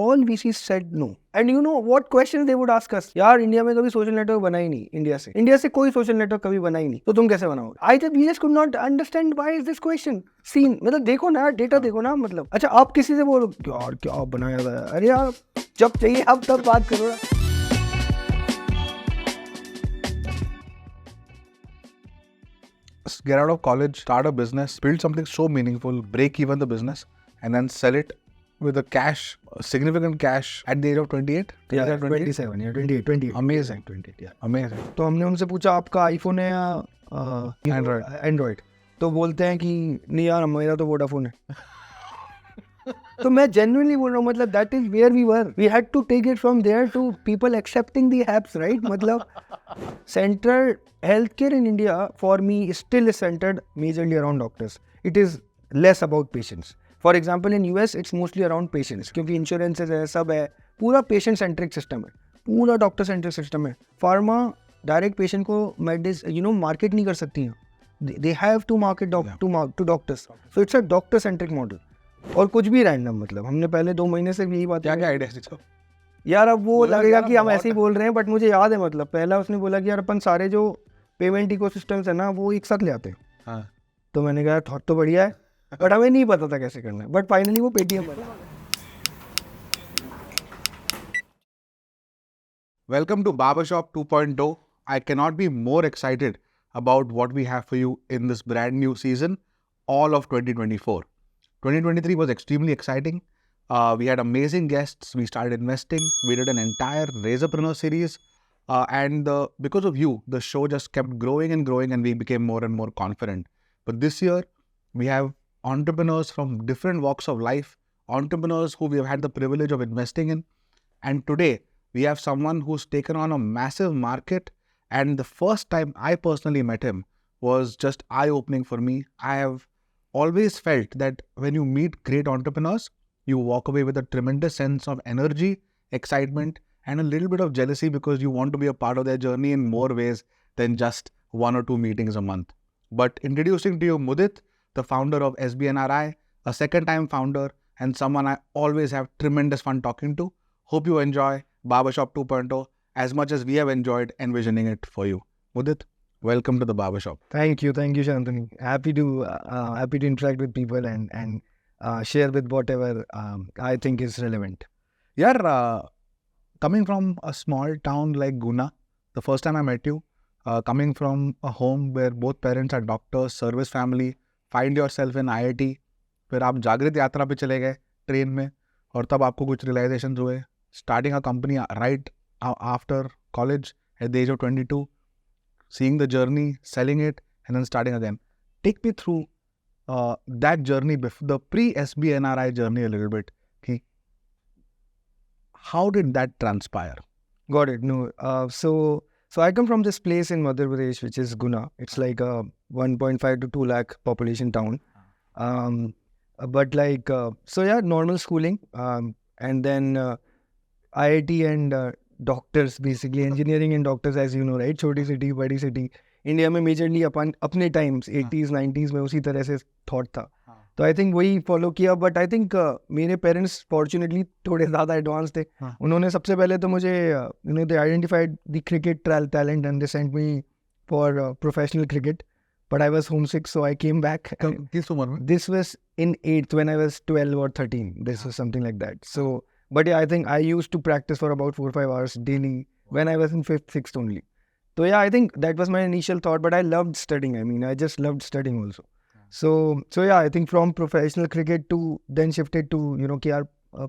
all VCs said no. And you know what questions they would ask us? यार India में कभी social network बना ही नहीं, India से कोई सोशल नेटवर्क कभी बना ही नहीं, तो तुम कैसे बनाओगे? We just could not understand why is this question seen. मतलब देखो ना, डेटा देखो ना, मतलब अच्छा आप किसी से बोलो यार क्या बनाया था, अरे यार जब चाहिए आप तब बात करो ना. Get out of college, start a business, build something so meaningful, break even the business, and then sell it with significant cash at the age of 28? Yeah, 27, yeah, 28. Amazing. 28, yeah. Amazing. तो हमने उनसे पूछा आपका iPhone है या Android, तो बोलते हैं कि नहीं यार मेरा तो वोडाफोन है. तो मैं genuinely बोल रहा हूँ, मतलब that is where we were. We had to take it from there to people accepting the apps, right? मतलब central healthcare in India for me still is centered majorly around doctors. It is less about patients. For example, in US it's mostly around patients क्योंकि insurances है, सब है, पूरा patient centric system है, पूरा doctor centric system है. Pharma direct patient को market नहीं कर सकती हैं. They have to market to doctors. So it's a doctor centric model. और कुछ भी रैंडम, मतलब हमने पहले 2 महीने से यही बात. क्या आइडिया यार अब वो लगेगा कि हम ऐसे ही बोल रहे हैं, बट मुझे याद है, मतलब पहला उसने बोला कि यार अपन सारे जो पेमेंट इकोसिस्टम्स है ना वो एक साथ ले आते हैं. हाँ. तो मैंने कहा थॉट तो बढ़िया है, बट हमें नहीं पता था कैसे करना है, बट फाइनली वो पेटीएम बना. Welcome to BarberShop 2.0. I cannot be more excited about what we have for you in this brand new season, all of 2024. 2023 was extremely exciting. We had amazing guests. We started investing. We did an entire Razorpreneur series. And because of you, the show just kept growing and growing and we became more and more confident. But this year, we have entrepreneurs from different walks of life, entrepreneurs who we have had the privilege of investing in. And today, we have someone who's taken on a massive market. And the first time I personally met him was just eye-opening for me. I have always felt that when you meet great entrepreneurs, you walk away with a tremendous sense of energy, excitement, and a little bit of jealousy because you want to be a part of their journey in more ways than just 1 or 2 meetings a month. But introducing to you Mudit, the founder of SBNRI, a second-time founder, and someone I always have tremendous fun talking to. Hope you enjoy BarberShop 2.0 as much as we have enjoyed envisioning it for you. Mudit, welcome to the BarberShop. Thank you, Shantanu. Happy to interact with people and share with whatever I think is relevant. Coming from a small town like Guna, the first time I met you, coming from a home where both parents are doctors, service family, find yourself in IIT, फिर आप जागृति यात्रा पे चले गए train में और तब आपको कुछ realizations हुए, starting a company right after college at the age of 22, seeing the journey, selling it, and then starting again. Take me through that journey, the pre-SBNRI journey a little bit. How did that transpire? Got it. No. So I come from this place in Madhya Pradesh, which is Guna. It's like a 1.5 to 2 lakh population town. But like, normal schooling. And then IIT and doctors, basically engineering and doctors, as you know, right? Choti city, badi city. India में majorly अपन अपने times 80s 90s में उसी तरह से thought था. तो I think वही follow किया. बट आई थिंक मेरे पेरेंट्स फॉर्चुनेटली थोड़े ज़्यादा एडवांस थे. उन्होंने सबसे पहले तो मुझे they identified the cricket talent and they sent me for professional cricket. But I was homesick, so I came back. This was in 8th when I was 12 or 13. This was something like that. So, but yeah, I think I used to practice for about 4 or 5 hours daily when I was in 5th, 6th only. So yeah, I think that was my initial thought, but I loved studying. I mean, I just loved studying also. So yeah, I think from professional cricket to then shifted to, कि यार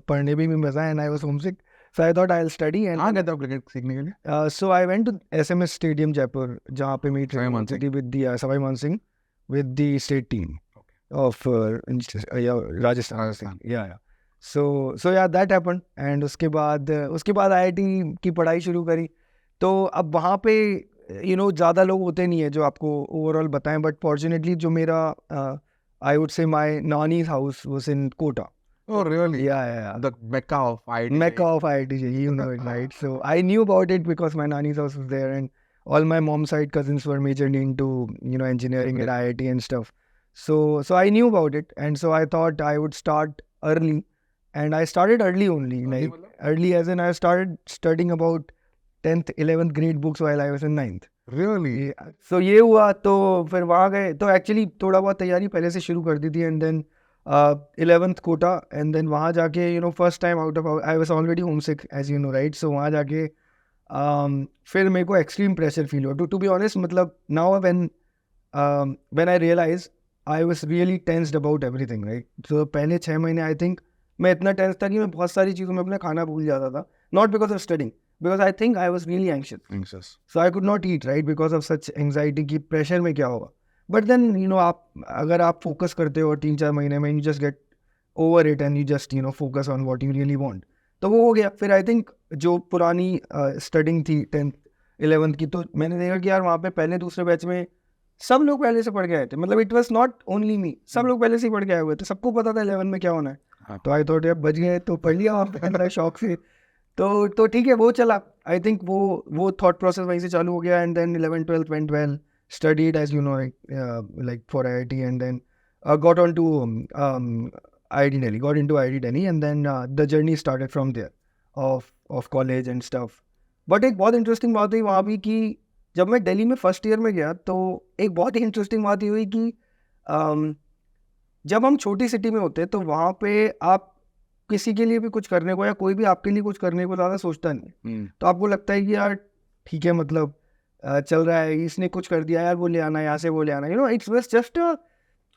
पढ़ने भी मजा है, and I was homesick. So I thought I'll study. And कहाँ गए थे आप क्रिकेट सीखने के लिए? So I went to SMS Stadium Jaipur, जहाँ पे मेरी training थी with the Savai Man Singh with the state team of Rajasthan. Yeah. So yeah, that happened. And उसके बाद IIT की पढ़ाई शुरू करी. तो अब वहाँ पे ज़्यादा लोग होते नहीं है जो आपको ओवरऑल बताएं. बट फॉर्चुनेटली जो मेरा आई वुड से माय नानी's house was in Kota. Oh, really? Yeah. The Mecca of IIT. Mecca of IIT, you know it, right? So I knew about it because my nanny's house was there, and all my mom's side cousins were majorly into engineering at IIT and stuff. So I knew about it, and so I thought I would start early and I started early only, like early as in I started studying about 10th 11th grade books while I was in 9th. Really? So ये हुआ, तो फिर वहाँ गए, तो actually थोड़ा बहुत तैयारी पहले से शुरू कर दी थी, and then 11th Kota, and then वहाँ जाके first time out of, I was already home sick as you know right, so वहाँ जाके फिर मेरे को एक्सट्रीम प्रेशर फील हुआ टू बी ऑनेस्ट. मतलब now when I realise I was really tensed about everything right. तो पहले 6 महीने आई थिंक मैं इतना टेंस था कि मैं बहुत सारी चीज़ों में अपना खाना भूल जाता था, not because of studying, because I think I was really anxious. So I could not eat, right, because of such anxiety कि pressure में क्या होगा. But then अगर आप focus करते हो 3-4 महीने में, you just get over it and you just focus on what you really want. तो वो हो गया. फिर I think जो पुरानी studying थी 10th 11th की, तो मैंने देखा कि यार वहाँ पे पहले दूसरे बैच में सब लोग पहले से पढ़ के आए थे. मतलब it was not only me, सब लोग पहले से ही पढ़ के आए हुए थे, सबको पता था 11 में क्या होना है. तो I thought यार बच गए, तो पढ़ लिया वहाँ पे शौक से. तो ठीक है, वो चला. आई थिंक वो थॉट प्रोसेस वहीं से चालू हो गया, and then 11th 12th went well, studied as you know like for IIT, and then got on to IIT Delhi, got into IIT Delhi, and then the journey started from there of college and stuff. But एक बहुत interesting बात हुई वहाँ भी कि जब मैं दिल्ली में फर्स्ट ईयर में गया, तो एक बहुत ही इंटरेस्टिंग बात ये हुई कि जब हम छोटी सिटी में होते हैं तो वहाँ पे आप किसी के लिए भी कुछ करने को, या कोई भी आपके लिए कुछ करने को ज़्यादा सोचता नहीं. तो आपको लगता है कि यार ठीक है, मतलब चल रहा है, इसने कुछ कर दिया यार, वो ले आना, यहाँ से वो ले आना, इट्स बस just a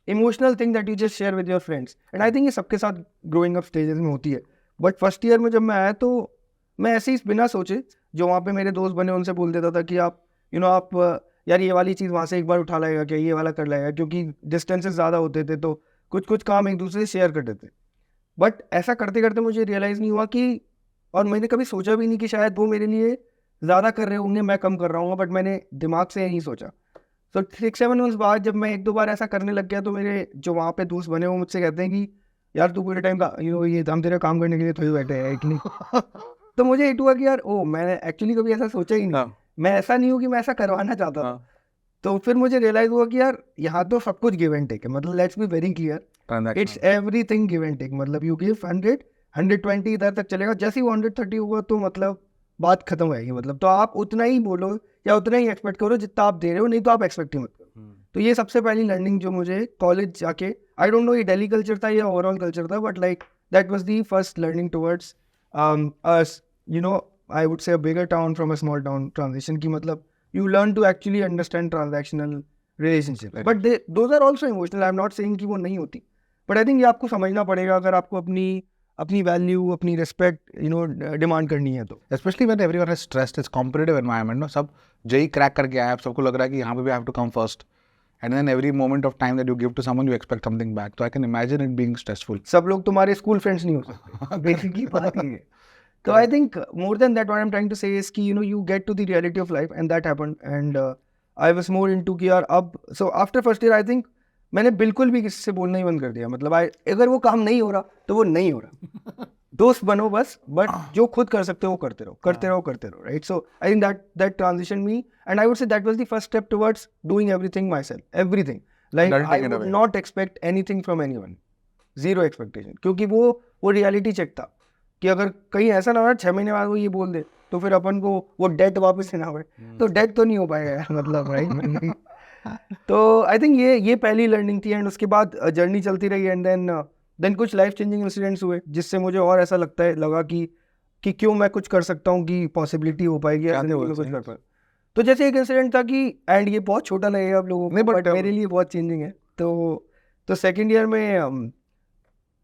emotional thing that you just share with your friends. And I think ये सबके साथ ग्रोइंग अप स्टेजेस में होती है. बट फर्स्ट ईयर में जब मैं आया, तो मैं ऐसे ही बिना सोचे, जो वहाँ पे मेरे दोस्त बने उनसे बोल देता था कि आप आप यार ये वाली चीज़ वहाँ से एक बार उठा लाएगा क्या, ये वाला कर लाएगा, क्योंकि डिस्टेंसेस ज़्यादा होते थे, तो कुछ काम एक दूसरे से शेयर करते थे. बट ऐसा करते करते मुझे रियलाइज़ नहीं हुआ कि, और मैंने कभी सोचा भी नहीं कि शायद वो मेरे लिए ज़्यादा कर रहे होंगे, मैं कम कर रहा हूँ, बट मैंने दिमाग से नहीं सोचा. तो 6-7 मंथ्स बाद जब मैं 1-2 बार ऐसा करने लग गया, तो मेरे जो वहाँ पे दोस्त बने वो मुझसे कहते हैं कि यार तू पूरे टाइम का ये हम तेरा काम करने के लिए थोड़ी बैठे हैं कि नहीं. तो मुझे इट हुआ कि यार मैंने एक्चुअली कभी ऐसा सोचा ही नहीं. मैं ऐसा नहीं हूँ कि मैं ऐसा करवाना चाहता था. तो फिर मुझे रियलाइज हुआ कि यार यहाँ तो सब कुछ गिव एंड टेक है. मतलब let's be very clear, it's everything give and take. मतलब यू गिव 100-120 इधर तक चलेगा, जैसे ही 130 होगा तो मतलब बात खत्म हो जाएगी. मतलब तो आप उतना ही बोलो या उतना ही एक्सपेक्ट करो जितना आप दे रहे हो, नहीं तो आप एक्सपेक्ट ही मत करो. तो ये सबसे पहली लर्निंग जो मुझे कॉलेज जाके, आई डोंट नो ये दिल्ली कल्चर था या ओवरऑल कल्चर था, but like that was the first learning towards us I would से अ बिगर town from a small town transition की. मतलब you learn to actually understand transactional relationships, but those are also emotional. I'm not saying कि वो नहीं होती, but I think ये आपको समझना पड़ेगा अगर आपको अपनी वैल्यू, अपनी रिस्पेक्ट डिमांड करनी है. तो especially when everyone is stressed, it's competitive environment, no? सब जेई क्रैक करके आए, सबको लग रहा है कि यहाँ पे भी I have to come first, and then every moment of time that you give to someone you expect something back. So I can imagine it being stressful. सब लोग तुम्हारे स्कूल फ्रेंड्स नहीं हो सकते, बेसिकली बात ही है. So I think more than that, what I'm trying to say is कि you get to the reality of life, and that happened, and I was more into कि यार अब, so after first year I think मैंने बिल्कुल भी किसी से बोलना ही बंद कर दिया. मतलब अगर वो काम नहीं हो रहा तो वो नहीं हो रहा. दोस्त बनो बस, बट जो खुद कर सकते हो करते रहो, right? So I think that transitioned me, and I would say that was the first step towards doing everything myself, everything. Like I would not expect anything from anyone, zero expectation, क्योंकि वो reality check था कि अगर कहीं ऐसा ना हो 6 महीने बाद वो ये बोल दे तो फिर अपन को वो डेट वापस लेना पड़े, तो डेट तो नहीं हो पाएगा यार. मतलब राइट. तो आई थिंक ये पहली लर्निंग थी, एंड उसके बाद जर्नी चलती रही, एंड देन कुछ लाइफ चेंजिंग इंसिडेंट्स हुए जिससे मुझे और ऐसा लगा कि क्यों मैं कुछ कर सकता हूँ, कि पॉसिबिलिटी हो पाएगी कुछ कर पाए. तो जैसे एक इंसिडेंट था कि, एंड ये बहुत छोटा लगेगा आप लोगों को, बट मेरे लिए बहुत चेंजिंग है. तो सेकेंड ईयर में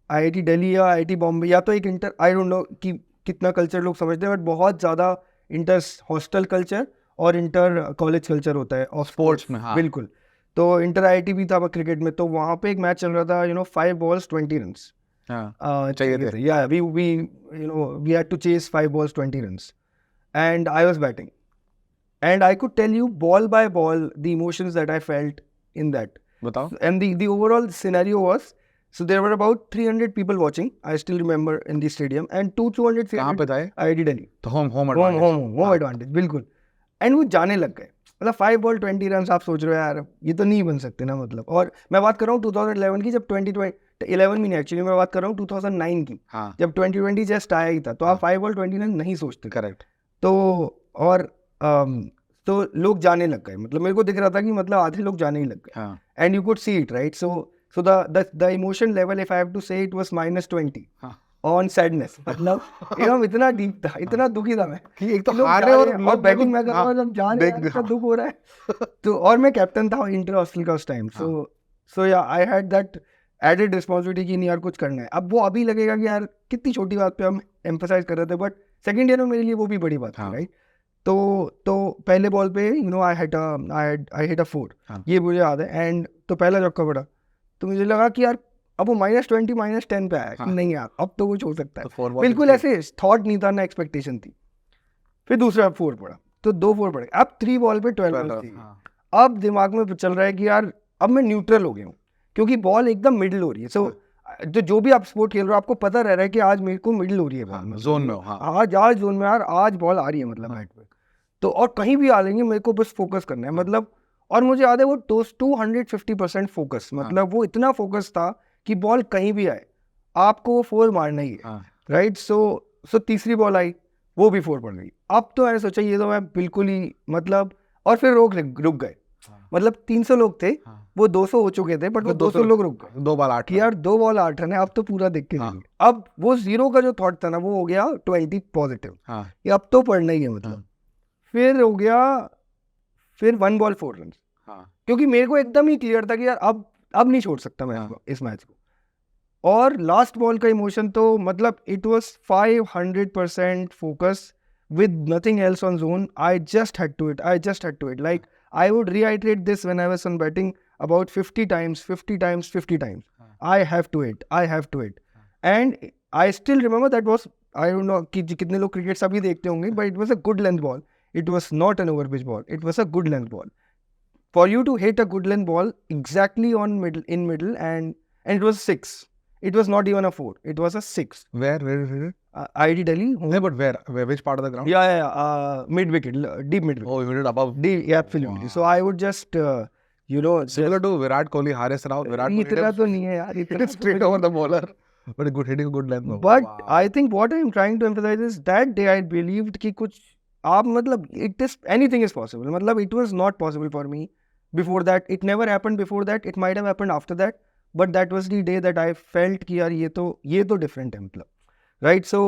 IIT दिल्ली या IIT बॉम्बे, या तो एक इंटर, आई डोंट नो कि कितना कल्चर लोग समझते हैं, बट बहुत ज़्यादा इंटर हॉस्टल कल्चर और इंटर कॉलेज कल्चर होता है और स्पोर्ट्स में. हाँ. बिल्कुल. तो इंटर IIT भी था क्रिकेट में, तो वहाँ पे एक मैच चल रहा था 5 balls 20 runs चाहिए थे. या we had to chase 5 balls 20 runs, and I was batting, and I could tell you ball by ball the emotions that I felt in that. बताओ. And the overall scenario was, so there were about 300 people watching. I still remember in the stadium, and 200 कहाँ पे था? IIT Delhi. तो home advantage बिल्कुल. And वो जाने लग गए. मतलब 5 ball 20 runs, आप सोच रहे हो यार ये तो नहीं बन सकते ना. मतलब, और मैं बात कर रहा हूँ 2011 की, जब 11 भी नहीं, एक्चुअली मैं बात कर रहा हूँ 2009 की, हाँ जब 2020 जस्ट आया ही था, तो आप 5 बॉल 29 नहीं सोचते। करेक्ट। तो और तो लोग जाने लग गए, मतलब मेरे को दिख रहा था कि मतलब आधे लोग जाने ही लग गए, हाँ and you could see it right. So the emotion level, if I have to say, it was -20 हाँ ऑन सैडनेस, मतलब इतना डीप था, इतना दुखी था मैं कि एक तो कि लोग हार जा रहे रहे और हैं और लोग बैटिंग मैं कर रहा हूँ, जब जा रहे हैं इतना दुख हो रहा है। तो और मैं कैप्टन था इंटर हॉस्टल का उस time, so yeah I had that added responsibility कि नहीं यार कुछ करना है। अब वो अभी लगेगा कि यार कितनी छोटी बात पे हम एम्फसाइज कर रहे थे, बट सेकंड ईयर में मेरे लिए वो भी बड़ी बात थी, राइट। तो पहले बॉल पे आई हिट अ 4, ये मुझे याद है, एंड तो पहला चौका पड़ा, तो मुझे लगा कि यार अब वो -20 -10 पे आया कि नहीं यार अब तो कुछ हो सकता है, बिल्कुल ऐसे थॉट नहीं था ना एक्सपेक्टेशन थी। फिर दूसरा 4 पड़ा, तो 2 4 पड़े, अब 3 बॉल पे 12 रन थी। अब दिमाग में चल रहा है कि यार अब मैं न्यूट्रल हो गया हूँ, क्योंकि बॉल एकदम मिडिल हो रही है। सो तो जो भी आप स्पोर्ट खेल रहे हो आपको पता रह रहा है कि आज मेरे को मिडिल हो रही है बॉल, जोन में हो। आज जोन में यार, आज बॉल आ रही है मतलब बैट पे, तो और कहीं भी आ लेंगे, मेरे को बस फोकस करना है मतलब। और मुझे याद है वो 250% फोकस, मतलब वो इतना फोकस था कि बॉल कहीं भी आए आपको वो 4 मारना ही है, राइट। सो तीसरी बॉल आई, वो भी 4 पड़ गई। अब तो मैंने सोचा ये तो मैं बिल्कुल ही मतलब, और फिर रुक गए, मतलब 300 लोग थे, वो 200 हो चुके थे, बट वो 200 लोग रुक गए। 2 बॉल 8 कि यार 2 बॉल 8 रन है, अब तो पूरा देख के जाएंगे। अब वो 0 का जो थॉट था ना, वो हो गया 20 पॉजिटिव, कि अब तो पढ़ना ही है मतलब। फिर हो गया, फिर 1 बॉल 4 रन, क्योंकि मेरे को एकदम ही क्लियर था कि यार अब नहीं छोड़ सकता मैं इस मैच को। और लास्ट बॉल का इमोशन तो मतलब it was 500% focus with nothing else on zone. I just had to it. Like I would reiterate this when I was on betting about 50 times. I have to it. And I still remember that was, I don't know कि कितने लोग cricket सभी देखते होंगे, but it was a good length ball. It was not an overpitch ball. It was a good length ball. For you to hit a good length ball exactly in middle, and it was 6. It was not even a 4. It was a 6. Where? IIT Delhi. No, but where? Which part of the ground? Yeah. Mid wicket, deep mid wicket. Oh, you hit it above. Deep, yeah, absolutely. Wow. So I would just, Similar to Virat Kohli, Haris Rao. Virat Kohli इतना तो नहीं है यार, hit it straight over the bowler, but good hitting a good length. But Wow. I think what I am trying to emphasize is that day I believed कि कुछ आप मतलब it is anything is possible. मतलब it was not possible for me before that. It never happened before that. It might have happened after that. But that was the day that I felt कि यार ये तो different है मतलब, right? So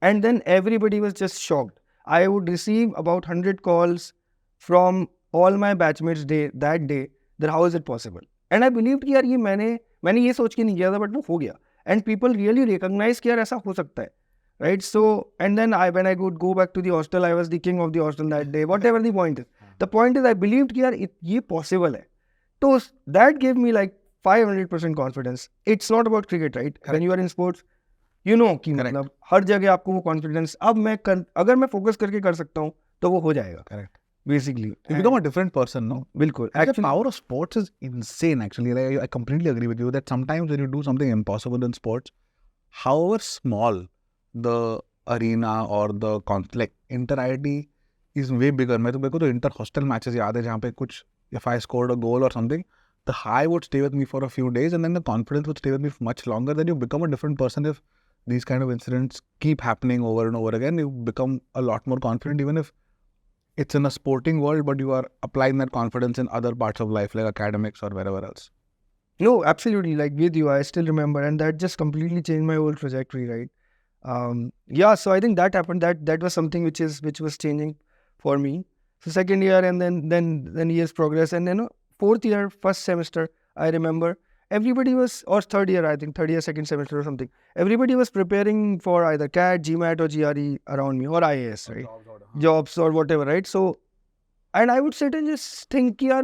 and then everybody was just shocked. I would receive about 100 calls from all my batchmates that day that how is it possible? And I believed कि यार ये मैंने ये सोच के नहीं किया था, but वो हो गया. And people really recognize कि यार ऐसा हो सकता है, right? So and then when I would go back to the hostel, I was the king of the hostel that day. Whatever the point is, the point is I believed कि यार ये possible है. So that gave me like 500% confidence. It's not about cricket, right? Correct. When you are in sports, you know कि मतलब हर जगह आपको वो confidence, अब अगर मैं focus करके कर सकता हूँ तो वो हो जाएगा. Correct. Basically, you become a different person, no? बिल्कुल. Actually, the power of sports is insane. Actually, like, I completely agree with you that sometimes when you do something impossible in sports, however small the arena or the conflict, inter-IIT is way bigger. मेरे को तो inter hostel matches याद है जहाँ पे कुछ, if I scored a goal or something, the high would stay with me for a few days, and then the confidence would stay with me for much longer. Then you become a different person if these kind of incidents keep happening over and over again. You become a lot more confident, even if it's in a sporting world, but you are applying that confidence in other parts of life, like academics or wherever else. No, absolutely. Like with you, I still remember, and that just completely changed my whole trajectory, right? Yeah. So I think that happened. That was something which was changing for me. So second year, and then years progress, and then fourth year, first semester, I remember everybody was, or third year, I think third year, second semester or something. Everybody was preparing for either CAT, GMAT, or GRE around me, or IAS, right? Jobs or whatever, right? So, and I would sit and just think कि यार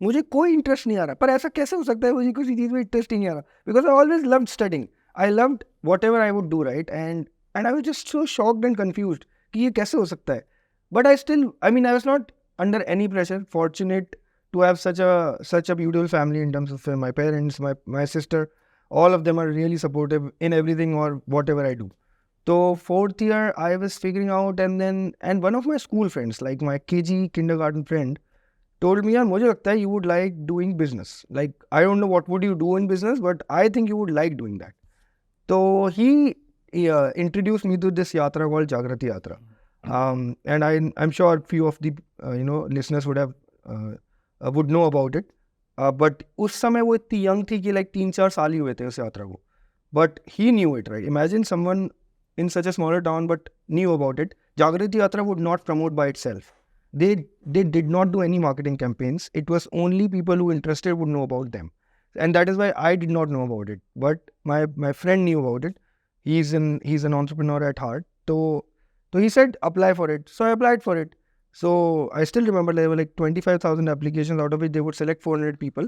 मुझे कोई interest नहीं आ रहा, पर ऐसा कैसे हो सकता है मुझे किसी चीज़ में इंटरेस्ट ही नहीं आ रहा, because I always loved studying, I loved what ever I would do, right, and I was just so shocked and confused कि ये कैसे हो सकता है. But I still, I mean, I was not under any pressure, fortunate to have such a beautiful family in terms of my parents, my sister, all of them are really supportive in everything or whatever I do. So fourth year I was figuring out, and one of my school friends, like my KG kindergarten friend, told me, यार मुझे लगता है you would like doing business. Like I don't know what would you do in business, but I think you would like doing that. So he introduced me to this yatra called Jagriti Yatra. And I'm sure few of the listeners would know about it. But उस समय वो इतनी young थी कि like 3-4 साल ही हुए थे उस यात्रा को. But he knew it, right? Imagine someone in such a smaller town but knew about it. Jagriti Yatra would not promote by itself. They did not do any marketing campaigns. It was only people who interested would know about them. And that is why I did not know about it. But my friend knew about it. He's an entrepreneur at heart. So he said, apply for it. So I applied for it. So I still remember there were like 25,000 applications, out of which they would select 400 people.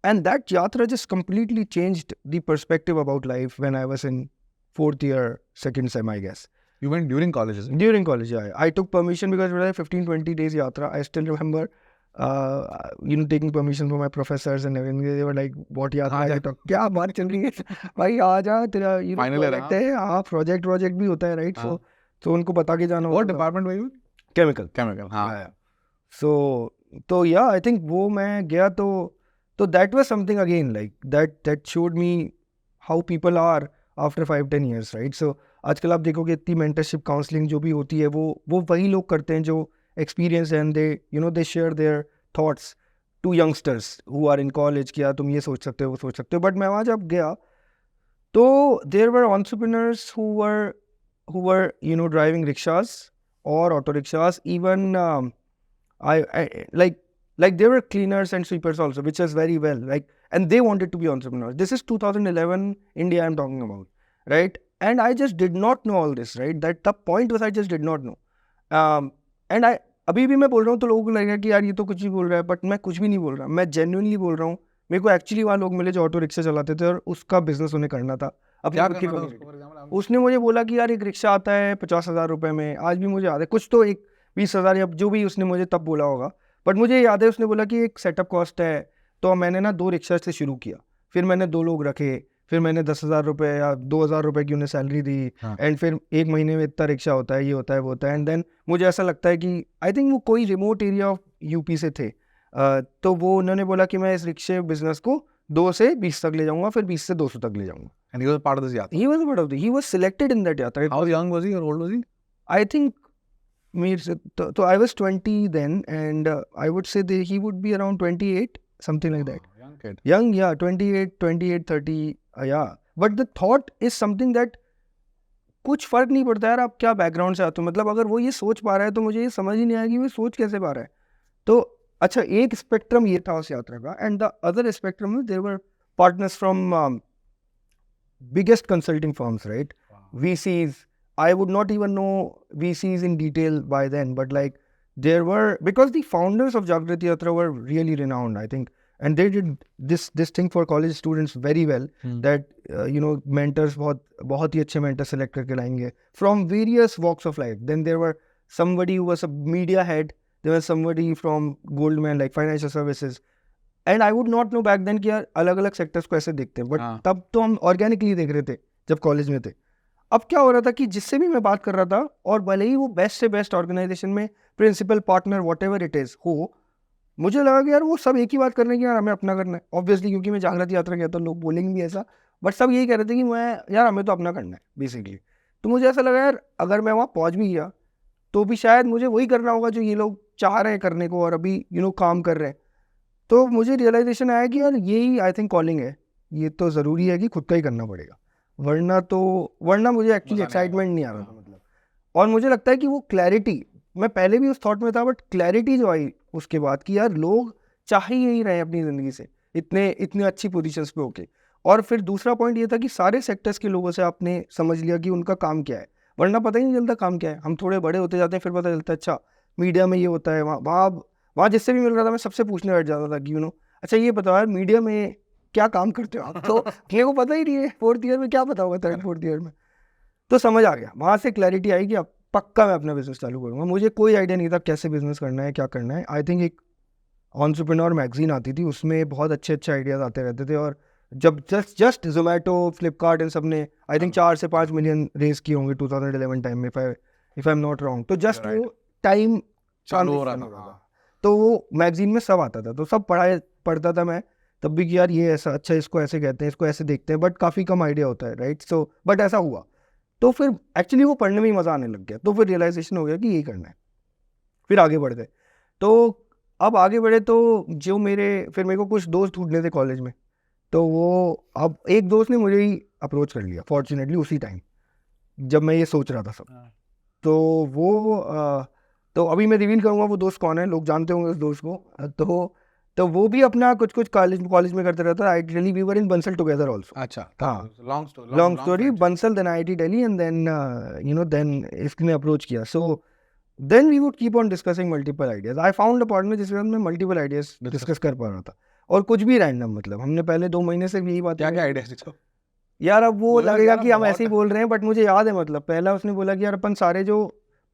And that yatra just completely changed the perspective about life when I was in 4th year, 2nd sem, I guess. You went during college, is it? During college, yeah. I took permission because it was like 15-20 days yatra. I still remember, taking permission from my professors and everything. They were like, what yatra है तो क्या बात चल रही है भाई आ जा तेरा project है हाँ project भी होता है right. So उनको बता के जाना. What department were you? Chemical. हाँ. So yeah, I think वो मैं गया तो that was something again like that showed me how people are after 5-10 years, right? So आजकल आप देखोगे इतनी mentorship counseling जो भी होती है वो वही लोग करते हैं जो experience है, and they share their thoughts to youngsters who are in college कि यार तुम ये सोच सकते हो वो सोच सकते हो. But मैं वहाँ जब गया तो there were entrepreneurs who were driving rickshaws or auto rickshaws, even like there were cleaners and sweepers also, which is very well, like, and they wanted to be entrepreneurs. This is 2011 India I'm talking about, right? And I just did not know all this, right? That the point was I just did not know. And I अभी भी मैं बोल रहा हूँ तो लोगों को लगेगा कि यार ये तो कुछ भी बोल रहा है, बट मैं कुछ भी नहीं बोल रहा. मैं जेन्युइनली बोल रहा हूँ. मेरे को एक्चुअली वहाँ लोग मिले जो ऑटो रिक्शा चलाते थे और उसका बिजनेस उन्हें करना था. उसने मुझे बोला कि यार एक रिक्शा आता है 50,000 रुपये में. आज भी मुझे याद है, कुछ तो एक 20,000 या जो भी उसने मुझे तब बोला होगा, बट मुझे याद है उसने बोला कि एक सेटअप कॉस्ट है. तो मैंने ना 2 रिक्शा से शुरू किया, फिर मैंने 2 लोग रखे, फिर मैंने 10,000 रुपये या 2,000 रुपये की उन्हें सैलरी दी. एंड फिर एक महीने में इतना रिक्शा होता है, ये होता है वो होता है. एंड देन मुझे ऐसा लगता है कि आई थिंक वो कोई रिमोट एरिया ऑफ यूपी से थे. तो वो उन्होंने बोला कि मैं इस रिक्शे बिजनेस को 2 से 20 तक ले जाऊंगा, फिर 20 से 200 तक ले जाऊंगा. And he was part of this yatra? He was a part of he was selected in that yatra. How young was he or old was he? I think so I was 20 then, and I would say he would be around 28, something like that. Young kid. Young, yeah, 28, 30, yeah. But the thought is something that कुछ फर्क नहीं पड़ता यार आप क्या background से आते हो. मतलब अगर वो ये सोच पा रहा है तो मुझे ये समझ ही नहीं आया कि वो सोच कैसे पा रहा है. तो अच्छा, एक स्पेक्ट्रम ये था उस यात्रा का. एंड द अदर स्पेक्ट्रम में there were partners from biggest consulting firms, right? Wow. VCs. I would not even know VCs in detail by then, but like there were, because the founders of Jagriti Yatra were really renowned, I think, and they did this thing for college students very well. That mentors बहुत ही अच्छे mentors select करके लाएंगे from various walks of life. Then there were somebody who was a media head. There was somebody from Goldman, like financial services. And I would not know back then कि यार अलग अलग sectors को ऐसे देखते हैं, बट तब तो हम ऑर्गेनिकली देख रहे थे जब कॉलेज में थे. अब क्या हो रहा था कि जिससे भी मैं बात कर रहा था, और भले ही वो बेस्ट से बेस्ट ऑर्गेनाइजेशन में principal partner whatever it is हो, मुझे लगा कि यार वो सब एक ही बात कर रहे हैं कि यार हमें अपना करना है. ऑब्वियसली क्योंकि मैं जागृति यात्रा गया था, लोग बोलेंगे भी ऐसा, बट सब यही कह रहे थे कि मैं यार हमें तो अपना करना है बेसिकली. तो मुझे ऐसा लगा यार अगर मैं वहाँ पहुँच भी गया तो भी शायद मुझे वही करना होगा जो ये लोग चाह रहे हैं करने को और अभी काम कर रहे हैं. तो मुझे रियलाइजेशन आया कि यार यही आई थिंक कॉलिंग है. ये तो ज़रूरी है कि खुद का ही करना पड़ेगा, वरना मुझे एक्चुअली एक्साइटमेंट नहीं आ रहा था मतलब. और मुझे लगता है कि वो क्लैरिटी, मैं पहले भी उस थॉट में था, बट क्लैरिटी जो आई उसके बाद कि यार लोग चाह ही यही रहे अपनी ज़िंदगी से इतने अच्छी पोजीशंस पे होके. और फिर दूसरा पॉइंट ये था कि सारे सेक्टर्स के लोगों से आपने समझ लिया कि उनका काम क्या है, वरना पता ही नहीं चलता काम क्या है. हम थोड़े बड़े होते जाते हैं, फिर पता चलता है अच्छा मीडिया में ये होता है. वहाँ जिससे भी मिल रहा था मैं सबसे पूछने बैठ जाता था कि अच्छा ये बताओ यार मीडिया में क्या काम करते हो आप. तो मेरे को पता ही नहीं है, 4th ईयर में क्या पता होगा 3rd 4th ईयर में. तो समझ आ गया, वहाँ से क्लैरिटी आई कि अब पक्का मैं अपना बिजनेस चालू करूँगा. मुझे कोई आइडिया नहीं था कैसे बिजनेस करना है, क्या करना है. आई थिंक एक एंटरप्रेन्योर मैगजीन आती थी, उसमें बहुत अच्छे आइडियाज़ आते रहते थे. और जब जस्ट जोमेटो, फ्लिपकार्ट इन सब ने आई थिंक 4 से 5 मिलियन रेज किए होंगे 2011 टाइम में, if I am not wrong. तो जस्ट वो टाइम चालू हो रहा था. तो वो मैगजीन में सब आता था, तो सब पढ़ता था मैं तब भी कि यार ये ऐसा, अच्छा इसको ऐसे कहते हैं, इसको ऐसे देखते हैं, बट काफ़ी कम आइडिया होता है, राइट? सो बट ऐसा हुआ, तो फिर एक्चुअली वो पढ़ने में ही मज़ा आने लग गया, तो फिर रियलाइजेशन हो गया कि यही करना है, फिर आगे बढ़ गए। तो अब आगे बढ़े तो जो फिर मेरे को कुछ दोस्त ढूंढने थे कॉलेज में, तो वो अब एक दोस्त ने मुझे ही अप्रोच कर लिया फॉर्चुनेटली उसी टाइम जब मैं ये सोच रहा था सब। तो तो अभी मैं रिवील करूँगा वो दोस्त कौन है, लोग जानते होंगे उस दोस्त को। तो वो भी अपना कुछ कुछ कॉलेज में करते रहता है। I Delhi, we were in Bansal together also. अच्छा, हाँ, long long story, Bansal then IIT Delhi, and then then इसने अप्रोच किया। So then we would keep on discussing multiple ideas. I found a partner जिसके साथ मैं मल्टीपल आइडियाज डिस्कस कर पा रहा था, और कुछ भी रैंडम, मतलब हमने पहले 2 महीने से यही बात। क्या आइडिया? यार अब वो लगेगा कि हम बहुत ऐसे ही बोल रहे हैं, बट मुझे याद है, मतलब पहला उसने बोला कि यार अपन सारे जो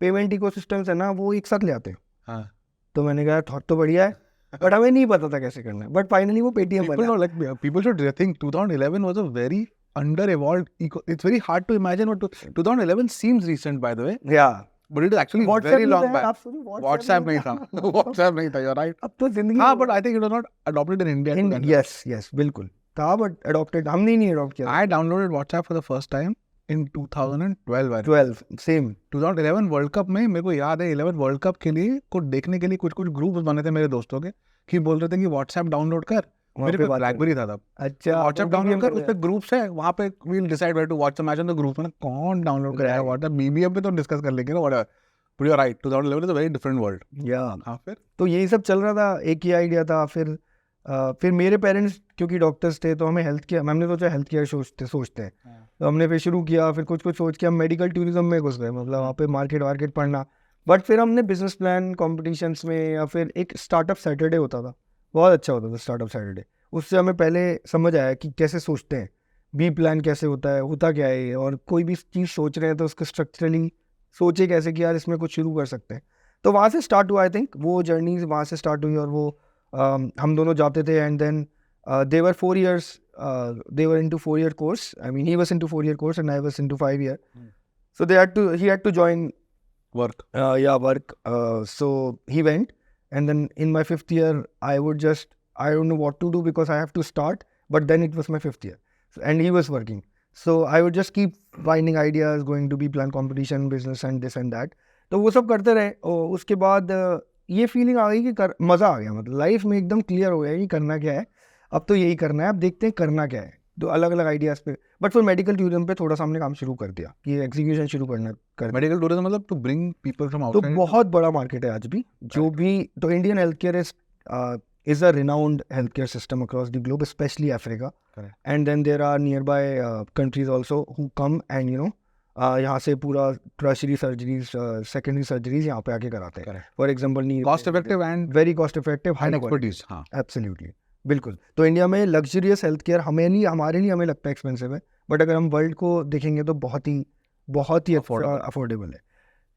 पेमेंट इकोसिस्टम्स है ना वो एक साथ ले आते हैं। हाँ, तो मैंने कहा थॉट तो बढ़िया है, बट हमें नहीं पता था कैसे करना है, बट फाइनली वो पेटीएम बना। people should think 2011 was a very under evolved it's very hard to imagine what 2011 seems recent by the way, या but it is actually very long back. WhatsApp नहीं था, WhatsApp नहीं था, you're right. अब तो जिंदगी। हाँ, but I think it was not adopted in India. Yes बिल्कुल था, बट अडॉप्टेड हमने नहीं अडॉप्ट किया। I downloaded WhatsApp for the first time in 2012. 12 same 2011 world cup में मेरे को याद है, 11 वर्ल्ड कप के लिए कुछ देखने के लिए कुछ ग्रुप्स बने थे मेरे दोस्तों के, कि बोल रहे थे कि WhatsApp डाउनलोड कर। मेरे पे ब्लैकबेरी था तब। अच्छा, WhatsApp डाउनलोड कर, उस पे ग्रुप्स है, वहाँ पे we'll decide where to watch the match on the group। मैंने कौन डाउनलोड करेगा WhatsApp? BBM पे तो डिस्कस कर लेंगे ना, whatever। But you're right, 2011 is a very different world। या हाँ, फिर तो यही सब चल रहा था, एक ही आइडिया था। फिर मेरे पेरेंट्स क्योंकि डॉक्टर्स थे, तो हमें हेल्थ केयर, हमने सोचा हेल्थ केयर सोचते हैं। तो हमने फिर शुरू किया, फिर कुछ सोच के हम मेडिकल टूरिज्म में घुस गए, मतलब वहाँ पे मार्केट पढ़ना। बट फिर हमने बिजनेस प्लान कॉम्पिटिशन्स में, या फिर एक स्टार्टअप सैटरडे होता था, बहुत अच्छा होता था स्टार्टअप सैटरडे। उससे हमें पहले समझ आया कि कैसे सोचते हैं, बी प्लान कैसे होता क्या है, और कोई भी चीज़ सोच रहे हैं तो उसको स्ट्रक्चरली सोचे कैसे कि यार इसमें कुछ शुरू कर सकते हैं। तो वहाँ से स्टार्ट हुआ, आई थिंक वो जर्नी वहाँ से स्टार्ट हुई। और वो हम दोनों जाते थे, and then they were 4 years, they were into 4-year course. I mean, he was into 4-year course and I was into 5-year. So he had to join work. Work. So he went, and then in my 5th year, I don't know what to do because I have to start, but then it was my 5th year, and he was working. So I would just keep finding ideas, going to B-plan competition, business and this and that. तो वो सब करते रहे, और उसके बाद ये feeling आ गई कि मज़ा आ गया, मतलब लाइफ में एकदम क्लियर हो गया कि करना क्या है, अब तो यही करना है, अब देखते हैं करना क्या है। तो अलग अलग आइडियाज़ पे, बट फिर मेडिकल टूरिज्म पे थोड़ा सा हमने काम शुरू कर दिया कि एग्जीक्यूशन शुरू कर मेडिकल टूरिज्म मतलब to bring people from outside. तो बहुत बड़ा मार्केट है आज भी, जो भी। तो Indian health care is a renowned healthcare system across the globe, especially Africa. Correct. And then there are nearby countries also who come and यहाँ से पूरा tertiary surgeries, secondary surgeries यहाँ पे आके कराते हैं। For example, cost effective and very cost effective, high expertise। हाँ, absolutely, बिल्कुल। तो इंडिया में लग्जरियस हेल्थ केयर हमारे लिए हमें लगता है एक्सपेंसिव है, बट अगर हम वर्ल्ड को देखेंगे तो बहुत ही अफोर्डेबल है।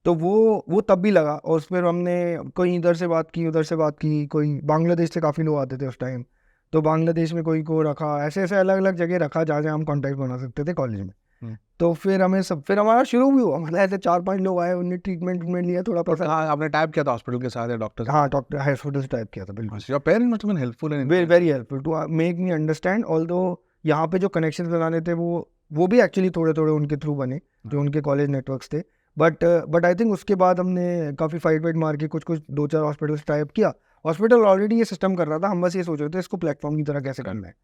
तो वो तब भी लगा, और फिर हमने कोई इधर से बात की, कोई बांग्लादेश से काफ़ी लोग आते थे उस टाइम, तो बांग्लादेश में कोई को रखा, ऐसे अलग अलग जगह रखा जहाँ हम कॉन्टैक्ट बना सकते थे कॉलेज में। तो फिर हमारा शुरू भी हुआ, मतलब ऐसे 4-5 लोग आए, उन्हें ट्रीटमेंट लिया थोड़ा पैसा। हाँ, आपने टाइप किया था हॉस्पिटल के साथ या डॉक्टर? हाँ, डॉक्टर हॉस्पिटल से टाइप किया था, बिल्कुल। Your parents must have been helpful and very helpful to make me understand. Although यहाँ पे जो कनेक्शंस बनाने थे वो भी एक्चुअली थोड़े उनके थ्रू बने, जो उनके कॉलेज नेटवर्क्स थे। बट आई थिंक उसके बाद हमने काफ़ी फाइट मार के कुछ 2-4 हॉस्पिटल से टाइप किया। हॉस्पिटल ऑलरेडी ये सिस्टम कर रहा था, हम बस ये सोच रहे थे इसको प्लेटफॉर्म की तरह कैसे करना है,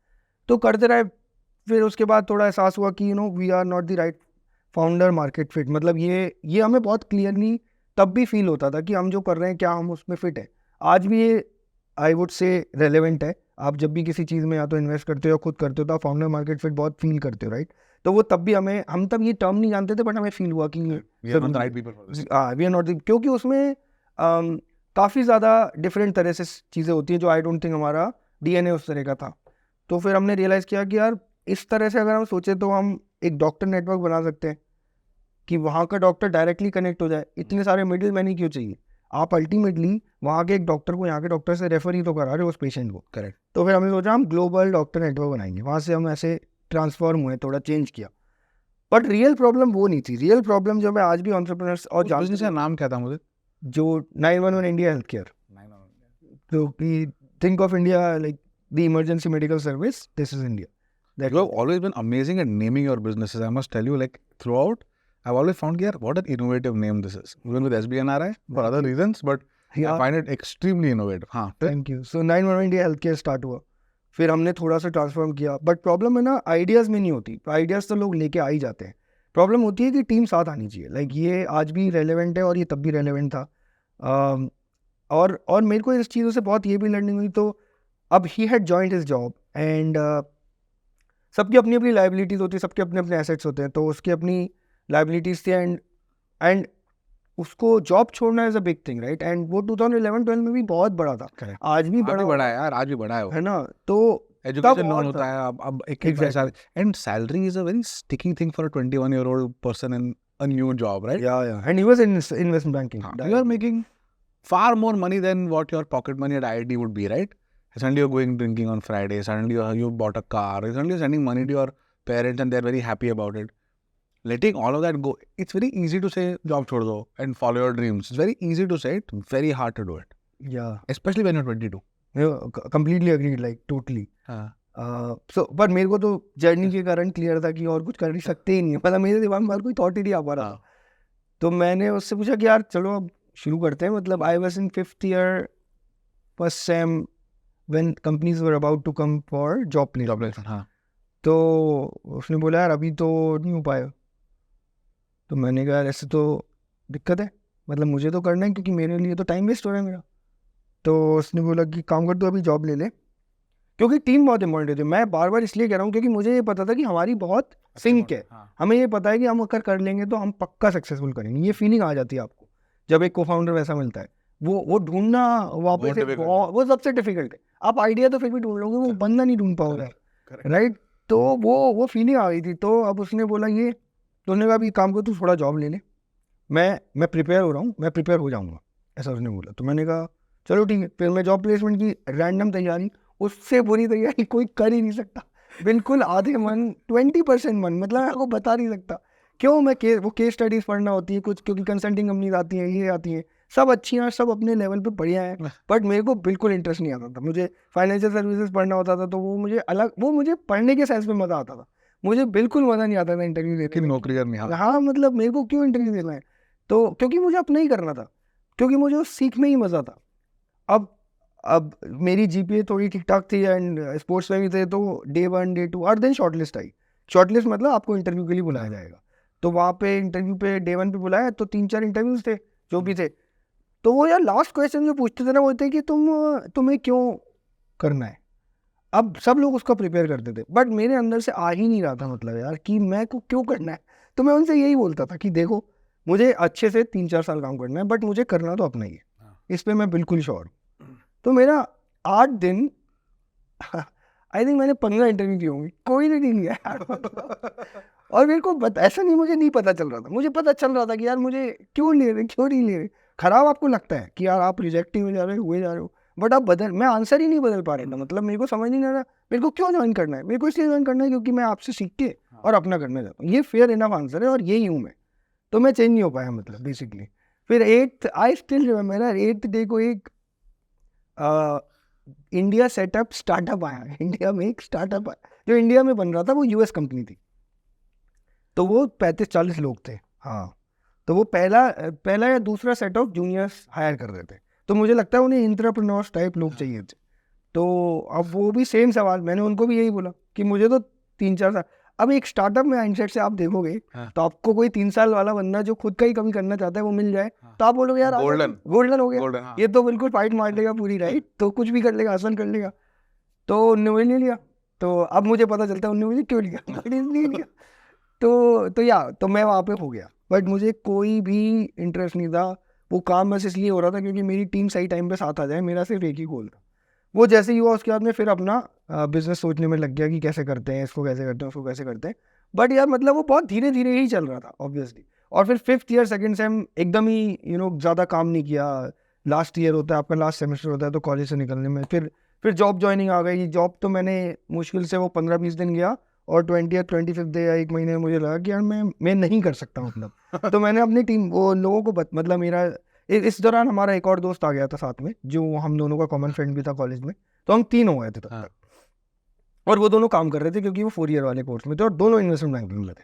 तो करते रहे। फिर उसके बाद थोड़ा एहसास हुआ कि we are not the right founder market fit. मतलब ये हमें बहुत क्लियरली तब भी फील होता था कि हम जो कर रहे हैं क्या हम उसमें फिट है। आज भी ये आई वुड से रेलेवेंट है। आप जब भी किसी चीज़ में या तो इन्वेस्ट करते हो या खुद करते हो, तो आप फाउंडर मार्केट फिट बहुत फील करते हो, राइट? तो वो तब भी हम तब ये टर्म नहीं जानते थे, बट हमें फील हुआ कि वी आर नॉट, क्योंकि उसमें काफ़ी ज़्यादा डिफरेंट तरह से चीज़ें होती हैं जो आई डोंट थिंक हमारा DNA उस तरह का था। तो फिर हमने रियलाइज़ किया कि यार इस तरह से अगर हम सोचें तो हम एक डॉक्टर नेटवर्क बना सकते हैं कि वहाँ का डॉक्टर डायरेक्टली कनेक्ट हो जाए। इतने सारे मिडिल मैन ही क्यों चाहिए? आप अल्टीमेटली वहाँ के एक डॉक्टर को यहाँ के डॉक्टर से रेफर ही तो करा रहे हो उस पेशेंट को। करेक्ट। तो फिर हमने सोचा हम ग्लोबल डॉक्टर नेटवर्क बनाएंगे। वहाँ से हम ऐसे ट्रांसफॉर्म हुए, थोड़ा चेंज किया। बट रियल प्रॉब्लम वो नहीं थी। रियल प्रॉब्लम जो मैं आज भी एंटरप्रेन्योर्स और बिजनेस का नाम क्या था मुझे? जो 911 India health care. So we think of India like the emergency medical service. This is India. You have always been amazing at naming your businesses. I must tell you, like throughout, I've always found, yeah, what an innovative name this is. Even with SBNRI for other reasons, but I find it extremely innovative. हाँ, Thank you. So 911 India healthcare start हुआ. फिर हमने थोड़ा सा transform किया. But problem है ना, ideas में नहीं होती. आइडियाज़ तो लोग लेके आ ही जाते हैं. प्रॉब्लम होती है कि टीम साथ आनी चाहिए. लाइक ये आज भी रेलेवेंट है और ये तब भी रेलेवेंट था. और मेरे को इस चीज़ों से बहुत ये भी लर्निंग हुई. तो अब he had joined his job and सबकी अपनी अपनी लाइबिलिटीज़ होती है, सबके अपने अपने एसेट्स होते हैं. तो उसकी अपनी लाइबिलिटीज़ थी एंड उसको जॉब छोड़ना is a big thing, right. And वो 2011-12 में भी बहुत बड़ा था. आज भी बड़ा है यार, आज भी बड़ा है ना. तो एजुकेशन लोन होता है अब एक पैसा, and salary is a very sticky thing for a 21-year-old person in a new job, right? Yeah. And he was in investment banking. You are making far more money than what your pocket money at IIT would be, right? Suddenly you're going drinking on Friday, suddenly you bought a car, suddenly you're sending money to your parents and they're very happy about it. Letting all of that go, it's very easy to say job chhod do and follow your dreams. It's very easy to say it, very hard to do it. Yeah. Especially when you're 22. Completely agreed, like totally. So but मेरे को तो journey के कारण clear था कि और कुछ कर नहीं सकते ही नहीं. मतलब मेरे दिमाग में कोई थॉट ही नहीं आ पा रहा. तो मैंने उससे पूछा कि यार चलो अब शुरू करते हैं. मतलब I was in 5th year first sem when companies were about to come for job placement. तो उसने बोला यार अभी तो नहीं हो पाएगा. तो मैंने कहा ऐसे तो दिक्कत है, मतलब मुझे तो करना है क्योंकि मेरे लिए तो टाइम वेस्ट हो रहा है मेरा. तो उसने बोला कि काम कर, तो अभी जॉब ले ले, क्योंकि टीम बहुत इंपॉर्टेंट है. मैं बार बार इसलिए कह रहा हूँ क्योंकि मुझे ये पता था कि हमारी बहुत सिंक है. हमें ये पता है कि हम अगर कर लेंगे तो हम पक्का सक्सेसफुल करेंगे. ये फीलिंग आ जाती है आपको जब एक को फाउंडर वैसा मिलता है. वो ढूंढना वापस से वो सबसे डिफिकल्ट है. आप आइडिया तो फिर भी ढूंढ लोगे, वो बंदा नहीं ढूंढ पाओगे, राइट. तो वो फीलिंग आ गई थी. तो अब उसने बोला ये, तो उसने कहा अभी काम कर, तू थोड़ा जॉब ले ले, मैं प्रिपेयर हो रहा हूँ, मैं प्रिपेयर हो जाऊँगा, ऐसा उसने बोला. तो मैंने कहा चलो ठीक है. फिर मैं जॉब प्लेसमेंट की रैंडम तैयारी, उससे बुरी तैयारी कोई कर ही नहीं सकता. बिल्कुल आधे मन, 20% मन, मतलब मैं आपको बता नहीं सकता क्यों. मैं वो केस स्टडीज़ पढ़ना होती है कुछ, क्योंकि कंसल्टिंग कंपनीज आती हैं, ये आती हैं, सब अच्छी हैं, सब अपने लेवल पे बढ़िया हैं. बट मेरे को बिल्कुल इंटरेस्ट नहीं आता था. मुझे फाइनेंशियल सर्विसेज पढ़ना होता था, तो वो मुझे पढ़ने के सेंस में मज़ा आता था. मुझे बिल्कुल मज़ा नहीं आता था इंटरव्यू देने में, नौकरी करनी. हाँ मतलब मेरे को क्यों इंटरव्यू देना है. तो क्योंकि मुझे अपना ही करना था, क्योंकि मुझे उस सीख में ही मज़ा था. अब मेरी जीपीए थोड़ी ठीक ठाक थी एंड स्पोर्ट्स में भी थे. तो Day 1 Day 2 और देन शॉर्टलिस्ट आई. शॉर्टलिस्ट मतलब आपको इंटरव्यू के लिए बुलाया जाएगा. तो वहाँ पे इंटरव्यू पे Day 1 पे बुलाया, तो 3-4 इंटरव्यूज थे जो भी थे. तो वो यार लास्ट क्वेश्चन जो पूछते थे ना, वो थे कि तुम्हें क्यों करना है. अब सब लोग उसका प्रिपेयर करते थे, बट मेरे अंदर से आ ही नहीं रहा था, मतलब यार कि मैं को क्यों करना है. तो मैं उनसे यही बोलता था कि देखो मुझे अच्छे से 3-4 साल काम करना है, बट मुझे करना तो अपना ही है, इस पर मैं बिल्कुल श्योर हूँ. तो मेरा 8 दिन आई थिंक मैंने 15 इंटरव्यू किए होंगे, कोई नहीं लिया यार. और मेरे को ऐसा मुझे नहीं पता चल रहा था. मुझे पता चल रहा था कि यार मुझे क्यों ले रहे, क्यों नहीं ले रहे. खराब आपको लगता है कि यार आप रिजेक्ट ही हो जा रहे हो, हुए जा रहे हो, बट आप मैं आंसर ही नहीं बदल पा रहा था. मतलब मेरे को समझ नहीं आ रहा मेरे को क्यों ज्वाइन करना है. मेरे को इसलिए ज्वाइन करना है क्योंकि मैं आपसे सीख के और अपना करना चाहता हूँ. ये फेयर इनफ आंसर है और यही हूँ मैं. तो मैं चेंज नहीं हो पाया, मतलब बेसिकली. फिर 8th आई स्टिल रिमेंबर 8th डे को एक इंडिया सेटअप स्टार्टअप आया. इंडिया में एक स्टार्टअप आया जो इंडिया में बन रहा था, वो यूएस कंपनी थी. तो वो 35-40 लोग थे. हाँ, तो वो पहला या दूसरा सेट ऑफ जूनियर्स हायर कर रहे थे. तो मुझे लगता है उन्हें एंटरप्रेन्योर्स टाइप लोग चाहिए थे. तो अब वो भी सेम सवाल, मैंने उनको भी यही बोला कि मुझे तो 3-4 साल. अब एक स्टार्टअप में माइंडसेट से आप देखोगे तो आपको कोई 3 साल वाला बंदा जो खुद का ही कभी करना चाहता है वो मिल जाए, तो आप बोलोगे यार गोल्डन हो गया. ये तो बिल्कुल फाइट मार लेगा पूरी, राइट. तो कुछ भी कर लेगा, आसान कर लेगा. तो उन्होंने ले लिया. तो अब मुझे पता चलता है उन्होंने मुझे क्यों लिया. तो मैं वहाँ पे हो गया, बट मुझे कोई भी इंटरेस्ट नहीं था. वो काम बस इसलिए हो रहा था क्योंकि मेरी टीम सही टाइम पे साथ आ जाए. मेरा सिर्फ एक ही गोल था. वो जैसे ही हुआ उसके बाद में फिर अपना बिजनेस सोचने में लग गया कि कैसे करते हैं, इसको कैसे करते हैं, उसको कैसे करते हैं. बट यार मतलब वो बहुत धीरे धीरे ही चल रहा था ऑब्वियसली. और फिर 5th year 2nd sem एकदम ही ज़्यादा काम नहीं किया. लास्ट ईयर होता है आपका, लास्ट सेमेस्टर होता है, तो कॉलेज से निकलने में फिर जॉब ज्वाइनिंग आ गई. जॉब तो मैंने मुश्किल से वो 15-20 दिन गया, और 25th day या 1 महीने में मुझे लगा कि यार मैं नहीं कर सकता, मतलब. तो मैंने अपनी टीम वो लोगों को मतलब मेरा इस दौरान हमारा एक और दोस्त आ गया था साथ में, जो हम दोनों का कॉमन फ्रेंड भी था कॉलेज में, तो हम 3 हो गए थे तब तक। और वो दोनों काम कर रहे थे क्योंकि वो 4 ईयर वाले कोर्स में थे, और दोनों इन्वेस्टमेंट बैंकिंग में थे,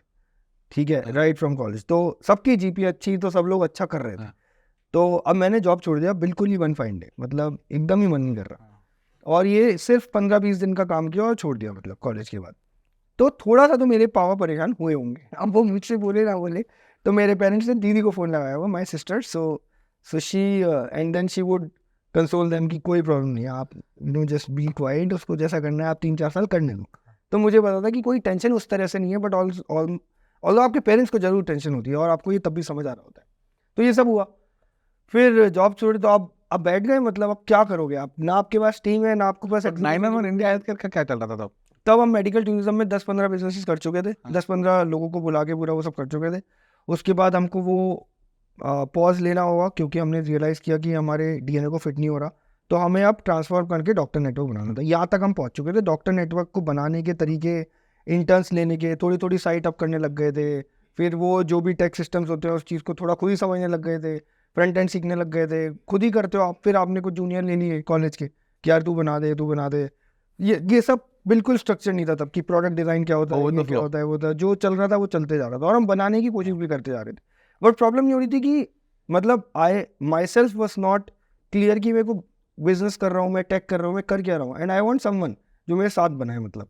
ठीक है, राइट फ्रॉम कॉलेज। तो सबकी जीपी अच्छी, तो सब लोग अच्छा कर रहे थे। तो अब मैंने जॉब छोड़ दिया बिल्कुल ही वन फाइन डे, मतलब एकदम ही मन नहीं कर रहा, और ये सिर्फ 15-20 दिन का काम किया और छोड़ दिया, मतलब कॉलेज के बाद। तो थोड़ा सा तो मेरे पापा परेशान हुए होंगे, अब वो मुझसे बोले ना बोले, तो मेरे पेरेंट्स ने दीदी को फ़ोन लगाया हुआ, my sister, so she and then she would console them कि कोई प्रॉब्लम नहीं है, आप जस्ट बी क्वाइट, उसको जैसा करना है आप 3-4 साल करने दो। तो मुझे पता था कि कोई टेंशन उस तरह से नहीं है, बट ऑल्दो आपके पेरेंट्स को जरूर टेंशन होती है, और आपको ये तब भी समझ आ रहा होता है। तो ये सब हुआ, फिर जॉब छोड़ी, तो आप बैठ गए, मतलब अब क्या करोगे आप, ना आपके पास टीम है, ना आपके पास। 911 इंडिया हेल्थ केयर का क्या चल रहा था तब हम मेडिकल टूरिज्म में 10-15 बिजनेसेस कर चुके थे, 10-15 लोगों को बुला के पूरा वो सब कर चुके थे। उसके बाद हमको वो पॉज लेना होगा, क्योंकि हमने रियलाइज़ किया कि हमारे डीएनए को फिट नहीं हो रहा, तो हमें अब ट्रांसफॉर्म करके डॉक्टर नेटवर्क बनाना था। यहाँ तक हम पहुँच चुके थे, डॉक्टर नेटवर्क को बनाने के तरीके, इंटर्न्स लेने के, थोड़ी थोड़ी साइट अप करने लग गए थे, फिर वो जो भी टेक सिस्टम्स होते हैं उस चीज़ को थोड़ा खुद ही समझने लग गए थे, फ्रंट एंड सीखने लग गए थे, खुद ही करते हो आप। फिर आपने कुछ जूनियर ले लिए कॉलेज के कि यार तू बना दे। ये सब बिल्कुल स्ट्रक्चर नहीं था तब, कि प्रोडक्ट डिज़ाइन क्या होता है, ये क्या होता है, वो था जो चल रहा था वो चलते जा रहा था, और हम बनाने की कोशिश भी करते जा रहे थे। बट प्रॉब्लम ये हो रही थी कि मतलब I myself was not clear कि मेरे को बिजनेस कर रहा हूँ, मैं टेक कर रहा हूँ, मैं कर क्या रहा हूँ, एंड आई वॉन्ट समवन जो मेरे साथ बनाए, मतलब।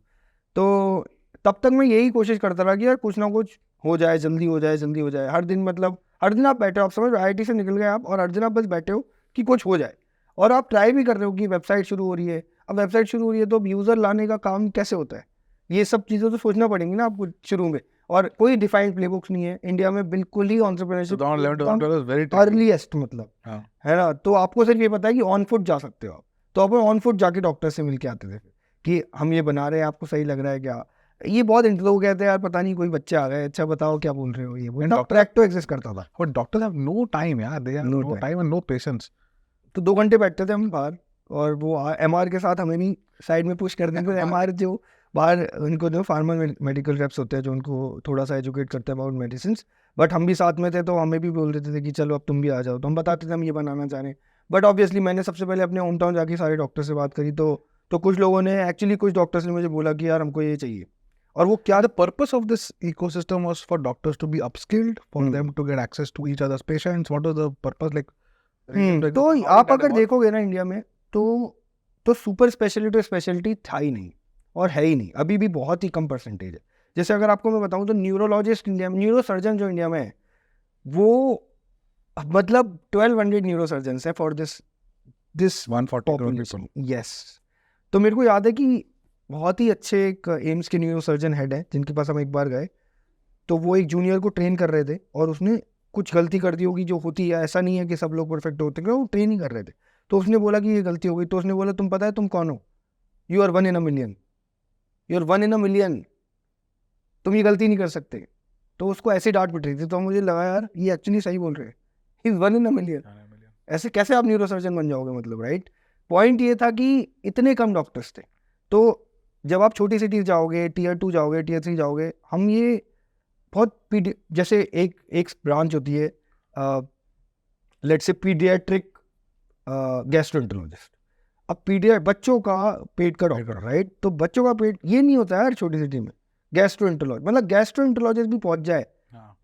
तो तब तक मैं यही कोशिश करता रहा कि यार कुछ ना कुछ हो जाए, जल्दी हो जाए। हर दिन, मतलब हर दिन आप बैठे हो, आप समझ IIT से निकल गए आप, और हर दिन आप बस बैठे हो कि कुछ हो जाए, और आप ट्राई भी कर रहे हो कि वेबसाइट शुरू हो रही है। अब वेबसाइट शुरू हो रही है तो अब यूज़र लाने का काम कैसे होता है, ये सब चीज़ें तो सोचना पड़ेंगी ना आपको शुरू में, और कोई डिफाइंड प्लेबुक्स नहीं है इंडिया में, बिल्कुल ही एंटरप्रेन्योरशिप अर्लीस्ट, मतलब है ना। तो आपको सिर्फ ये पता है कि ऑन फुट जा सकते हो आप, तो आप ऑन फुट जाके डॉक्टर से मिल के आते थे कि हम ये बना रहे हैं, आपको सही लग रहा है क्या, ये बहुत लोग कहते हैं यार पता नहीं कोई बच्चे आ गए, अच्छा बताओ क्या बोल रहे हो, ये वो प्रैक्टो एग्जिस्ट करता था, but doctors have no time यार, they have no time and no patience. तो 2 घंटे बैठते थे हम बाहर, और वो MR के साथ हमें भी साइड में पुश कर देंगे। MR जो बाहर, उनको जो फार्मर मेडिकल रेप्स होते हैं जो उनको थोड़ा सा एजुकेट करते हैं अबाउट मेडिसिन, बट हम भी साथ में थे, तो हमें भी बोल देते थे कि चलो अब तुम भी आ जाओ, तो हम बताते थे हम ये बनाना चाह रहे हैं। बट ऑब्वियसली मैंने सबसे पहले अपने होम टाउन जाके सारे डॉक्टर से बात करी, तो कुछ लोगों ने एक्चुअली, कुछ डॉक्टर्स ने मुझे बोला कि यार हमको ये चाहिए, और वो क्या, The purpose of this ecosystem was for doctors to be upskilled, for them to get access to each other's patients. What was the purpose, like? तो आप अगर देखोगे ना इंडिया में, तो सुपर स्पेशलिटी और स्पेशलिटी था ही नहीं, और है ही नहीं, अभी भी बहुत ही कम परसेंटेज है। जैसे अगर आपको मैं बताऊं तो न्यूरोलॉजिस्ट इंडिया में, न्यूरोसर्जन जो इंडिया में है, वो मतलब 1200 न्यूरोसर्जन है for this 140 crore people. Yes. तो मेरे को याद है कि बहुत ही अच्छे एक एम्स के न्यूरोसर्जन हेड है जिनके पास हम एक बार गए, तो वो एक जूनियर को ट्रेन कर रहे थे, और उसने कुछ गलती कर दी होगी जो होती है, ऐसा नहीं है कि सब लोग परफेक्ट होते हैं, वो ट्रेन ही कर रहे थे। तो उसने बोला कि ये गलती हो गई, तो उसने बोला तुम पता है तुम कौन हो, you are 1 in a million, you are 1 in a million, तुम ये गलती नहीं कर सकते। तो उसको ऐसे डांट पिट रही थी, तो मुझे लगा यार ये एक्चुअली सही बोल रहे हैं, he is 1 in a million, ऐसे कैसे आप न्यूरोसर्जन बन जाओगे, मतलब राइट। पॉइंट ये था कि इतने कम डॉक्टर्स थे, तो जब आप छोटी सिटीज जाओगे, Tier 2 जाओगे, Tier 3 जाओगे, हम ये बहुत जैसे एक ब्रांच होती है, लेट्स से पीडियाट्रिक गैस्ट्रोएंटरोलॉजिस्ट। अब बच्चों का पेट का डॉक्टर, राइट, तो बच्चों का पेट ये नहीं होता है यार छोटी सिटी में, गैस्ट्रोएंटरोलॉजिस्ट, मतलब गैस्ट्रोएंटरोलॉजिस्ट भी पहुंच जाए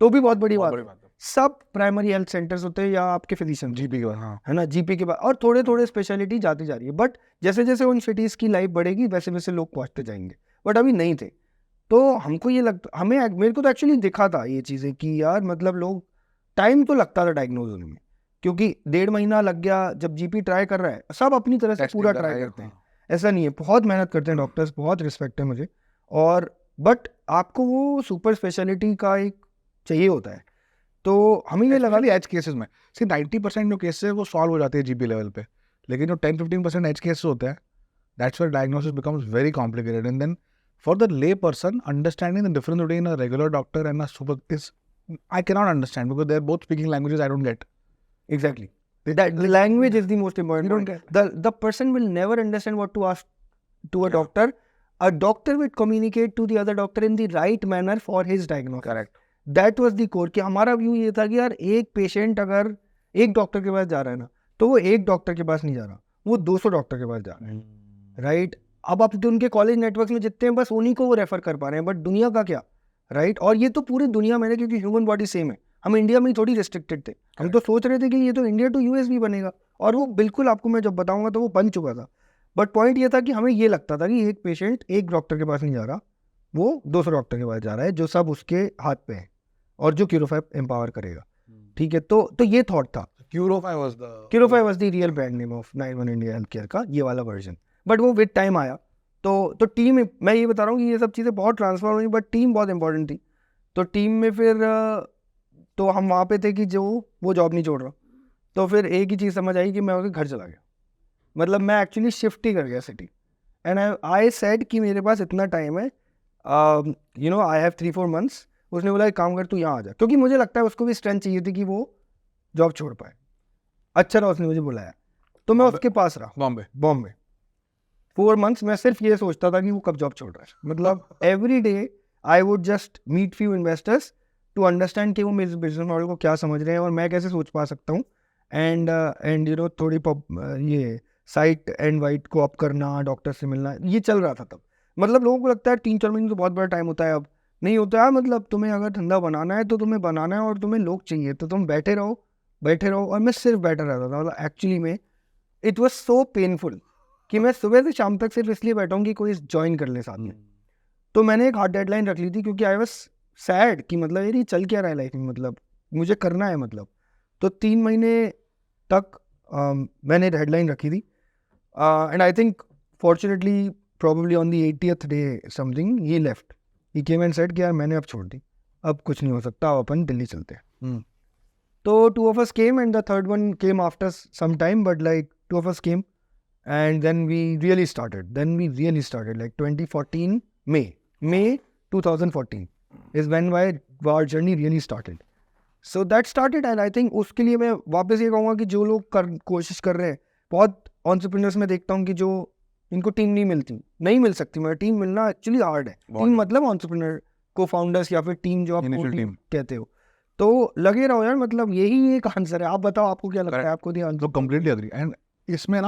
तो भी बहुत बड़ी बात है। सब प्राइमरी हेल्थ सेंटर्स होते हैं या आपके फिजिशियन जीपी के बाद, है ना, जीपी के बाद, और थोड़े थोड़े स्पेशलिटी जाती जा रही है, बट जैसे जैसे उन सिटीज की लाइफ बढ़ेगी वैसे वैसे लोग पहुंचते जाएंगे, बट अभी नहीं थे। तो हमको ये लगता, मेरे को तो एक्चुअली दिखा था ये चीज़ें कि यार मतलब लोग, टाइम तो लगता था डायग्नोज होने में, क्योंकि 1.5 महीना लग गया। जब जीपी ट्राई कर रहा है, सब अपनी तरह से पूरा ट्राई करते हैं, ऐसा नहीं है, बहुत मेहनत करते हैं डॉक्टर्स, बहुत रिस्पेक्ट है मुझे, और बट आपको वो सुपर स्पेशलिटी का एक चाहिए होता है। तो हमें ये लगा एज केसेस में 90% जो केसेस है वो सॉल्व हो जाते हैं जीपी लेवल पे, लेकिन जो 10-15% एज केसेस होते हैं, that's where diagnosis becomes very complicated, and then for the lay person, understanding the difference between a regular doctor and a super is, I cannot understand, because they're both speaking languages I don't get. Exactly. That the language is the most important. You don't get the person will never understand what to ask to a doctor. A doctor will communicate to the other doctor in the right manner for his diagnosis. Correct. That was the core. कि हमारा view ये था कि यार एक patient अगर एक doctor के पास जा रहा है ना, तो वो एक डॉक्टर के पास नहीं जा रहा, वो 200 डॉक्टर के पास जा रहा है, राइट। अब आप तो उनके कॉलेज नेटवर्क में जितने हैं बस उन्हीं को वो रेफर कर पा रहे हैं, बट दुनिया का क्या, राइट। और ये तो पूरी दुनिया में है, क्योंकि ह्यूमन बॉडी सेम है। हम इंडिया में ही थोड़ी रिस्ट्रिक्टेड थे, हम तो सोच रहे थे कि ये तो इंडिया टू यूएस भी बनेगा, और वो बिल्कुल आपको मैं जब बताऊंगा तो वो बन चुका था। बट पॉइंट ये था कि हमें ये लगता था कि एक पेशेंट एक डॉक्टर के पास नहीं जा रहा, वो 200 डॉक्टर के पास जा रहा है, जो सब उसके हाथ पे है और जो क्यूरोफाई एम्पावर करेगा, ठीक है। तो ये थॉट था। Curofy was the real brand name of 9-1 India health care का, ये वाला वर्जन। बट वो विद टाइम आया, तो टीम, मैं ये बता रहा हूँ कि ये सब चीज़ें बहुत ट्रांसफॉर्म हुई, बट टीम बहुत इंपॉर्टेंट थी। तो टीम में फिर तो हम वहाँ पे थे कि जो वो जॉब नहीं छोड़ रहा, तो फिर एक ही चीज़ समझ आई कि मैं उसके घर चला गया। मतलब मैं एक्चुअली शिफ्ट ही कर गया सिटी, एंड आई सेड कि मेरे पास इतना टाइम है, you know I have 3-4 months। उसने बोला एक काम कर, तू यहाँ आ जा, क्योंकि मुझे लगता है उसको भी स्ट्रेंथ चाहिए थी कि वो जॉब छोड़ पाए। अच्छा रहा उसने मुझे बुलाया, तो मैं उसके पास रहा बॉम्बे 4 months। मैं सिर्फ ये सोचता था कि वो कब जॉब छोड़ रहा है। मतलब every day I would just meet few investors to understand कि वो मेरे बिजनेस मॉडल को क्या समझ रहे हैं और मैं कैसे सोच पा सकता हूँ। एंड यू नो थोड़ी ये साइट एंड वाइट को अप करना, डॉक्टर से मिलना, ये चल रहा था तब। मतलब लोगों को लगता है 3-4 महीने तो बहुत बड़ा टाइम होता है, अब नहीं होता है। मतलब तुम्हें अगर धंधा बनाना है तो तुम्हें बनाना है, और तुम्हें लोग चाहिए, तो तुम बैठे रहो। और मैं सिर्फ बैठा रहता था। मतलब एक्चुअली में इट वॉज सो पेनफुल कि मैं सुबह से शाम तक सिर्फ इसलिए बैठा हूँ कि कोई ज्वाइन कर ले साथ में। तो मैंने एक हार्ड डेडलाइन रख ली थी, क्योंकि आई वॉज सैड कि मतलब यार ये चल क्या रहा है लाइफ में, मतलब मुझे करना है। मतलब तो 3 महीने तक मैंने डेडलाइन रखी थी, and I think fortunately probably on the 80th day something he left, he came and said कि यार मैंने अब छोड़ दी, अब कुछ नहीं हो सकता, अब अपन दिल्ली चलते हैं। तो 2 of us came and the third one came after some time, but like 2 of us came and then we really started like 2014 May 2014 is when our journey really started. So that started, and I think उसके लिए मैं वापस ये कहूँगा कि जो लोग कोशिश कर रहे हैं, बहुत entrepreneurs में देखता हूँ कि जो इनको टीम नहीं मिल सकती। मेरा टीम मिलना एक्चुअली हार्ड है। टीम मतलब एंटरप्रेन्योर को फाउंडर्स या फिर टीम जो आप टीम कहते हो, तो लगे रहो यार। मतलब यही एक आंसर है। आप बताओ आपको क्या लगता है, आपको दिया आंसर? तो कंप्लीटली एग्री। एंड इसमें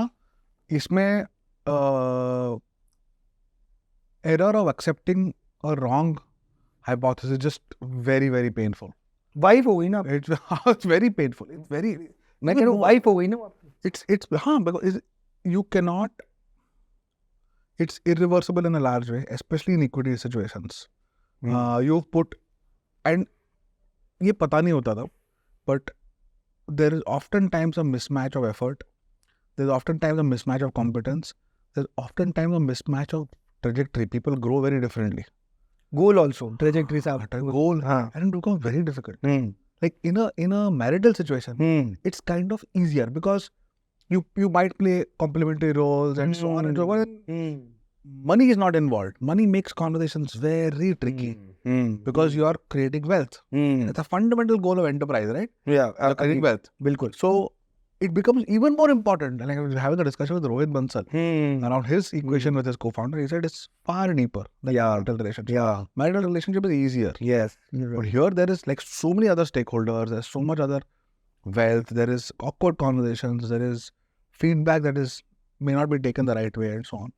error of accepting a wrong hypothesis just very very painful. Wife हो गई ना, it's very painful, it's very, मैं कह रहा हूँ वाइफ हो गई ना। इट्स हाँ, because you can not, it's irreversible in a large way, especially in equity situations. You've put, and ये पता नहीं होता था, but there is oftentimes a mismatch of effort. There's oftentimes a mismatch of competence. There's oftentimes a mismatch of trajectory. People grow very differently. Goal also, trajectory से goal, and it becomes very difficult. Like in a marital situation, it's kind of easier because you might play complementary roles and so on and so on. Money is not involved. Money makes conversations very tricky because you are creating wealth. It's a fundamental goal of enterprise, right? Yeah, creating wealth. Bilkul. So it becomes even more important. Like I was having a discussion with Rohit Bansal around his equation with his co-founder. He said it's far deeper than marital relationship. Yeah. Marital relationship is easier. Yes. But here there is like so many other stakeholders. There's so much other wealth. There is awkward conversations. There is feedback that may not be taken the right way and so on.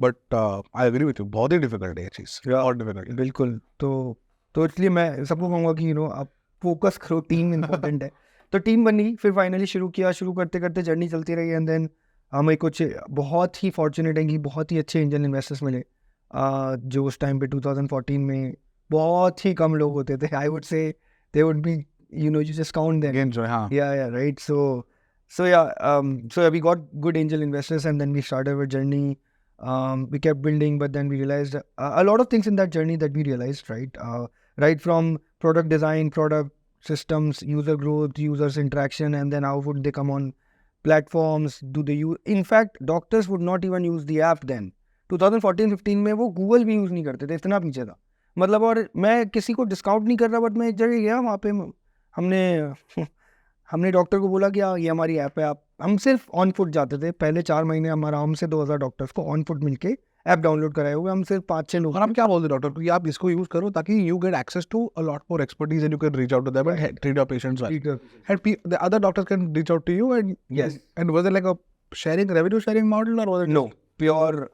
But I agree with you. बहुत ही difficult है ये चीज़. बहुत difficult. बिल्कुल. तो इसलिए मैं सबको कहूँगा कि आप फोकस करो, टीम इम्पोर्टेंट है। तो टीम बनी, फिर फाइनली शुरू करते करते जर्नी चलती रही, एंड देन हमें कुछ बहुत ही फॉर्चुनेट है कि बहुत ही अच्छे एंजल इन्वेस्टर्स मिले, जो उस टाइम पे 2014 में बहुत ही कम लोग होते थे। आई वुड से they would be you just count them. Yeah, right. So we got good angel investors, and then we started our journey. We kept building, but then we realized a lot of things in that journey that we realized, right? Right from product design, product systems, user growth, users interaction, and then how would they come on platforms? Do they use? In fact, doctors would not even use the app then. 2014-15 में वो Google भी use नहीं करते थे, इतना पीछे था। मतलब, और मैं किसी को डिस्काउंट नहीं कर रहा, बट मैं एक जगह गया, वहाँ पे हमने डॉक्टर को बोला कि ये हमारी ऐप है, हम सिर्फ ऑन फुट जाते थे। पहले 4 महीने हम आराम से 2000 डॉक्टर्स को ऑन फुट मिलके ऐप डाउनलोड कराए हुए, हम सिर्फ 5-6 लोग। और आप क्या बोलते डॉक्टर को कि आप इसको यूज करो ताकि you get access to a lot more expertise and you can reach out to them and treat your patients well and the other doctors can reach out to you and Yes. and was it like a revenue sharing model or was it No, pure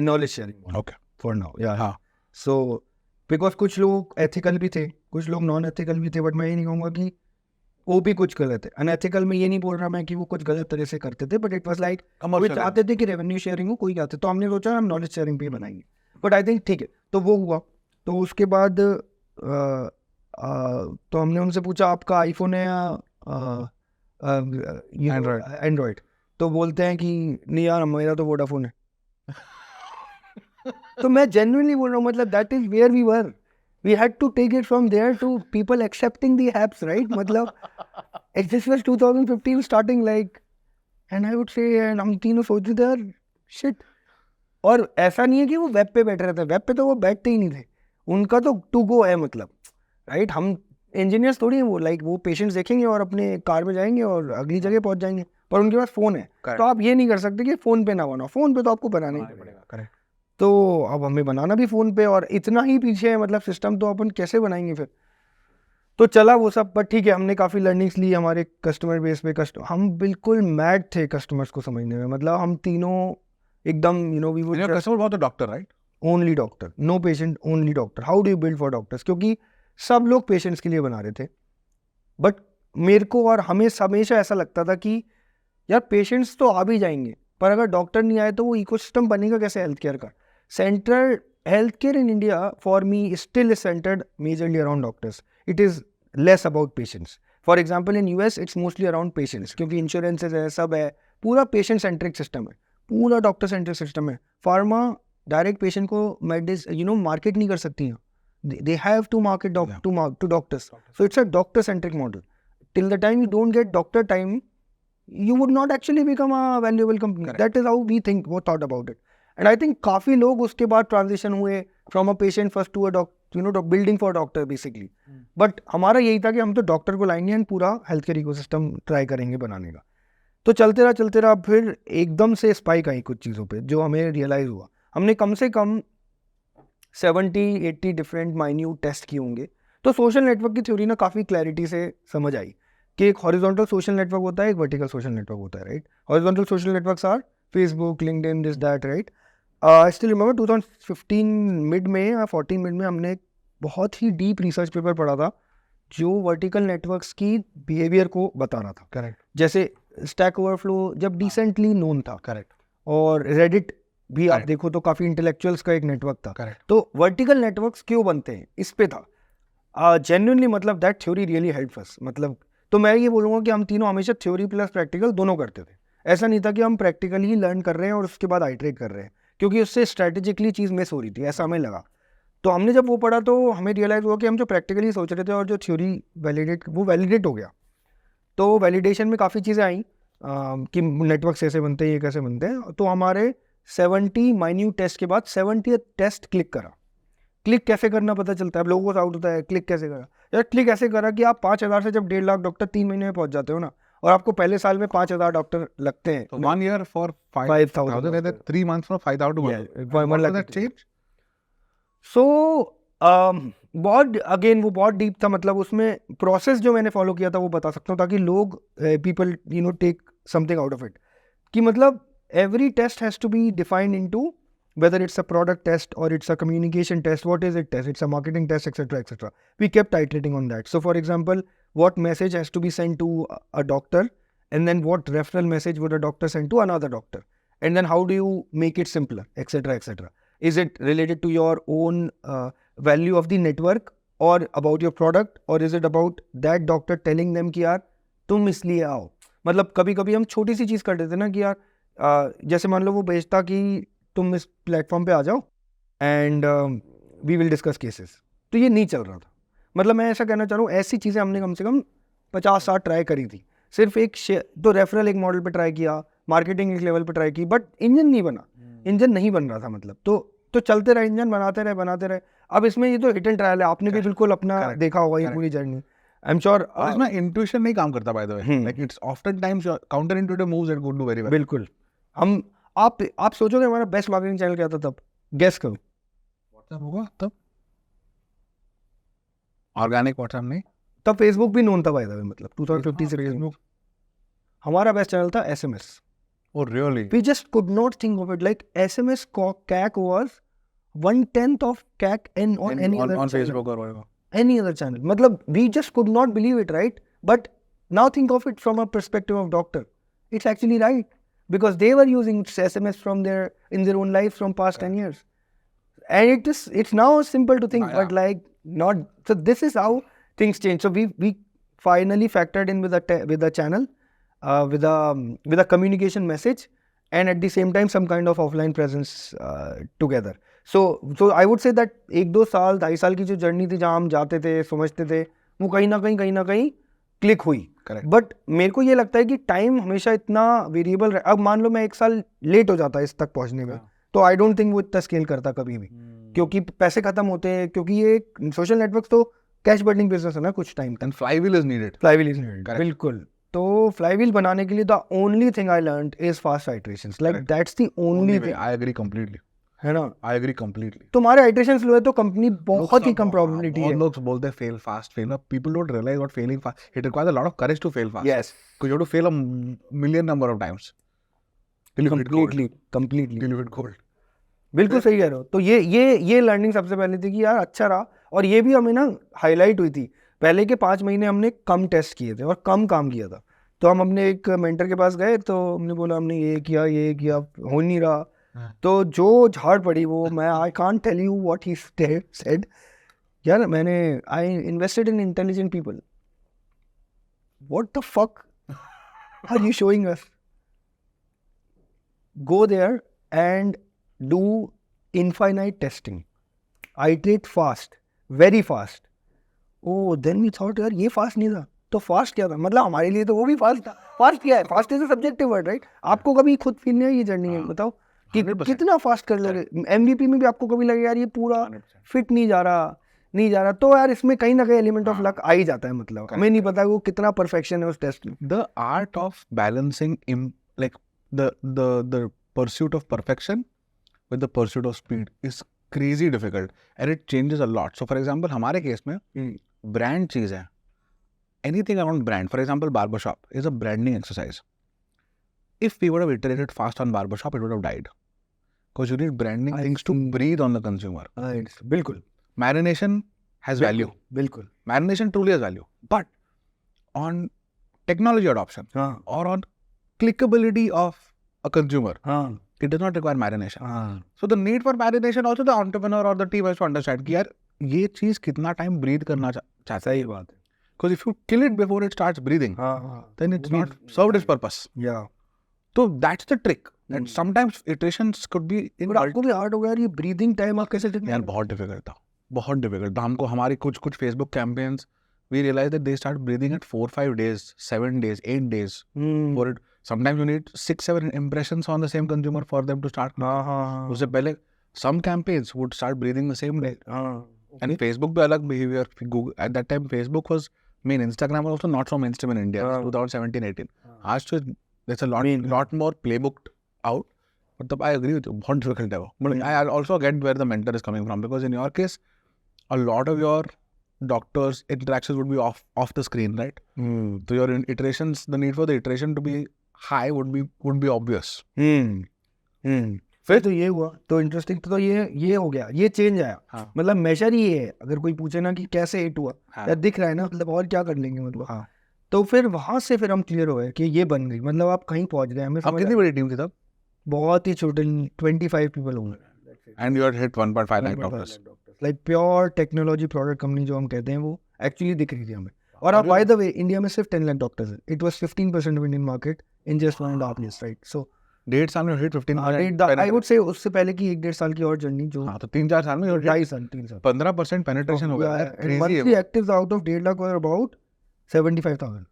knowledge sharing okay for now. Yeah. हाँ So because कुछ लोग ethical भी थे, कुछ लोग non ethical भी थे, but मैं ये नहीं कहूँगा कि वो भी कुछ गलत है। अनएथिकल में ये नहीं बोल रहा मैं कि वो कुछ गलत तरह से करते थे, बट इट वाज लाइक कोई चाहते थे कि रेवेन्यू शेयरिंग हो, कोई चाहते, तो हमने सोचा हम नॉलेज शेयरिंग पे ही बनाएंगे। बट आई थिंक ठीक है, तो वो हुआ। तो उसके बाद तो हमने उनसे पूछा आपका आईफोन है या एंड्रॉयड? तो बोलते हैं कि नहीं यार मेरा तो वोडाफोन है। तो मैं जेन्युइनली बोल रहा हूँ, मतलब that is where we were, we had to take it from there to people accepting the apps, right? मतलब this was 2015 starting like, and I would say, and हम तीनों सोच रहे थे यार शिट। और ऐसा नहीं है कि वो वेब पे बैठ रहे थे, वेब पे तो वो बैठते ही नहीं थे, उनका तो टू गो है, मतलब राइट। हम इंजीनियर्स थोड़ी हैं, वो लाइक वो पेशेंट्स देखेंगे और अपने कार में जाएंगे और अगली जगह पहुंच जाएंगे, पर उनके पास फ़ोन है। तो आप ये नहीं कर सकते कि फ़ोन पे ना बनाओ, फ़ोन पे तो आपको बनाना ही पड़ेगा। करेक्ट। तो अब हमें बनाना भी फ़ोन पे, और इतना ही पीछे है मतलब सिस्टम, तो अपन कैसे बनाएंगे फिर? तो चला वो सब, बट ठीक है, हमने काफ़ी लर्निंग्स ली हमारे कस्टमर बेस पे। हम बिल्कुल मैड थे कस्टमर्स को समझने में, मतलब हम तीनों एकदम वी वुड कस्टमर बहुत doctor right, only doctor, no patient, only doctor. How do you build for doctors? क्योंकि सब लोग पेशेंट्स के लिए बना रहे थे, बट मेरे को और हमें हमेशा ऐसा लगता था कि यार पेशेंट्स तो आ भी जाएंगे, पर अगर डॉक्टर नहीं आए तो वो इकोसिस्टम बनेगा कैसे हेल्थ केयर का? Central health care in India for me still is centred majorly around doctors, it is less about patients. For example in US it's mostly around patients, क्योंकि इंश्योरेंसेज है, सब है, पूरा पेशेंट सेंट्रिक सिस्टम है, पूरा doctor centric system है। Pharma direct patient को market नहीं कर सकती हैं, they have to market to doctors, so it's a doctor centric model. Till the time you don't get doctor time, you would not actually become a valuable company. Correct. That is how we think, वो thought about it. And I think काफ़ी लोग उसके बाद transition हुए from a patient first to a building for doctor basically. But हमारा यही था कि हम तो डॉक्टर को लाएंगे एंड पूरा हेल्थ केयर इकोसिस्टम ट्राई करेंगे बनाने का। तो चलते रहा फिर एकदम से स्पाइक आई कुछ चीज़ों पे, जो हमें रियलाइज़ हुआ। हमने कम से कम 70-80 डिफरेंट माइन्यूट टेस्ट किए होंगे। तो सोशल नेटवर्क की थ्योरी ना काफ़ी क्लैरिटी से समझ आई कि एक हॉरिजॉन्टल सोशल नेटवर्क होता है, एक वर्टिकल सोशल नेटवर्क होता है, right? Horizontal social networks are Facebook, LinkedIn, this that, right? I still remember 2015 mid में या 14 मिड में हमने एक बहुत ही डीप रिसर्च पेपर पढ़ा था जो वर्टिकल नेटवर्क्स की बिहेवियर को बता रहा था। करेक्ट। जैसे स्टैक ओवरफ्लो जब डिसेंटली नोन था, करेक्ट, और रेडिट भी आप देखो तो काफ़ी इंटेलेक्चुअल्स का एक नेटवर्क था। करेक्ट। तो वर्टिकल नेटवर्क्स क्यों बनते हैं, इस पे था जेन्युइनली, मतलब that theory really help us. मतलब तो मैं ये बोलूँगा कि हम तीनों हमेशा थ्योरी प्लस प्रैक्टिकल दोनों करते थे। ऐसा नहीं था कि हम प्रैक्टिकली ही लर्न कर रहे हैं और उसके बाद आइटरेट कर रहे हैं, क्योंकि उससे स्ट्रैटेजिकली चीज़ मिस हो रही थी, ऐसा हमें लगा। तो हमने जब वो पढ़ा तो हमें रियलाइज़ हुआ कि हम जो प्रैक्टिकली सोच रहे थे और जो थ्योरी वैलिडेट हो गया। तो वैलिडेशन में काफ़ी चीज़ें आई कि नेटवर्क ऐसे बनते हैं, ये कैसे बनते हैं। तो हमारे 70 माइन्यूट टेस्ट के बाद 70th टेस्ट क्लिक करा। क्लिक कैसे करना पता चलता है, अब लोगों को डाउट होता है क्लिक कैसे करा। यार क्लिक ऐसे करा कि आप 5,000 से जब 1.5 लाख डॉक्टर 3 महीने में पहुंच जाते हो ना, और आपको पहले साल में 5,000 डॉक्टर लगते हैं। So 1 year for 5,000 and then 3 months for 5,000 to 1 lakh that change? सो वो बहुत डीप था। मतलब उसमें प्रोसेस जो मैंने फॉलो किया था वो बता सकता हूँ, ताकि लोग people take something out of it, कि मतलब every test has to be defined into whether it's a product test or it's a communication test. What is it test? It's a marketing test, etc., etc. We kept iterating on that. So for example, what message has to be sent to a doctor, and then what referral message would a doctor send to another doctor, and then how do you make it simpler, etc., etc. Is it related to your own value of the network, or about your product, or is it about that doctor telling them कि यार तुम इसलिए आओ? मतलब कभी कभी हम छोटी सी चीज़ कर देते ना कि यार जैसे मान लो वो भेजता कि तुम इस प्लेटफॉर्म पे आ जाओ and we will discuss cases, तो ये नहीं चल रहा था। मतलब मैं ऐसा कहना चाह रहा हूँ, ऐसी चीज़ें हमने कम से कम 50-60 ट्राई करी थी। सिर्फ एक तो रेफरल एक मॉडल पे ट्राई किया, मार्केटिंग एक लेवल पे ट्राई की, बट इंजन नहीं बना, इंजन नहीं बन रहा था। मतलब तो चलते रहे, इंजन बनाते रहे। अब इसमें ये तो हिट एंड ट्रायल है, आपने भी बिल्कुल अपना देखा होगा ये पूरी जर्नी। आई एम श्योर इसमें इंट्यूशन नहीं काम करता, by the way, like it's often times counter intuitive moves that go do very well. बिल्कुल, हम आप सोचोगे हमारा बेस्ट मार्केटिंग चैनल क्या था तब, गेस करो। व्हाट्सएप होगा तब, ऑर्गेनिक व्हाट्सएप नहीं, तब फेसबुक भी नोन था बाय द वे, मतलब 2015 से फेसबुक। हमारा बेस्ट चैनल था SMS। Oh really? We just could not think of it. Like SMS CAC was 1/10 of CAC on any other on channel. Facebook or whatever. Any other channel. Matlab, we just could not believe it, right? But now think of it from a perspective of doctor. It's actually right. Because they were using SMS in their own lives from past 10 years. And it's now simple to think, but like not. So this is how things change. So we finally factored in with a channel, with a communication message, and at the same time some kind of offline presence together. So I would say that 1-2 साल 2.5 साल की जो journey थी जहाँ हम जाते थे समझते थे वो कहीं ना कहीं क्लिक हुई। बट मेरे को ये लगता है कि टाइम हमेशा इतना वेरिएबल है। अब मान लो मैं 1 साल लेट हो जाता इस तक पहुँचने में, तो आई डोंट थिंक वो इतना स्केल करता कभी भी, क्योंकि पैसे खत्म होते हैं, क्योंकि ये सोशल नेटवर्क तो कैश बर्निंग बिजनेस है ना कुछ टाइम तक। Flywheel is needed. बिल्कुल। तो फ्लाईव्हील बनाने के लिए the only thing I learned is fast iterations, like that's the only thing. I agree completely, है ना? I agree completely. तुम्हारे आइटरेशंस लो है तो कंपनी बहुत ही कम प्रोबेबिलिटी है। लोग बोलते हैं fail fast, people don't realize what failing fast, it requires a lot of courage to fail fast. Yes, because you have to fail a million number of times till you hit gold. completely till you hit gold. बिल्कुल सही कह रहे हो। तो ये learning सबसे पहले थी कि यार अच्छा रहा, और ये भी हमें ना हाईलाइट हुई थी। पहले के 5 महीने हमने कम टेस्ट किए थे और कम काम किया था। तो हम अपने एक मेंटर के पास गए, तो हमने बोला हमने ये किया हो नहीं रहा। तो जो झाड़ पड़ी वो मैं I can't tell you what he said. यार I invested in intelligent people, what the fuck are you showing us? Go there and do infinite testing, iterate fast, very fast. Oh, then we thought यार ये fast नहीं था तो fast क्या था? मतलब हमारे लिए तो वो भी fast था। fast क्या है? fast is a subjective word, right? आपको कभी खुद फील नहीं है ये जर्नी है, बताओ कि कितना फास्ट कर लोगे। MVP में भी आपको कभी लगे यार ये पूरा फिट नहीं जा रहा, तो यार इसमें कहीं ना कहीं एलिमेंट ऑफ लक आ ही जाता है। मतलब हमें नहीं पता वो कितना परफेक्शन है उस टेस्ट में। The art of balancing like the pursuit of perfection with the pursuit of speed is crazy difficult and it changes a lot. So for example, हमारे केस में brand चीज़ है, anything around brand. For example, BarberShop is a branding exercise. If we would have iterated fast on BarberShop, it would have died. Because you need branding things to breathe on the consumer. बिल्कुल। Marination has value. बिल्कुल। Marination truly has value. But on technology adoption or on clickability of a consumer, it does not require marination. So the need for marination also the entrepreneur or the team has to understand कि यार ये चीज कितना time breathe करना चाहता है। सही बात है। Because if you kill it before it starts breathing, then it's not served its purpose. Yeah. So that's the trick. And sometimes iterations could be in आपको भी हार्ड हो गया यार ये ब्रीदिंग टाइम आप कैसे यार बहुत डिफिकल्ट था हमको। हमारी कुछ Facebook campaigns we realized that they start breathing at 4-5 days, 7 days, 8 days for it. Sometimes you need 6-7 impressions on the same consumer for them to start. उससे पहले some campaigns would start breathing the same day. And Facebook भी अलग behavior. Google, at that time Facebook was main. Instagram was also not so mainstream in India. 2017-18. आज तो there's a lot more playbooked out. But I agree with you. बहुत difficult है वो. But I also get where the mentor is coming from, because in your case, a lot of your doctors' interactions would be off the screen, right? So your iterations, the need for the iteration to be high would be obvious. फिर तो ये हुआ तो interesting. तो ये हो गया, ये चेंज आया। मतलब मेजर ही है, अगर कोई पूछे ना कि कैसे हिट हुआ, या दिख रहा है ना, मतलब और क्या कर लेंगे मतलब। तो फिर वहां से फिर हम क्लियर हो गए कि ये बन गई, मतलब आप कहीं पहुंच गए। हमें कितनी बड़ी टीम थी तब? बहुत ही छोटे, 25 पीपल होंगे। And you had hit 1.5 lakh doctors. Like pure technology product company जो हम कहते हैं, वो एक्चुअली दिख रही थी हमें। और आप बाय द वे इंडिया में सिर्फ 10 लाख डॉक्टर्स हैं। It was 15% of Indian market in just 1.5 years, राइट? सो 1.5 साल में हिट 15%। आई वुड से उससे पहले की 1-1.5 साल की और जर्नी जो तो 3-4 साल में 3 साल 15% पेनिट्रेशन हो गया। Monthly actives out of 1.5 lakh were about 75,000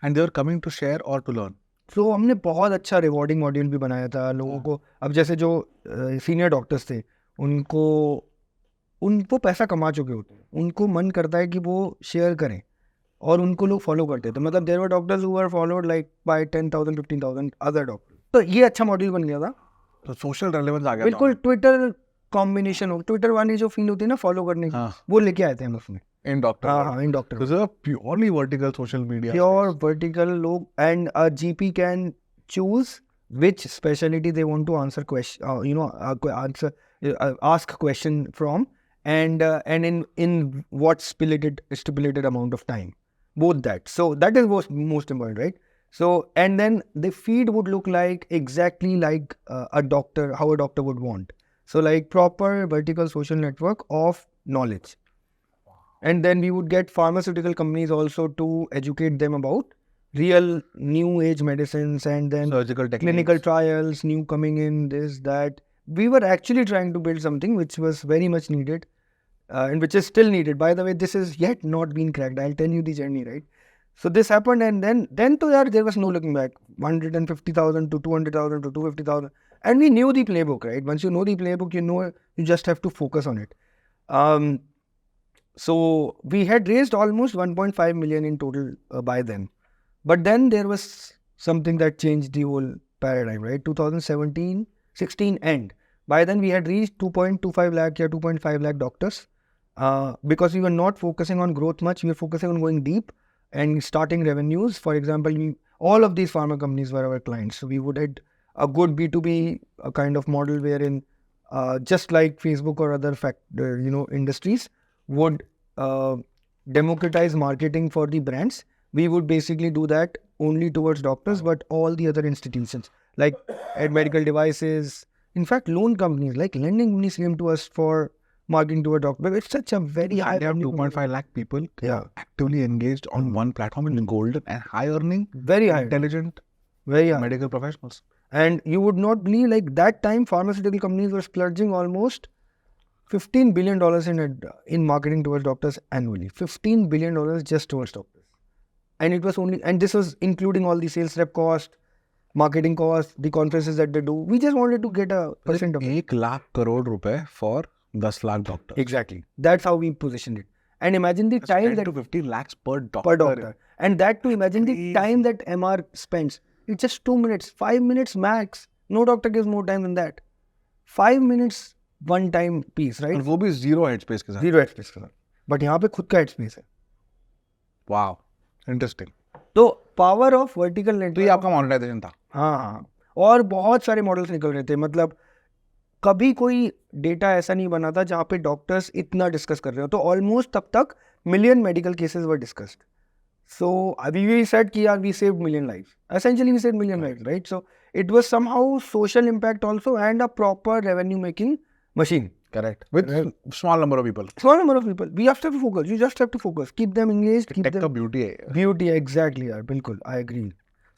and they are coming to share और टू लर्न। सो हमने बहुत अच्छा रिवॉर्डिंग मॉड्यूल भी बनाया था लोगों को। अब जैसे जो सीनियर डॉक्टर्स थे उनको पैसा कमा चुके होते हैं, उनको मन करता है कि वो शेयर करें, और उनको लोग फॉलो करते थे। मतलब there were doctors who were followed like by 10,000 15,000 other doctors. तो ये अच्छा मॉड्यूल बन गया था। तो सोशल रेलेवेंस आ गया बिल्कुल ट्विटर कॉम्बिनेशन हो, ट्विटर वाली जो फील होती है ना फॉलो करने की, वो लेके आए थे हम उसमें इन डॉक्टर हाँ in doctor this is a purely vertical social media pure vertical लोग and a GP can choose which specialty they want to answer question answer ask question from and in what stipulated amount of time, both that, so that is most important, right? So and then the feed would look like exactly like a doctor, how a doctor would want, so like proper vertical social network of knowledge. And then we would get pharmaceutical companies also to educate them about real new age medicines and then surgical techniques, clinical trials, new coming in, this, that. We were actually trying to build something which was very much needed and which is still needed. By the way, this is yet not been cracked. I'll tell you the journey, right? So this happened and then to that there was no looking back. 150,000 to 200,000 to 250,000. And we knew the playbook, right? Once you know the playbook, you know you just have to focus on it. So we had raised almost 1.5 million in total by then. But then there was something that changed the whole paradigm, right? 2017, 16 end. By then we had reached 2.25 lakh or 2.5 lakh doctors because we were not focusing on growth much. We were focusing on going deep and starting revenues. For example, all of these pharma companies were our clients. So we would have a good B2B kind of model wherein just like Facebook or other industries would democratize marketing for the brands. We would basically do that only towards doctors, but all the other institutions like medical devices, in fact, loan companies like lending companies came to us for marketing to a doctor. It's such a very high. They have 2.5 lakh people actively engaged on one platform in golden and high earning, very high, intelligent, very high medical professionals. And you would not believe, like that time, pharmaceutical companies were splurging almost $15 billion in marketing towards doctors annually. $15 billion just towards doctors. And it was only, and this was including all the sales rep cost, marketing cost, the conferences that they do. We just wanted to get a percent of it. 1 lakh crore rupees for 10 lakh doctors. Exactly. That's how we positioned it. And imagine the time 10 to 15 lakhs per doctor. And that too, imagine the time that MR spends. It's just 2 minutes, 5 minutes max. No doctor gives more time than that. 5 minutes one time piece, right? And वो भी zero headspace के साथ. Zero headspace के साथ. But यहाँ पे खुद का headspace है. Wow. Interesting. तो power of vertical network. तो ये आपका monetization था. हाँ. और बहुत सारे मॉडल्स निकल रहे थे. मतलब कभी कोई डेटा ऐसा नहीं बना था जहाँ पे डॉक्टर्स इतना डिस्कस कर रहे हो. तो ऑलमोस्ट तब तक million medical cases were discussed. So we said कि यार we saved million lives. Essentially we saved million lives, right? So it was somehow social impact also and a proper revenue making machine. Correct. With small number of people. Small number of people. We have to focus. You just have to focus. Keep them engaged. Keep Tech them. का beauty है. Beauty, exactly. यार, बिल्कुल. I agree.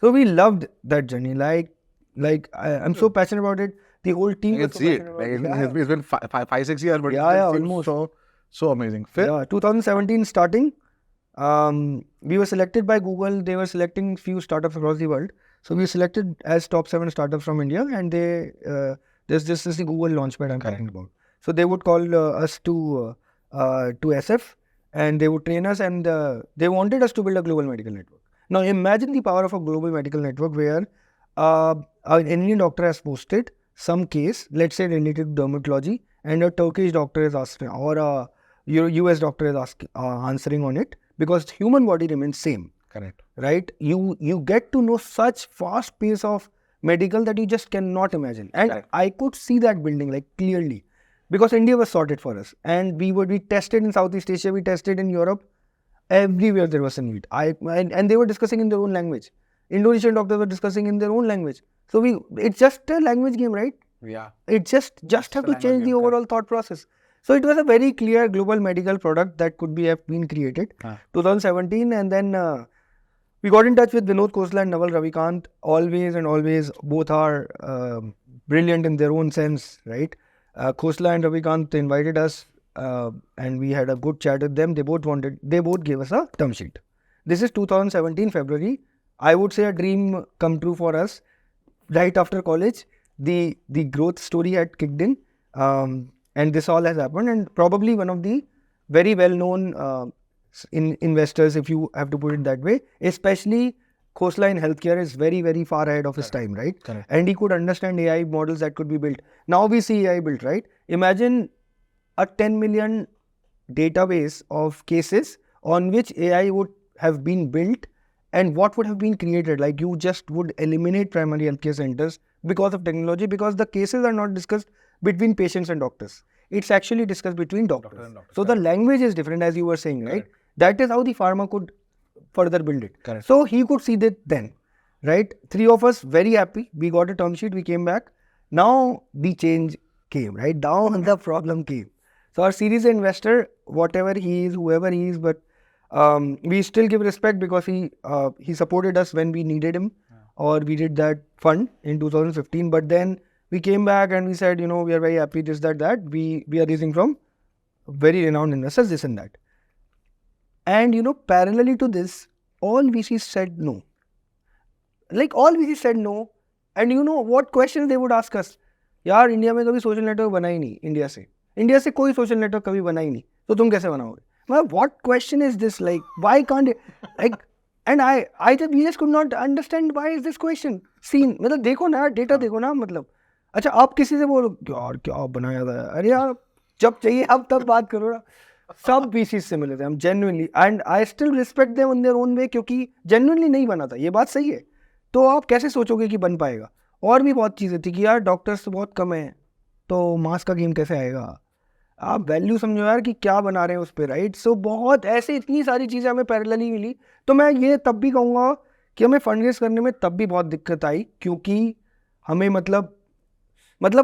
So we loved that journey. Like I'm so passionate about it. The whole team. I can see it. Like it's been 5-6 years, but almost so amazing. Yeah, 2017 starting. We were selected by Google. They were selecting few startups across the world. So we were selected as top 7 startups from India, and this is the Google Launchpad I'm talking about. So they would call us to SF, and they would train us, and they wanted us to build a global medical network. Now imagine the power of a global medical network where an Indian doctor has posted some case, let's say related to dermatology, and a Turkish doctor is asking, or a US doctor is answering on it, because human body remains same. Correct. Right? You get to know such fast pace of medical that you just cannot imagine. And correct. I could see that building like clearly, because India was sorted for us, and we tested in Southeast Asia, we tested in Europe, everywhere there was a need. And they were discussing in their own language. Indonesian doctors were discussing in their own language. So it's just a language game, right? Yeah. It just have to change the overall thought process. So it was a very clear global medical product that could have been created. 2017, and then we got in touch with Vinod Khosla and Naval Ravikant. Always, both are brilliant in their own sense, right? Khosla and Ravikant invited us, and we had a good chat with them. They both gave us a term sheet. This is 2017 February. I would say a dream come true for us. Right after college, the growth story had kicked in. And this all has happened, and probably one of the very well-known investors, if you have to put it that way, especially Khosla in healthcare is very, very far ahead of his time, right? Correct. And he could understand AI models that could be built. Now we see AI built, right? Imagine a 10 million database of cases on which AI would have been built, and what would have been created. Like, you just would eliminate primary healthcare centers because of technology, because the cases are not discussed between patients and doctors. It's actually discussed between doctors. So the language is different, as you were saying, right? That is how the pharma could further build it. Correct. So he could see that then, right? 3 of us very happy. We got a term sheet. We came back. Now the change came, right? Now the problem came. So our series investor, whatever he is, whoever he is, but we still give respect because he supported us when we needed him, or we did that fund in 2015. But then we came back and we said, you know, we are very happy, this, that. We are raising from very renowned investors, this and that. And you know, parallelly to this, all VCs said no. Like, all VCs said no. And you know what questions they would ask us? यार India में कभी social network बना ही नहीं, India से कोई social network कभी बना ही नहीं, तो तुम कैसे बनाओगे? मतलब what question is this? Like, why can't it, like, and we just could not understand why is this question seen. मतलब देखो ना, डेटा देखो ना, मतलब अच्छा आप किसी से बोलो यार क्या बनाया था, अरे यार जब चाहिए अब तब बात करो ना. सब VCs से मिले थे हम genuinely, and I still respect them in their own way, क्योंकि genuinely नहीं बना था, ये बात सही है. तो आप कैसे सोचोगे कि बन पाएगा? और भी बहुत चीज़ें थी कि यार डॉक्टर्स तो बहुत कम हैं, तो मास का गेम कैसे आएगा? आप वैल्यू समझो यार कि क्या बना रहे हैं उस पर, राइट? सो बहुत ऐसे इतनी सारी चीज़ें हमें पैरेलली मिली. तो मैं ये तब भी कहूँगा कि हमें फंड रेज करने में तब भी बहुत दिक्कत आई, क्योंकि हमें मतलब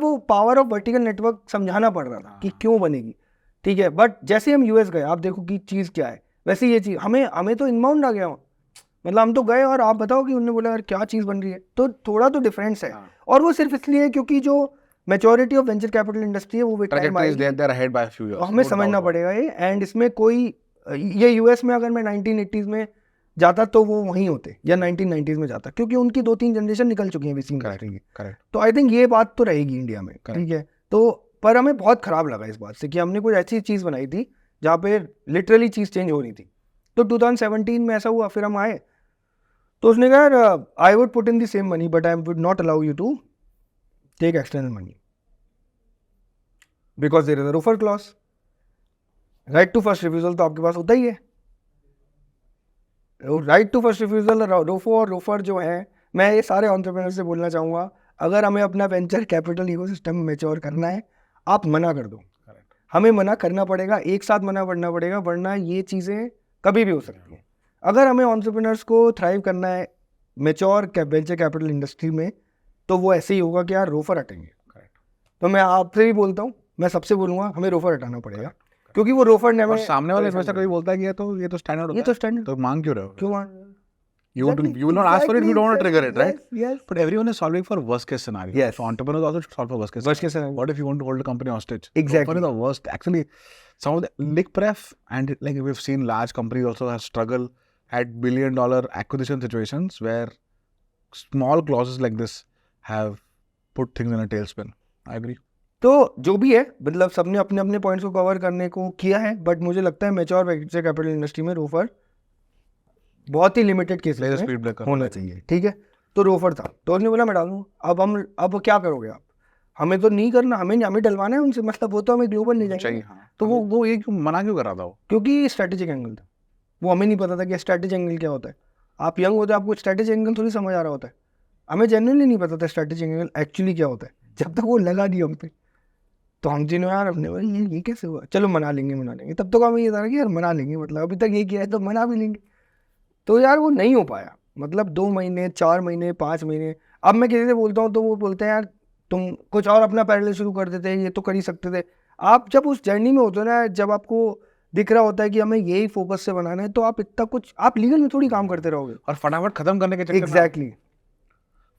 वो पावर ऑफ वर्टिकल नेटवर्क समझाना पड़ रहा था कि क्यों बनेगी. ठीक है, बट जैसे हम यूएस गए, आप देखो कि चीज़ क्या है, वैसे ये चीज़ हमें तो इनबाउंड आ गया. मतलब हम तो गए और आप बताओ कि उन्होंने बोला यार क्या चीज़ बन रही है. तो थोड़ा तो डिफरेंस है. और वो सिर्फ इसलिए क्योंकि जो majority of venture capital industry है वो हमें समझना पड़ेगा ये. एंड इसमें कोई ये यूएस में अगर मैं 1980s में जाता तो वो वहीं होते, या 1990s में जाता, क्योंकि उनकी 2-3 जनरेशन निकल चुकी हैं वीसी इंडस्ट्री की. तो आई थिंक ये बात तो रहेगी इंडिया में. ठीक है, तो पर हमें बहुत खराब लगा इस बात से कि हमने कोई ऐसी चीज़ बनाई थी जहाँ पे लिटरली चीज़ चेंज हो रही थी. तो 2017 में ऐसा हुआ, फिर हम आए तो उसने कहा यार I would put in the same money but I would not allow you to take external money because there is a ROFR clause. Right to first refusal तो आपके पास होता ही है. Right to first refusal, ROFR जो है, मैं ये सारे एंटरप्रेन्योर से बोलना चाहूँगा, अगर हमें अपना वेंचर कैपिटल इकोसिस्टम मैच्योर करना है, आप मना कर दो. हमें मना करना पड़ेगा, एक साथ मना करना पड़ेगा, वरना ये चीज़ें कभी भी हो सकती हैं. अगर हमें एंटरप्रेन्योर्स को थ्राइव करना है मैच्योर वेंचर कैपिटल इंडस्ट्री में, तो वो ऐसे ही होगा कि यार रोफर हटेंगे. तो मैं आपसे भी बोलता हूँ, मैं सबसे बोलूँगा हमें रोफर हटाना पड़ेगा, क्योंकि वो रोफर ने हमें. सामने वाले इन्वेस्टर कभी बोलता है कि ये तो स्टैंडर्ड होता है, ये तो स्टैंडर्ड, तो मांग क्यों रहे हो? क्यों मांग? You will not ask for it if you don't want to trigger it, right? Yes. But everyone is solving for worst case scenario. Yes. So entrepreneurs also solve for worst case scenario. What if you want to hold a company hostage? Exactly. What is the worst? Actually, some of the lick pref and like we've seen large companies also have struggled at $1 billion acquisition situations where small clauses like this have put things in a tailspin. I agree. तो जो भी है, मतलब सबने अपने अपने points को cover करने को किया है, बट मुझे लगता है मैच्योर वेंचर कैपिटल इंडस्ट्री में रोफर बहुत ही लिमिटेड केस में होना चाहिए. ठीक है, तो रोफर था, तो उसने बोला मैं डालूंगा. अब क्या करोगे आप? हमें तो नहीं करना, हमें डलवाना है उनसे, मतलब वो तो हमें ग्लोबल ले जाएंगे. हाँ. तो वो एक मना क्यों कर रहा था वो? क्योंकि स्ट्रेटेजिक एंगल था. वो हमें नहीं पता था कि स्ट्रेटेजिक एंगल क्या होता है. आप यंग होते आपको स्ट्रेटेजिक एंगल थोड़ी समझ आ रहा होता है. हमें जेन्युइनली नहीं पता था स्ट्रेटेजिक एंगल एक्चुअली क्या होता है, जब तक वो लगा नहीं हम पे. तो हम जिन्हों यार हमने बोला ये कैसे हुआ, चलो मना लेंगे. तब तो हमें ये था कि यार मना लेंगे, मतलब अभी तक ये किया है तो मना भी लेंगे. तो यार वो नहीं हो पाया, मतलब 2 महीने 4 महीने 5 महीने. अब मैं किसी से बोलता हूँ तो वो बोलते हैं यार तुम कुछ और अपना पैरेलल शुरू कर देते, ये तो कर ही सकते थे. आप जब उस जर्नी में होते हो ना, जब आपको दिख रहा होता है कि हमें यही फोकस से बनाना है, तो आप इतना कुछ आप लीगल में थोड़ी काम करते रहोगे और फटाफट खत्म करने के चक्कर में. एग्जैक्टली.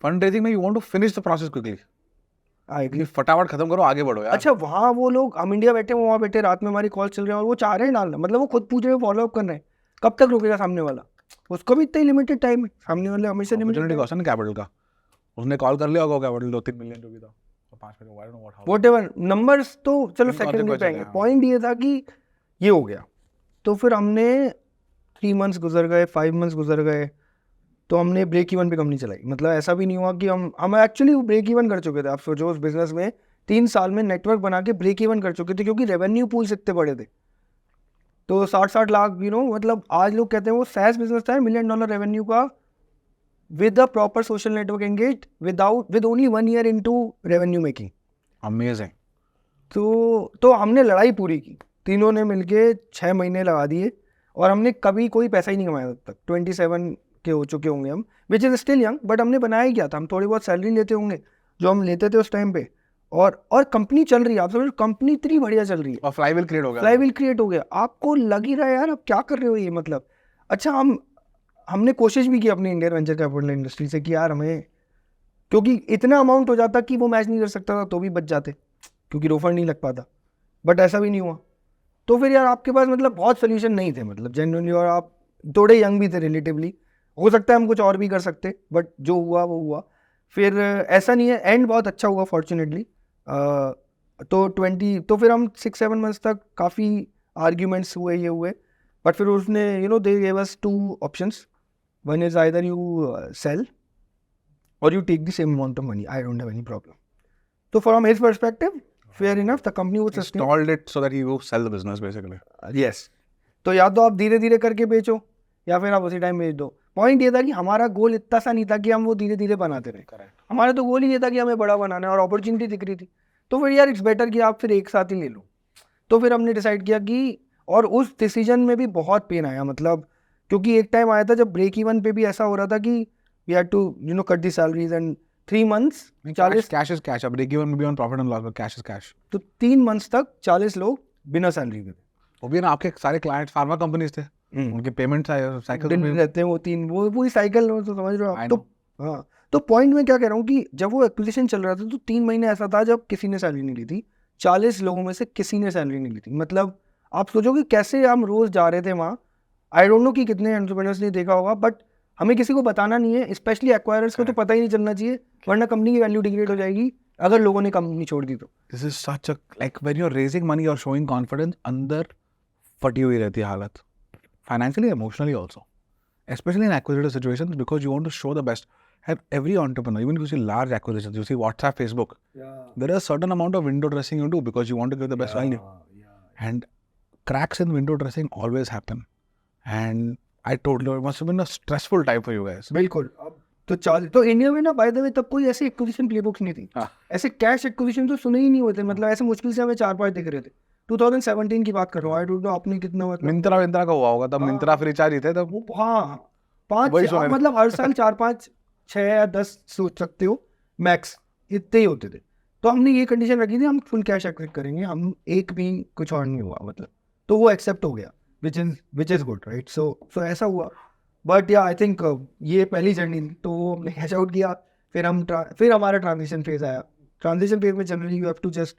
फंड रेजिंग में you want to finish the process quickly. फटाफट खत्म करो, आगे बढ़ो यार. अच्छा वहाँ वो लोग, हम इंडिया बैठे, वहाँ बैठे, रात में हमारी कॉल चल रही है और वो चाह रहे हैं डालना, मतलब वो खुद पूछ रहे हैं, फॉलो अप कर रहे हैं. कब तक रुकेगा सामने वाला? उसको भी इतना ही लिमिटेड टाइम है, सामने वाले हमेशा लिमिटेड कॉस्ट है ना कैपिटल का. उसने कॉल कर लिया होगा कैपिटल 2-3 मिलियन जो भी था, 5 मिलियन व्हाटएवर नंबर्स, तो चलो सेकंड पे आएंगे. पॉइंट ये था कि ये हो गया, तो फिर हमने 3 months गुजर गए, 5 months गुजर गए, तो हमने ब्रेक इवन पे कंपनी चलाई। मतलब ऐसा भी नहीं हुआ कि हम एक्चुअली ब्रेक इवन कर चुके थे। आप सोचो उस बिजनेस में 3 साल में नेटवर्क बना के ब्रेक इवन कर चुके थे, क्योंकि रेवेन्यू पूल्स इतने बड़े थे। तो 60-60 लाख मतलब आज लोग कहते हैं वो सैस बिजनेस था, $1 मिलियन रेवेन्यू का, with a proper social network engaged with only 1 year into revenue making. Amazing. तो हमने लड़ाई पूरी की, तीनों ने मिलके 6 महीने लगा दिए, और हमने कभी कोई पैसा ही नहीं कमाया तब तक। 27 के हो चुके होंगे हम, which is still young, but हमने बनाया ही क्या था, हम थोड़ी बहुत सैलरी लेते होंगे जो हम लेते थे उस टाइम पे, और कंपनी चल रही है। आप समझो कंपनी इतनी बढ़िया चल रही है, और फ्लाईव्हील क्रिएट हो गया। फ्लाईव्हील क्रिएट हो गया, आपको लग ही रहा है यार अब क्या कर रहे हो ये। मतलब अच्छा, हमने कोशिश भी की अपनी इंडियन वेंचर कैपिटल इंडस्ट्री से कि यार हमें, क्योंकि इतना अमाउंट हो जाता कि वो मैच नहीं कर सकता था तो भी बच जाते, क्योंकि रोफंड नहीं लग पाता, बट ऐसा भी नहीं हुआ। तो फिर यार आपके पास मतलब बहुत सोल्यूशन नहीं थे, मतलब जेन्युइनली, और आप थोड़े यंग भी थे रिलेटिवली, हो सकता है हम कुछ और भी कर सकते, बट जो हुआ वो हुआ। फिर ऐसा नहीं है, एंड बहुत अच्छा हुआ फॉर्चुनेटली। तो फिर हम 6-7 मंथ्स तक काफ़ी आर्ग्यूमेंट्स हुए, ये हुए, बट फिर उसने they gave us 2 options. One is either you sell or you take the same amount of money. I don't have any problem. So from his perspective, fair enough. The company would sustain. Installed it so that you sell the business basically. Yes. तो या तो आप धीरे धीरे करके बेचो, या फिर आप उसी टाइम बेच दो। पॉइंट ये था कि हमारा गोल इतना सा नहीं था कि हम वो धीरे धीरे बनाते रहे। हमारा तो गोल ही ये था कि हमें बड़ा बनाना है, और अपॉर्चुनिटी दिख रही थी। तो फिर यार इट्स बेटर कि आप फिर एक साथ ही ले लो। तो फिर हमने डिसाइड किया कि, और उस डिसीजन में भी बहुत पेन आया, मतलब क्योंकि एक टाइम आया था जब ब्रेक इवन पे भी ऐसा हो रहा था कि we had to cut the salaries, and 3 months 40 cash is cash. अब ब्रेक इवन में भी on profit and loss, cash is cash. तो 3 मंथ्स तक 40 लोग बिना सैलरी के थे। वो भी ना, आपके सारे क्लाइंट्स फार्मा कंपनीज थे, उनके पेमेंट साइकिल रहते हैं वो 3, वो पूरी साइकिल, तो समझ रहे हो आप। तो हाँ, तो पॉइंट में क्या कह रहा हूँ कि जब वो एक्विजिशन चल रहा था तो 3 महीने ऐसा था जब किसी ने सैलरी नहीं ली थी। 40 लोगों में से किसी ने सैलरी नहीं ली थी। मतलब आप सोचो कि कैसे हम रोज जा रहे थे वहाँ। आई डोंट नो कि कितने एंटरप्रेन्योर्स ने देखा होगा, बट हमें किसी को बताना नहीं है, स्पेशली एक्वायरर्स को तो पता ही नहीं चलना चाहिए, वरना कंपनी की वैल्यू डिग्रेड हो जाएगी अगर लोगों ने कंपनी छोड़ दी तो। This is such a, like when you are raising money और शोइंग कॉन्फिडेंस, अंदर फटी हुई रहती है हालत, financially, emotionally also, especially in acquisitive situations, because you want to show the best. And every entrepreneur, even if you see large acquisitions, you see WhatsApp, Facebook, there is a certain amount of window dressing you do because you want to give the best value. And cracks in window dressing always happen. And I told you, it must have been a stressful time for you guys. बिल्कुल। अब तो India में ना, by the way, तब कोई ऐसी acquisition प्लेबुक्स नहीं थी। ऐसे कैश एक्विजिशन तो सुने ही नहीं होते, मतलब ऐसे मुश्किल से हमें 4-5 दिख रहे थे। 2017 की बात कर रहा हूँ। आई डोंट नो आपने कितना, मतलब मिंत्रा का हुआ होगा तब, मिंत्रा फ्री चार्ज ही थे तब। हाँ, 5 मतलब हर साल 4-5, 6 या 10 सोच सकते हो मैक्स, इतने ही होते थे। तो हमने ये कंडीशन रखी थी, हम फुल कैश एक्विट करेंगे, हम एक भी कुछ और नहीं हुआ, मतलब तो वो एक्सेप्ट हो गया, विच इज़ गुड, राइट। सो ऐसा हुआ। बट या आई थिंक ये पहली जर्नी थी, तो हमने कैश आउट किया। फिर हमारा ट्रांजिशन फेज आया। ट्रांजिशन फेज में generally you have to just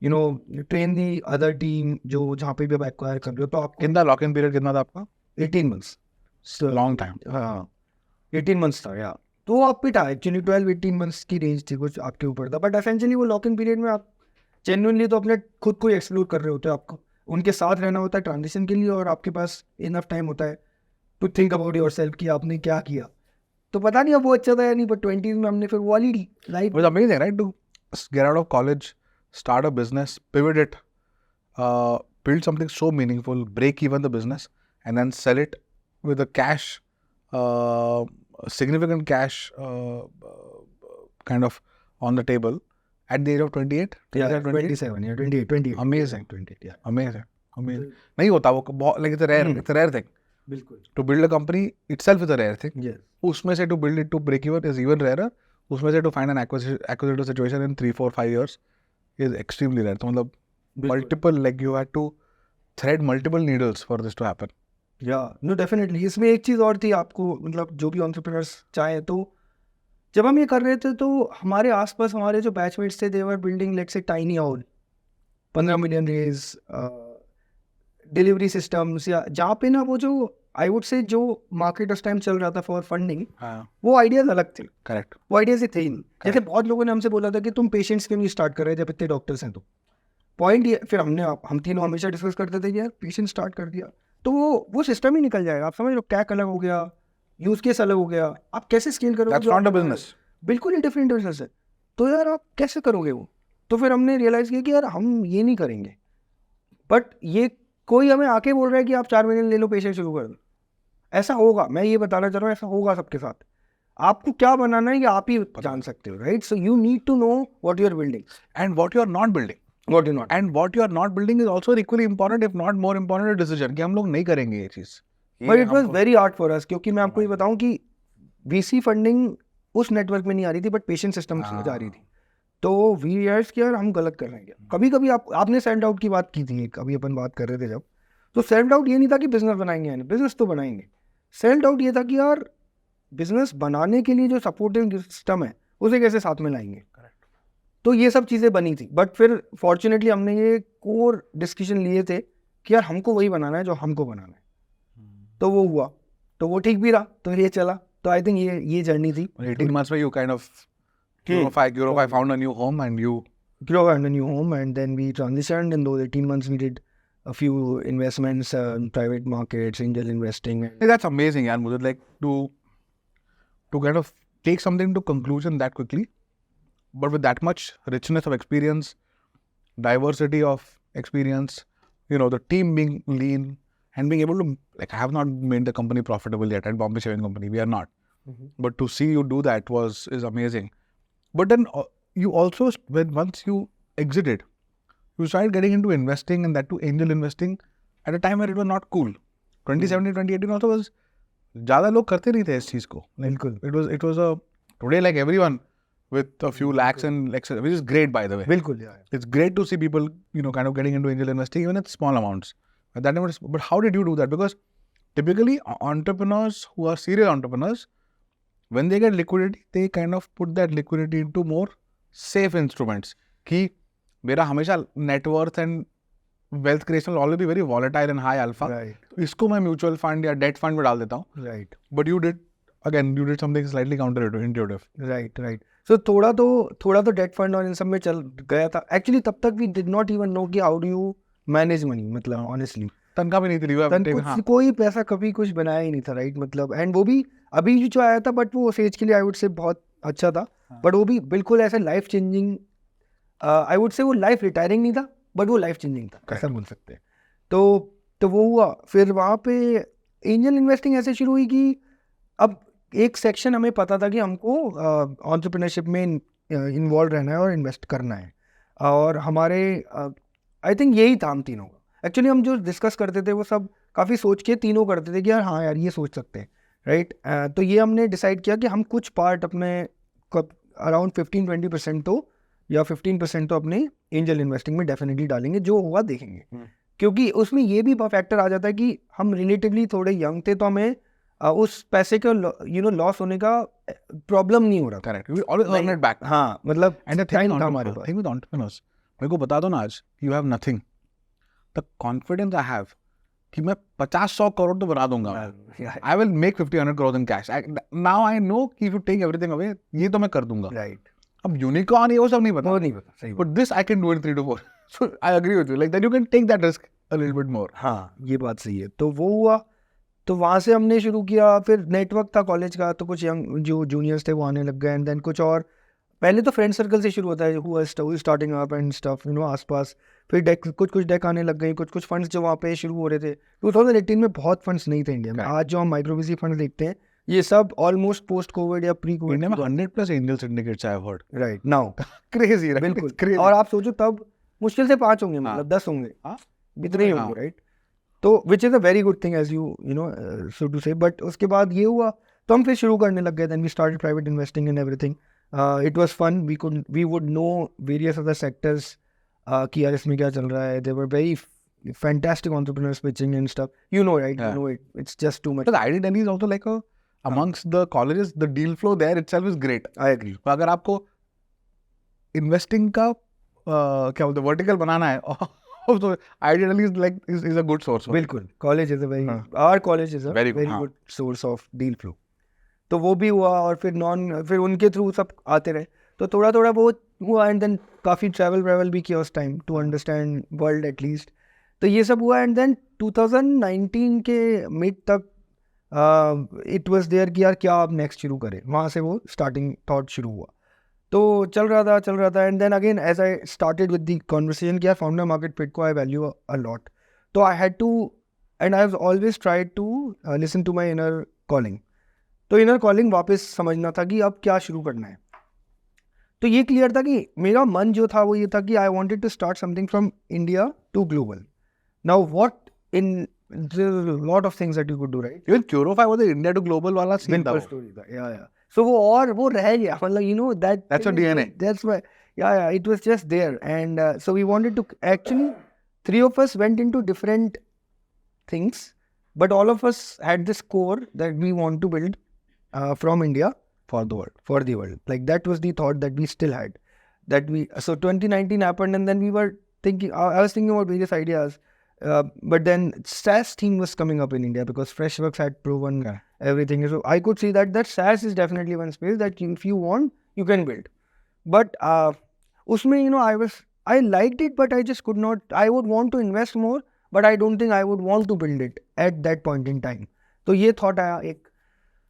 train the other team, जो जहाँ पे भी आप एक्वायर कर रहे हो। तो आप कितना लॉक इन पीरियड कितना था आपका? 18 मंथ्स। Long time. हाँ, 18 मंथ्स था यार। तो आप पे था एक्चुअली 12-18 मंथ्स की रेंज थी, कुछ आपके ऊपर था। बट एसेंशियली वो लॉक इन पीरियड में आप जेन्युइनली तो अपने खुद को ही एक्सप्लोर कर रहे होते हो, आपको उनके साथ रहना होता है ट्रांजिशन के लिए, और आपके पास इनफ टाइम होता है टू थिंक अबाउट योरसेल्फ कि आपने क्या किया। तो पता नहीं अब वो अच्छा था या नहीं, बट 20s में हमने फिर वो वाली life. It was amazing, right? To get out of college, start a business, pivot it, build something so meaningful, break even the business, and then sell it with a cash, significant cash, kind of on the table at the age of 28? Yeah, 27, yeah, 28. Amazing. 28, yeah. Amazing. नहीं होता वो, like it's a rare thing. बिल्कुल। To build a company itself is a rare thing. Yes. उसमें से to build it to break even is even rarer. उसमें से to find an acquisitive situation in 3-4-5 years is extremely rare. तो मतलब multiple, like you had to thread multiple needles for this to happen. Yeah, no, definitely. इसमें एक चीज़ और थी, आपको मतलब जो भी entrepreneurs चाहें, तो जब हम ये कर रहे थे तो हमारे आसपास हमारे जो बैचमेट्स थे, they were building let's say tiny owl, 15 million raise, delivery systems, या जहाँ पे ना वो जो आई वुड से जो मार्केट उस टाइम चल रहा था फॉर फंडिंग, वो आइडियाज अलग थे। करेक्ट। वो आइडियाज ही थे ही नहीं। जैसे बहुत लोगों ने हमसे बोला था कि तुम पेशेंट्स क्यों नहीं स्टार्ट कर रहे जब इतने डॉक्टर्स हैं। तो पॉइंट ये, फिर हम तीनों हमेशा डिस्कस करते थे कि यार पेशेंट स्टार्ट कर दिया तो वो सिस्टम ही निकल जाएगा। आप समझ लो, कैक अलग हो गया, यूज केस अलग हो गया, आप कैसे स्केल करोगे? That's not a business. बिल्कुल ही डिफरेंट बिजनेस है, तो यार आप कैसे करोगे वो? तो फिर हमने रियलाइज किया कि यार हम ये नहीं करेंगे, बट ये कोई हमें आके बोल रहा है कि आप 4 महीने ले लो, पेशेंट शुरू कर दो, ऐसा होगा? मैं ये बताना चाह रहा हूँ, ऐसा होगा सबके साथ। आपको क्या बनाना है ये आप ही जान सकते हो, right? So you need to know what you are building And what you are not building. What you not. And what you are not building is also equally important, if not more important, a decision कि हम लोग नहीं करेंगे ये चीज। But it was very hard for us, क्योंकि मैं आपको ये बताऊं कि वीसी फंडिंग उस नेटवर्क में नहीं आ रही थी, बट पेशेंट सिस्टम से जा रही थी। तो वी रियलाइज कि यार हम गलत कर रहे हैं। कभी कभी आपने सेल्फ डाउट की बात की थी, अभी अपन बात कर रहे थे जब, तो सेल्फ डाउट ये नहीं था कि बिजनेस बनाएंगे, यानी बिजनेस तो बनाएंगे। सेल्फ डाउट ये था कि यार बिजनेस बनाने के लिए जो सपोर्टिंग सिस्टम है उसे कैसे साथ में लाएंगे। तो ये सब चीज़ें बनी थी, बट फिर फॉर्चुनेटली हमने ये कोर डिस्कशन लिए थे कि यार हमको वही बनाना है जो हमको बनाना है। तो वो हुआ, तो वो ठीक भी रहा, तो ये चला। तो आई थिंक ये जर्नी थी। 18 months में you kind of Curofy found a new home and you Grow a new home, and then we transitioned. In those 18 months, we did a few investments in private markets, angel investing. Hey, that's amazing, yaar. Mudit, like to kind of take something to conclusion that quickly, but with that much richness of experience, diversity of experience, the team being lean and being able to, like, I have not made the company profitable yet at Bombay Shaving Company. We are not. But to see you do that is amazing. But then you also, once you exited, you started getting into investing, and that too angel investing at a time where it was not cool. 2017, 2018 also was, ज़्यादा लोग करते नहीं थे इस चीज़ को. बिल्कुल. It was a, today like everyone with a few lakhs and lakhs, which is great by the way. बिल्कुल, yeah. It's great to see people, kind of getting into angel investing even at small amounts. But how did you do that? Because typically entrepreneurs who are serial entrepreneurs, when they get liquidity, they kind of put that liquidity into more safe instruments. कि मेरा हमेशा net worth and wealth creation will always be very volatile and high alpha. Right. इसको मैं mutual fund या debt fund में डाल देता हूँ. Right. But you did something slightly counterintuitive. Right. So थोड़ा तो debt fund और इन सब में चल गया था. Actually तब तक we did not even know कि how do you manage money, मतलब honestly. तनख्वाह भी नहीं थी, कोई पैसा कभी कुछ बनाया ही नहीं था, राइट? मतलब एंड वो भी अभी जो आया था, बट वो उस एज के लिए आई वुड से बहुत अच्छा था. बट वो भी बिल्कुल ऐसे लाइफ चेंजिंग, आई वुड से वो लाइफ रिटायरिंग नहीं था, बट वो लाइफ चेंजिंग था, ऐसा बोल सकते हैं. तो वो हुआ. फिर वहाँ पे एंजल इन्वेस्टिंग ऐसे शुरू हुई कि अब एक सेक्शन हमें पता था कि हमको एंटरप्रेन्योरशिप में इन्वॉल्व रहना है और इन्वेस्ट करना है. और हमारे आई थिंक यही था हम तीनों का. एक्चुअली हम जो डिस्कस करते थे वो सब काफ़ी सोच के तीनों करते थे कि यार हाँ यार ये सोच सकते हैं, राइट? तो ये हमने डिसाइड किया कि हम कुछ पार्ट अपने अराउंड 15-20% तो या 15% तो अपने एंजल इन्वेस्टिंग में डेफिनेटली डालेंगे, जो हुआ देखेंगे. क्योंकि उसमें ये भी फैक्टर आ जाता है कि हम रिलेटिवली थोड़े यंग थे, तो हमें उस पैसे का लॉस होने का प्रॉब्लम नहीं हो रहा. Correct. We always earn it back. हाँ, मतलब and the thing with entrepreneurs, मेरे को बता दो ना आज, you have nothing. The confidence I have कि मैं 50-100 करोड़ तो बना दूंगा. I will make 50-100 crore in cash. Now I know कि if you take everything away, ये तो मैं कर दूंगा. राइट. अब यूनिकॉर्न ये वो सब नहीं पता. वो नहीं पता, सही. But this I can do in 3 to 4. So I agree with you, like that you can take that risk a little bit more. हाँ, ये बात सही है. तो वो हुआ, तो वहाँ से हमने शुरू किया. फिर नेटवर्क था कॉलेज का, तो कुछ यंग जो जूनियर्स थे वो आने लग गए. एंड देन कुछ और, पहले तो फ्रेंड सर्कल से शुरू होता है, who is starting up and stuff, आसपास. फिर डेक कुछ डेक आने लग गई, कुछ फंड्स जो वहाँ पे शुरू हो रहे थे. 2018 में बहुत फंड्स नहीं थे इंडिया में. आज जो हम माइक्रो वीसी फंड देखते हैं, ये सब ऑलमोस्ट पोस्ट कोविड या प्री कोविड. इंडिया में 100+ angel syndicates I have heard right now. Crazy, बिल्कुल. और आप सोचो तब मुश्किल से 5 होंगे, मतलब 10 होंगे, इतने ही होंगे, राइट? तो which is a very good thing as you know so to say. But उसके बाद ये हुआ, तो हम फिर शुरू करने लग गए. Then we started private investing and everything. It was fun. We would know various other sectors कि यार इसमें क्या चल रहा है. There were very fantastic entrepreneurs pitching and stuff, right? You know it's just too much. But IIT Delhi is also like a amongst the colleges, the deal flow there itself is great. I agree. तो अगर आपको investing का क्या बोलते हैं vertical बनाना है, तो IIT Delhi is a good source. बिल्कुल. College is a very, our college is a very good source of deal flow. तो वो भी हुआ. और फिर उनके थ्रू सब आते रहे, तो थोड़ा वो हुआ. एंड देन काफ़ी ट्रैवल भी किया उस time to understand world at least. तो ये सब हुआ. एंड देन 2019 के मिड तक इट वाज देयर कि यार क्या अब नेक्स्ट शुरू करें, वहाँ से वो स्टार्टिंग थॉट शुरू हुआ. तो चल रहा था and then again as I started with the conversation कि यार फाउंडर मार्केट फिट को आई वैल्यू अ लॉट. तो I had to and I have always tried to listen to my inner calling. तो इनर कॉलिंग वापस समझना था कि अब क्या शुरू करना है. तो ये क्लियर था कि मेरा मन जो था वो ये था कि I wanted to start something from India to global. Now what in lot of things that you could do, right? Even Curofy was the India to global वाला scene था बिल्कुल वो. स्टोरी था, या सो वो रह गया, मतलब you know that That's your DNA. That's why yeah it was just there. And so we wanted to actually, three of us went into different things, but all of us had this core that we want to build from India For the world. Like that was the thought that we still had. That we so 2019 happened, and then we were thinking. I was thinking about various ideas, but then SaaS theme was coming up in India because Freshworks had proven everything. So I could see that SaaS is definitely one space that if you want, you can build. But usme, you know, I liked it, but I just could not. I would want to invest more, but I don't think I would want to build it at that point in time. तो ये thought आया एक.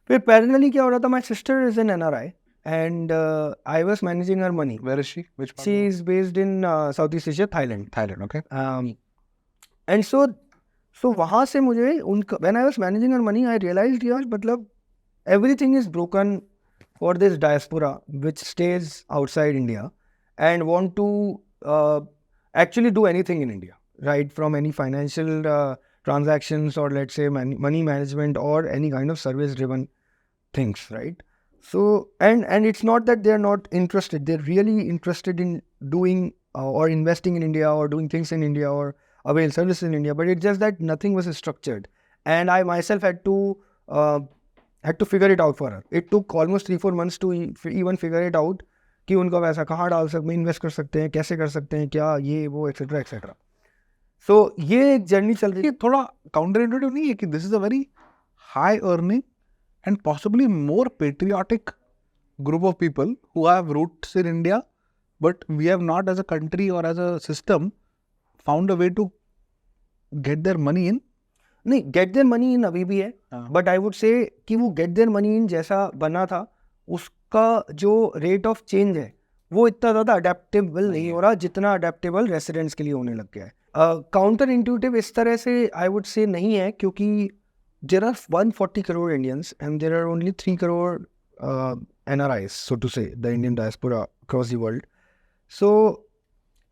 फिर parallelly क्या हो रहा था, my sister is in NRI and I was managing her money. Where is she? Which part? She is based in South East Asia, Thailand. Thailand. Okay. And so वहाँ से मुझे उनका, when I was managing her money, I realised यार मतलब everything is broken for this diaspora which stays outside India and want to actually do anything in India, right? From any financial transactions or let's say money management or any kind of service driven things, right? So and it's not that they're not interested, they're really interested in doing or investing in India or doing things in India or avail services in India, but it's just that nothing was structured, and I myself had to figure it out for her. It took almost 3-4 months to even figure it out कि उनका पैसा कहाँ डाल सकते हैं, invest कर सकते हैं, कैसे कर सकते हैं, क्या ये वो एक्सेट्रा एक्सेट्रा. सो ये एक जर्नी चल रही है. थोड़ा काउंटर इंट्यूटिव नहीं है कि this is a very high earning and possibly more patriotic group of people who have roots in India, but we have not as a country और as a system found a way to get their money in. नहीं, get their money इन अभी भी है, but I would से कि वो gate their money इन जैसा बना था, उसका जो रेट ऑफ चेंज है वो इतना ज़्यादा अडेप्टेबल नहीं हो रहा जितना अडेप्टेबल रेसिडेंट्स के लिए होने लग गया है. काउंटर इंट्यूटिव इस तरह से आई वुड से नहीं है, क्योंकि there are 140 crore Indians and there are only 3 crore NRIs, so to say, the Indian diaspora across the world. So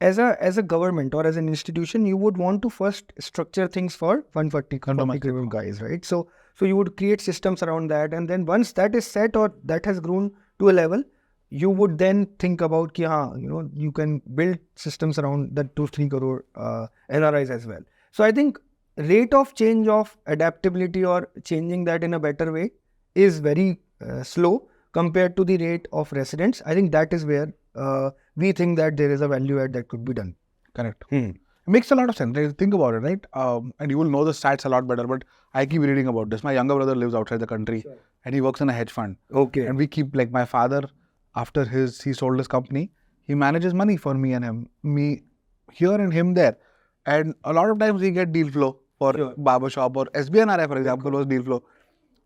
as a government or as an institution, you would want to first structure things for 140 crore guys, right? So you would create systems around that, and then once that is set or that has grown to a level, you would then think about ki you know, you can build systems around that 2-3 crore NRIs as well. So I think rate of change of adaptability or changing that in a better way is very slow compared to the rate of residents. I think that is where we think that there is a value add that could be done. Correct. It makes a lot of sense. Think about it, right? And you will know the stats a lot better, but I keep reading about this. My younger brother lives outside the country, and he works in a hedge fund. Okay. And we keep, like, my father, after he sold his company, he manages money for me and him. Me here and him there. And a lot of times we get deal flow for BarberShop or SBNRI, for example, was deal flow.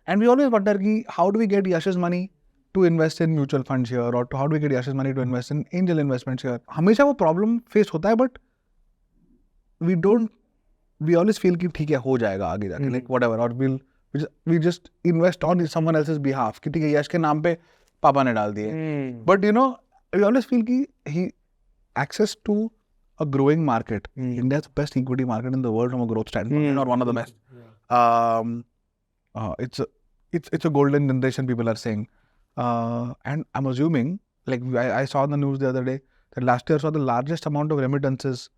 And we always wonder, how do we get Yash's money to invest in mutual funds here, or how do we get Yash's money to invest in angel investments here? हमेशा वो problem face होता है, but we always feel कि ठीक है हो जाएगा आगे जाके, like whatever, or we just invest on someone else's behalf कि ठीक है यश के नाम पे पापा ने डाल दिए. But you know, we always feel कि he access to a growing market. India is the best equity market in the world from a growth standpoint, or one of the best. It's a golden generation, people are saying. And I'm assuming, like I saw in the news the other day, that last year saw the largest amount of remittances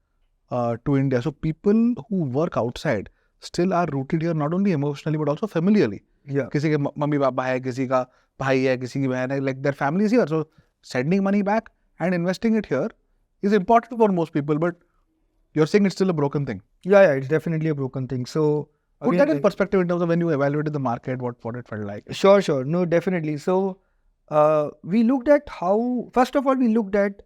to India. So people who work outside still are rooted here, not only emotionally but also familially. Yeah. किसी के mummy papa है, किसी का भाई है, किसी की बहन है, like their family is here. So sending money back and investing it here is important for most people, but you're saying it's still a broken thing. Yeah, it's definitely a broken thing. So put that in perspective in terms of when you evaluated the market, what it felt like. Sure. No, definitely. So we looked at first of all, we looked at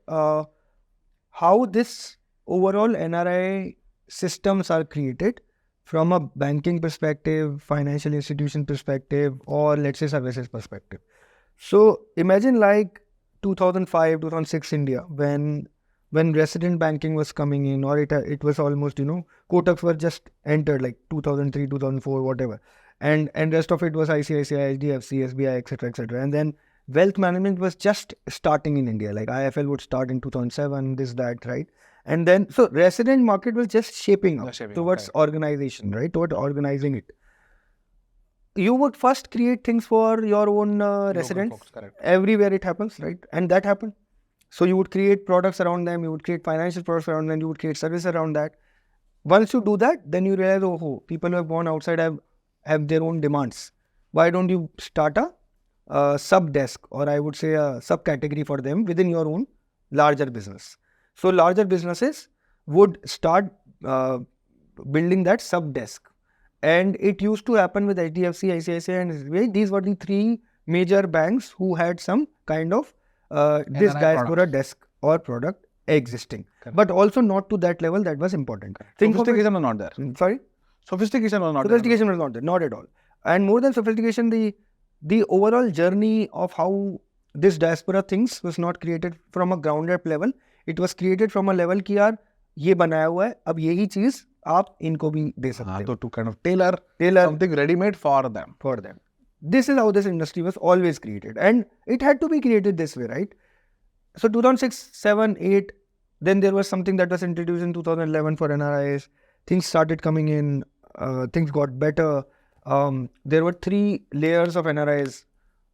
how this overall NRI systems are created from a banking perspective, financial institution perspective, or let's say services perspective. So imagine like 2005, 2006 India, when resident banking was coming in, or it was almost, Kotaks were just entered like 2003, 2004, whatever. And rest of it was ICICI, HDFC, SBI, etc., etc. And then wealth management was just starting in India. Like IFL would start in 2007, this, that, right? And then, so resident market was just shaping up towards organization, right? Toward organizing it. You would first create things for your own residents. Everywhere it happens, right? And that happened. So you would create products around them, you would create financial products around them, you would create services around that. Once you do that, then you realize, oh, people who have gone outside have their own demands. Why don't you start a sub-desk, or I would say a subcategory for them within your own larger business? So larger businesses would start building that sub-desk. And it used to happen with HDFC, ICICI and SBI. These were the three major banks who had some kind of this diaspora desk or product existing. Correct. But also not to that level that was important. Sophistication was not there. Sorry? Sophistication was not there. Sophistication was not there, not at all. And more than sophistication, the overall journey of how this diaspora things was not created from a ground up level. It was created from a level कि यार ये बनाया हुआ है, अब यही चीज आप इनको भी दे सकते हो. तो to kind of tailor something ready-made for them. This is how this industry was always created, and it had to be created this way, right? So 2006, 7, 8, then there was something that was introduced in 2011 for NRIs. Things started coming in, things got better. There were 3 layers of NRIs.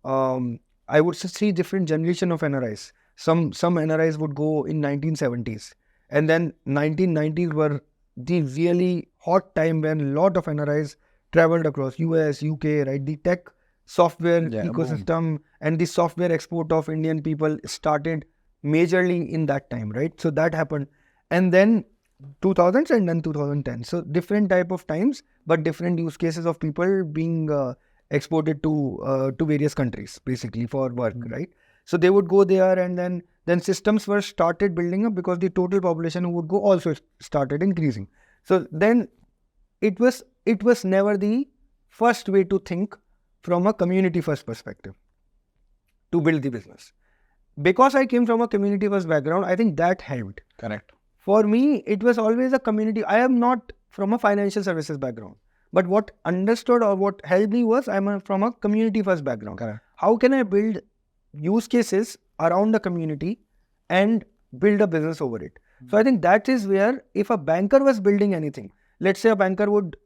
I would say 3 different generations of NRIs. Some NRIs would go in 1970s, and then 1990s were the really hot time when a lot of NRIs traveled across US, UK, right? The tech software ecosystem and the software export of Indian people started majorly in that time, right? So that happened. And then 2000s and then 2010. So different type of times, but different use cases of people being exported to various countries, basically for work, right? So they would go there, and then systems were started building up because the total population who would go also started increasing. So then it was never the first way to think from a community first perspective to build the business. Because I came from a community first background, I think that helped. Correct. For me, it was always a community. I am not from a financial services background, but what understood or what helped me was I'm from a community first background. Correct. How can I build use cases around the community and build a business over it? So I think that is where, if a banker was building anything, let's say a banker would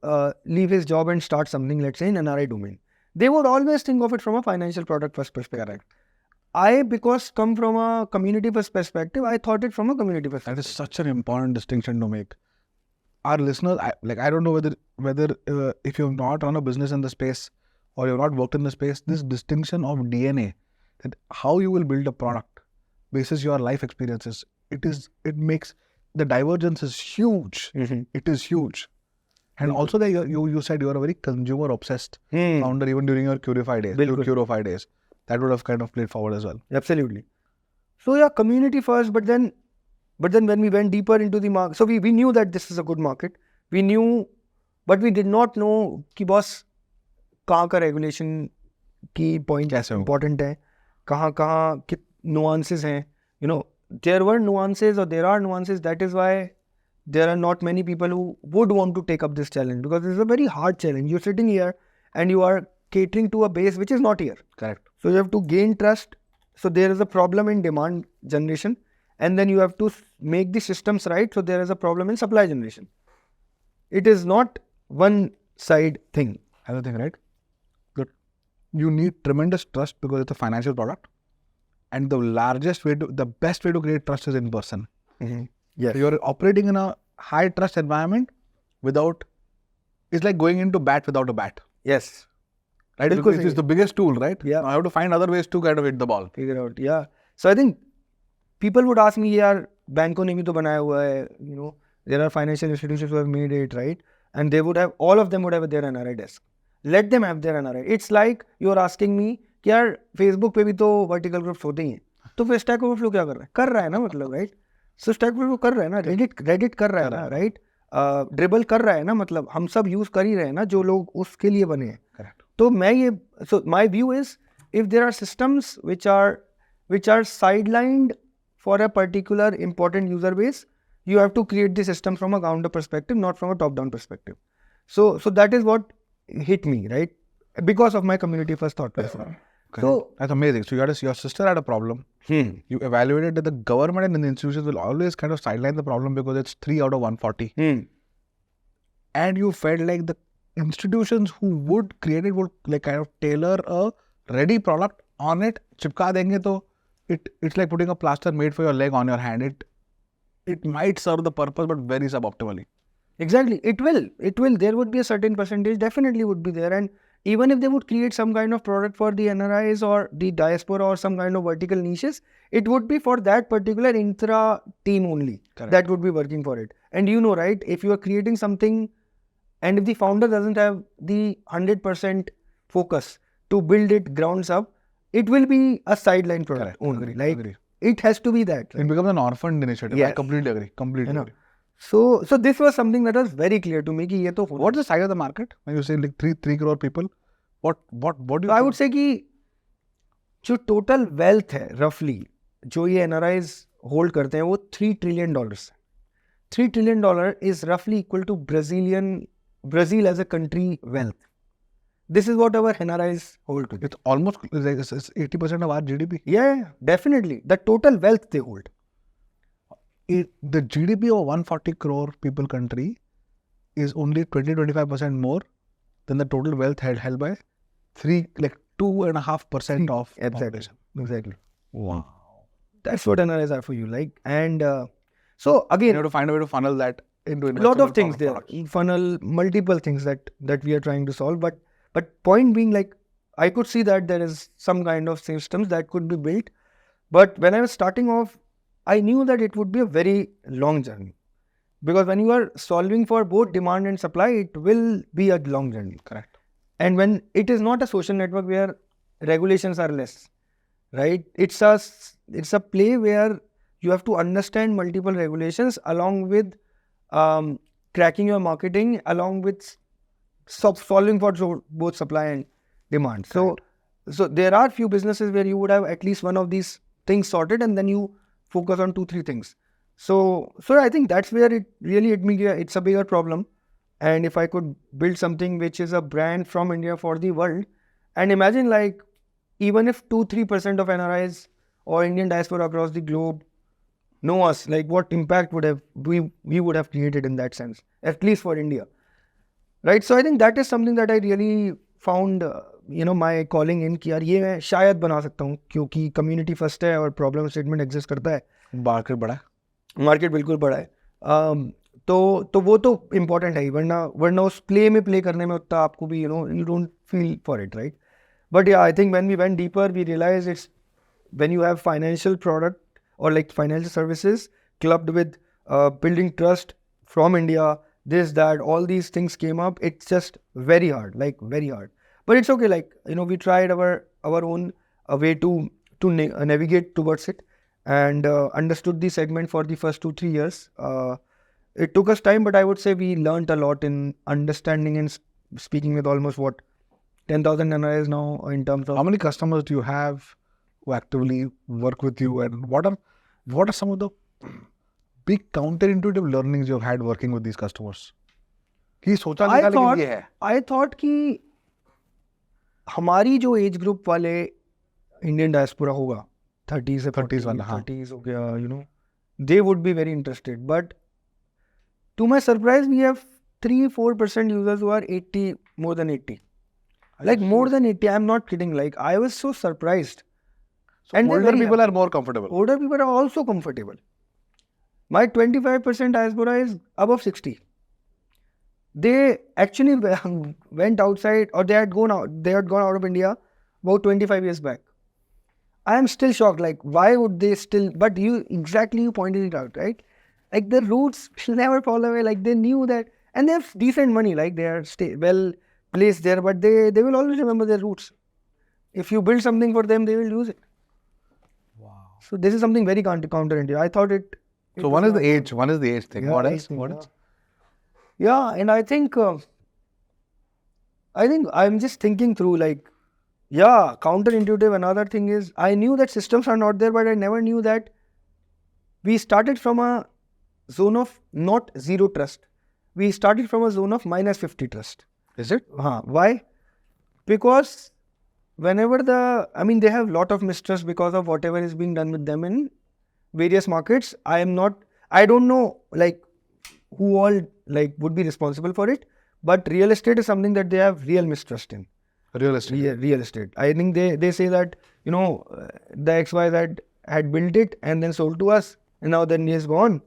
leave his job and start something, let's say in NRI domain, they would always think of it from a financial product first perspective. Correct. I, because come from a community first perspective, I thought it from a community first perspective. That is such an important distinction to make. Our listeners, I don't know whether if you have not run a business in the space or you have not worked in the space, this distinction of DNA, that how you will build a product basis your life experiences, it makes the divergence is huge. It is huge. And also that you said you are a very consumer obsessed founder even during your Curofy days. That would have kind of played forward as well. Absolutely. So yeah, community first, but then when we went deeper into the market, so we knew that this is a good market. We knew, but we did not know कि boss कहाँ का regulation की point important है, कहाँ nuances हैं. There were nuances, or there are nuances. That is why there are not many people who would want to take up this challenge, because it's a very hard challenge. You're sitting here and you are catering to a base which is not here. Correct. So you have to gain trust. So there is a problem in demand generation, and then you have to make the systems right. So there is a problem in supply generation. It is not one side thing. Other thing, right? Good. You need tremendous trust because it's a financial product. And the best way to create trust is in person. Yes. So you're operating in a high trust environment it's like going into bat without a bat. Yes. Right? Because it's the biggest tool, right? Yeah. Now I have to find other ways to kind of hit the ball. Figure out, yeah. So I think people would ask me, yaar, banko ne bhi to banaya hua hai, there are financial institutions who have made it, right? And all of them would have their NRI desk. Let them have their NRI. It's like you're asking me, कि यार Facebook पे भी तो vertical groups होते ही हैं, तो फिर stack overflow क्या कर रहा है ना, मतलब, राइट? सो स्टैक ओवरफ्लो कर रहा है ना, रेडिट कर रहा है ना, राइट? ड्रिबल कर रहा है ना, मतलब हम सब यूज कर ही रहे हैं ना जो लोग उसके लिए बने हैं. Correct. तो मैं ये, so my view is, if there are systems which are sidelined for a particular important user base, you have to create the system from a ground up perspective, not from a top down perspective. So that is what hit me, right? Because of my community first thought process. So that's amazing. So your sister had a problem. You evaluated that the government and the institutions will always kind of sideline the problem because it's 3 out of 140. And you felt like the institutions who would create it would like kind of tailor a ready product on it. Chipka denge to it's like putting a plaster made for your leg on your hand. It might serve the purpose but very suboptimally. Exactly. It will. There would be a certain percentage, definitely would be there. And even if they would create some kind of product for the NRIs or the diaspora or some kind of vertical niches, it would be for that particular intra team only. Correct. That would be working for it. And you know, right, if you are creating something and if the founder doesn't have the 100% focus to build it grounds up, it will be a sideline product only. Agree. It has to be that. It becomes an orphaned initiative. Yes. I completely agree. Agree. So this was something that was very clear to me. Ki ye to what's the size of the market? When you say like 3 crore people, what do you? I would say कि जो total wealth है roughly जो ये NRIs hold करते हैं वो $3 trillion है. $3 trillion is roughly equal to Brazil as a country wealth. This is what our NRIs hold today. It's almost it's 80% of our GDP. Yeah, definitely. The total wealth they hold. The GDP of 140 crore people country is only 20-25% more than the total wealth held by 2.5% of population. Exactly. Wow. That's what NRIs are for you. Like, and so again, you have to find a way to funnel that into a lot of things there. Funnel multiple things that we are trying to solve. But point being, like, I could see that there is some kind of systems that could be built. But when I was starting off, I knew that it would be a very long journey. Because when you are solving for both demand and supply, it will be a long journey. Correct. And when it is not a social network where regulations are less, right? It's a play where you have to understand multiple regulations along with cracking your marketing, along with solving for both supply and demand. So there are few businesses where you would have at least one of these things sorted and then you focus on 2-3 things. So I think that's where it really hit me. It's a bigger problem. And if I could build something which is a brand from India for the world, and imagine like even if 2-3% of NRIs or Indian diaspora across the globe know us, like what impact we would have created in that sense, at least for India. Right? So I think that is something that I really found my calling in कि यार ये मैं शायद बना सकता हूँ क्योंकि community first है और problem statement exist करता है. Market बड़ा है. Market बिल्कुल बड़ा है. तो वो तो important है, वरना उस play करने में उतना आपको भी you don't feel for it, right? But yeah, I think when we went deeper, we realized it's when you have financial product or like financial services clubbed with building trust from India, this, that, all these things came up. It's just very hard, like very hard. But it's okay. Like, we tried our own way to navigate towards it and understood the segment for the first 2-3 years. It took us time, but I would say we learned a lot in understanding and speaking with almost 10,000 NRIs now in terms of... How many customers do you have who actively work with you, and what are some of the big counterintuitive learnings you've had working with these customers? I thought कि हमारी जो age group वाले Indian diaspora होगा 30s हो गया, they would be very interested. But to my surprise, we have 3-4% users who are 80, more than 80. Like more than 80, I'm not kidding. Like I was so surprised. So and older people are more comfortable. Older people are also comfortable. My 25% diaspora is above 60. They actually went outside, or they had gone out of India about 25 years back. I am still shocked. Like, why would they still? But you pointed it out, right? Like the roots never fall away. Like they knew that, and they have decent money. Like they are well placed there, but they will always remember their roots. If you build something for them, they will use it. Wow. So this is something very counterintuitive. I thought it. So one is the age. One is the age thing. Yeah, what else? Yeah, and I think I'm just thinking through like, yeah, counterintuitive. Another thing is I knew that systems are not there, but I never knew that we started from a zone of not zero trust. We started from a zone of minus 50 trust. Is it? Why? Because whenever they have lot of mistrust because of whatever is being done with them in various markets. I don't know like who all like would be responsible for it, but real estate is something that they have real mistrust in. Real estate. Real estate. I think they say that, the XYZ had built it and then sold to us, and now then he is gone.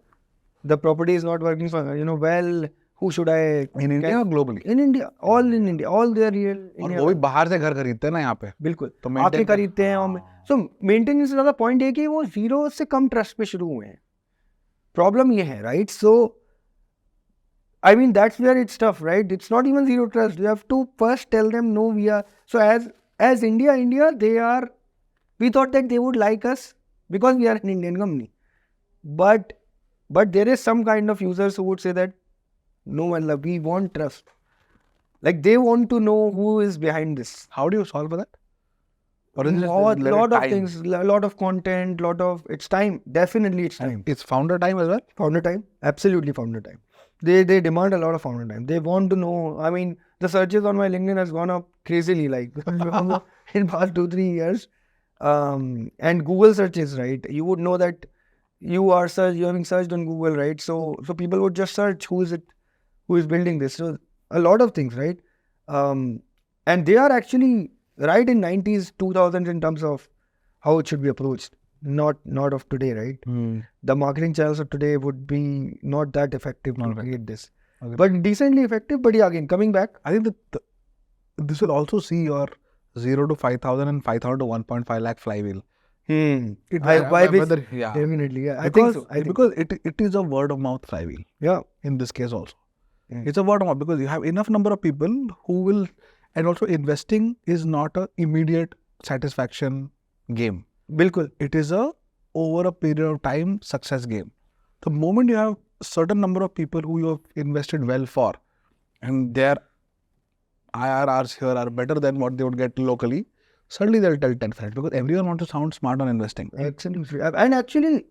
The property is not working for, well, who should I... In India or globally? In India. All in India. All they are real. और वो भी बाहर से घर खरीदते हैं ना यहाँ पे. बिल्कुल. तो आके खरीदते हैं हम. So मेंटेनेंस ज़्यादा पॉइंट है कि वो जीरो से कम ट्रस्ट पे शुरू हुए हैं. प्रॉब्लम ये है, right? So I mean, that's where it's tough, right? It's not even zero trust. You have to first tell them, no, we are... So as India, we thought that they would like us because we are an Indian company. But there is some kind of users who would say that, no, we want trust. Like they want to know who is behind this. How do you solve for that? Or is it a lot of things, a lot of content, it's time. Definitely it's time. It's founder time as well? Founder time. Absolutely founder time. They demand a lot of founder time. They want to know. I mean, the searches on my LinkedIn has gone up crazily, like in past 2-3 years. And Google searches, right? You would know that you are having searched on Google, right? So people would just search who is building this. So a lot of things, right? And they are actually right in 90s, 2000s in terms of how it should be approached. Not of today, right? The marketing channels of today would be not that effective to create this. Okay. But decently effective. But yeah, again, coming back, I think that this will also see your 0 to 5,000 and 5,000 to 1.5 lakh flywheel. Definitely, yeah. I think so. Because it is a word of mouth flywheel. Yeah. In this case also. It's a word of mouth because you have enough number of people who will, and also investing is not a immediate satisfaction game. Bilkul. It is over a period of time success game. The moment you have a certain number of people who you have invested well for, and their IRRs here are better than what they would get locally, suddenly they'll tell 10%, because everyone wants to sound smart on investing. Absolutely. And actually,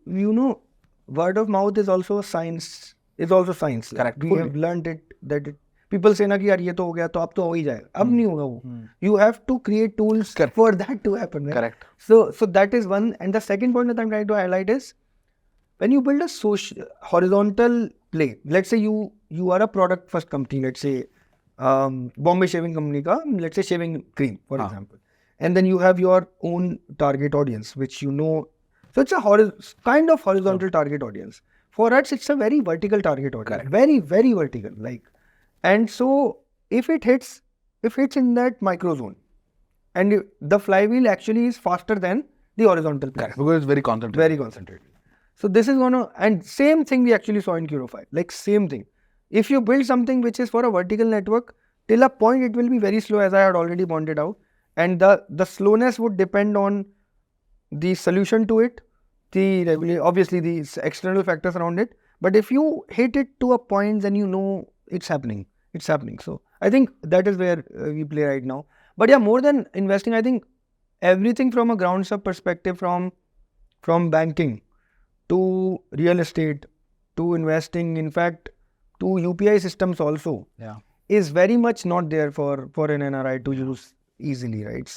word of mouth is also science. It's also science. Correct. We have learned it that people say na ki yaar ye to ho gaya, to ab to ho hi jayega. Ab nahi hoga wo. You have to create tools for that to happen. Right? Correct. So that is one. And the second point that I'm trying to highlight is when you build a horizontal play. Let's say you are a product first company. Let's say Bombay Shaving Company ka, let's say shaving cream, for example. And then you have your own target audience, which So it's a kind of horizontal target audience. For us, it's a very vertical target audience. Correct. Very, very vertical. And so if it hits in that micro zone, and the flywheel actually is faster than the horizontal play. Because it's very concentrated. Very concentrated. So this is and same thing we actually saw in Curofy. Same thing. If you build something which is for a vertical network, till a point it will be very slow, as I had already pointed out. And the slowness would depend on the solution to it, obviously the external factors around it. But if you hit it to a point, then it's happening. It's happening. So I think that is where we play right now. But yeah, more than investing, I think everything from a ground up perspective, from banking to real estate to investing, in fact, to UPI systems also, is very much not there for an NRI to use easily, right?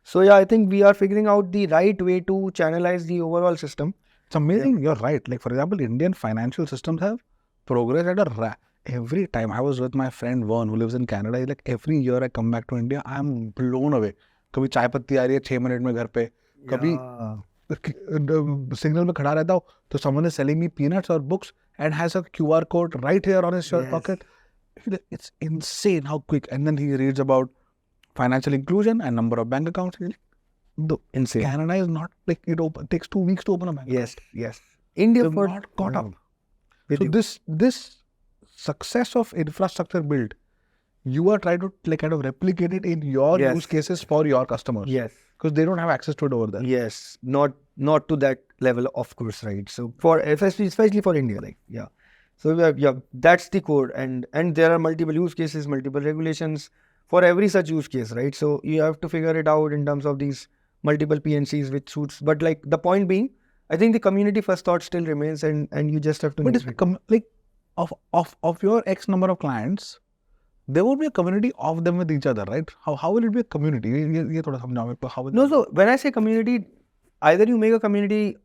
So yeah, I think we are figuring out the right way to channelize the overall system. It's amazing. You're right. For example, Indian financial systems have progressed at every time. I was with my friend Vern, who lives in Canada. He's like, every year I come back to India, I'm blown away. कभी चाय पत्ती आ रही है 6 minute में घर पे, कभी signal में खड़ा रहता हूँ तो someone is selling me peanuts or books and has a QR code right here on his shirt pocket. It's insane how quick. And then he reads about financial inclusion and number of bank accounts. Insane. Canada is not it takes 2 weeks to open a bank account. Yes. India They're not caught up. So this success of infrastructure build, you are trying to kind of replicate it in your use cases for your customers. Yes. Because they don't have access to it over there. Yes. Not to that level, of course, right? So for especially for India, So that's the core, and there are multiple use cases, multiple regulations for every such use case, right? So you have to figure it out in terms of these multiple PNCs which suits. But like the point being, I think the community first thought still remains, and you just have to. But it's like of your X number of clients, there won't be a community of them with each other, right? How will it be a community? ये थोड़ा समझाओ मेरे को, how will No, so when I say community, either you make a community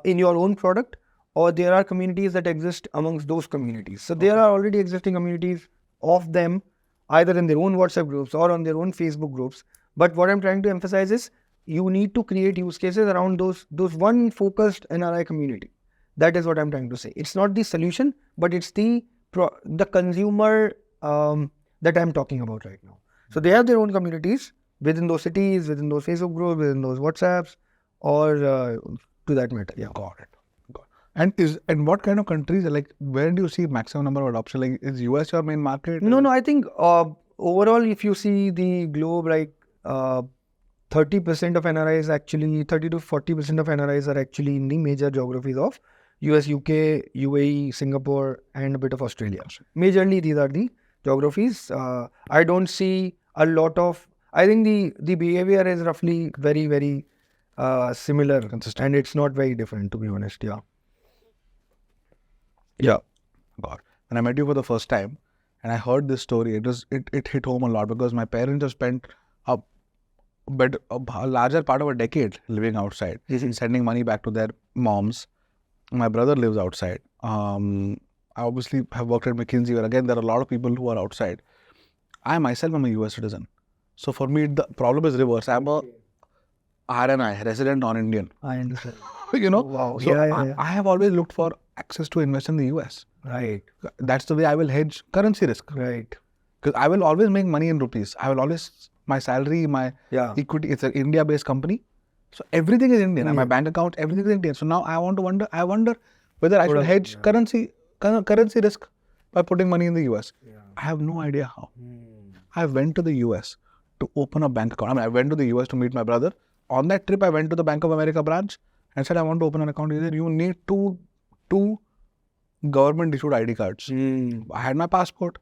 in your own product, or there are communities that exist amongst those communities. So there are already existing communities of them, either in their own WhatsApp groups or on their own Facebook groups. But what I'm trying to emphasize is you need to create use cases around those one focused NRI community. That is what I'm trying to say. It's not the solution, but it's the consumer that I'm talking about right now. So they have their own communities within those cities, within those Facebook groups, within those WhatsApps, or to that matter. Yeah. Got it. And what kind of countries, like where do you see maximum number of adoption? Like is US your main market? No, I think overall, if you see the globe, like 30% of NRIs actually, 30 to 40% of NRIs are actually in the major geographies of US, UK, UAE, Singapore, and a bit of Australia. Majorly, these are the geographies. I don't see a lot of. I think the behavior is roughly very, very similar, consistent, and it's not very different, to be honest. Yeah. God. When I met you for the first time and I heard this story, it hit home a lot because my parents have spent a larger part of a decade living outside, sending money back to their moms. My brother lives outside. I obviously have worked at McKinsey, where again there are a lot of people who are outside. I myself am a US citizen. So for me, the problem is reverse. I'm a RNI, resident non-Indian. I understand. Wow. So I have always looked for access to invest in the US. Right. That's the way I will hedge currency risk. Right. Because I will always make money in rupees. I will always, my salary, my equity, it's an India-based company. So everything is Indian. And my bank account, everything is Indian. So now I wonder whether I should hedge currency risk by putting money in the US. I have no idea how. I went to the US to open a bank account. I went to the US to meet my brother. On that trip, I went to the Bank of America branch and said, I want to open an account. He said, you need two government issued ID cards. I had my passport.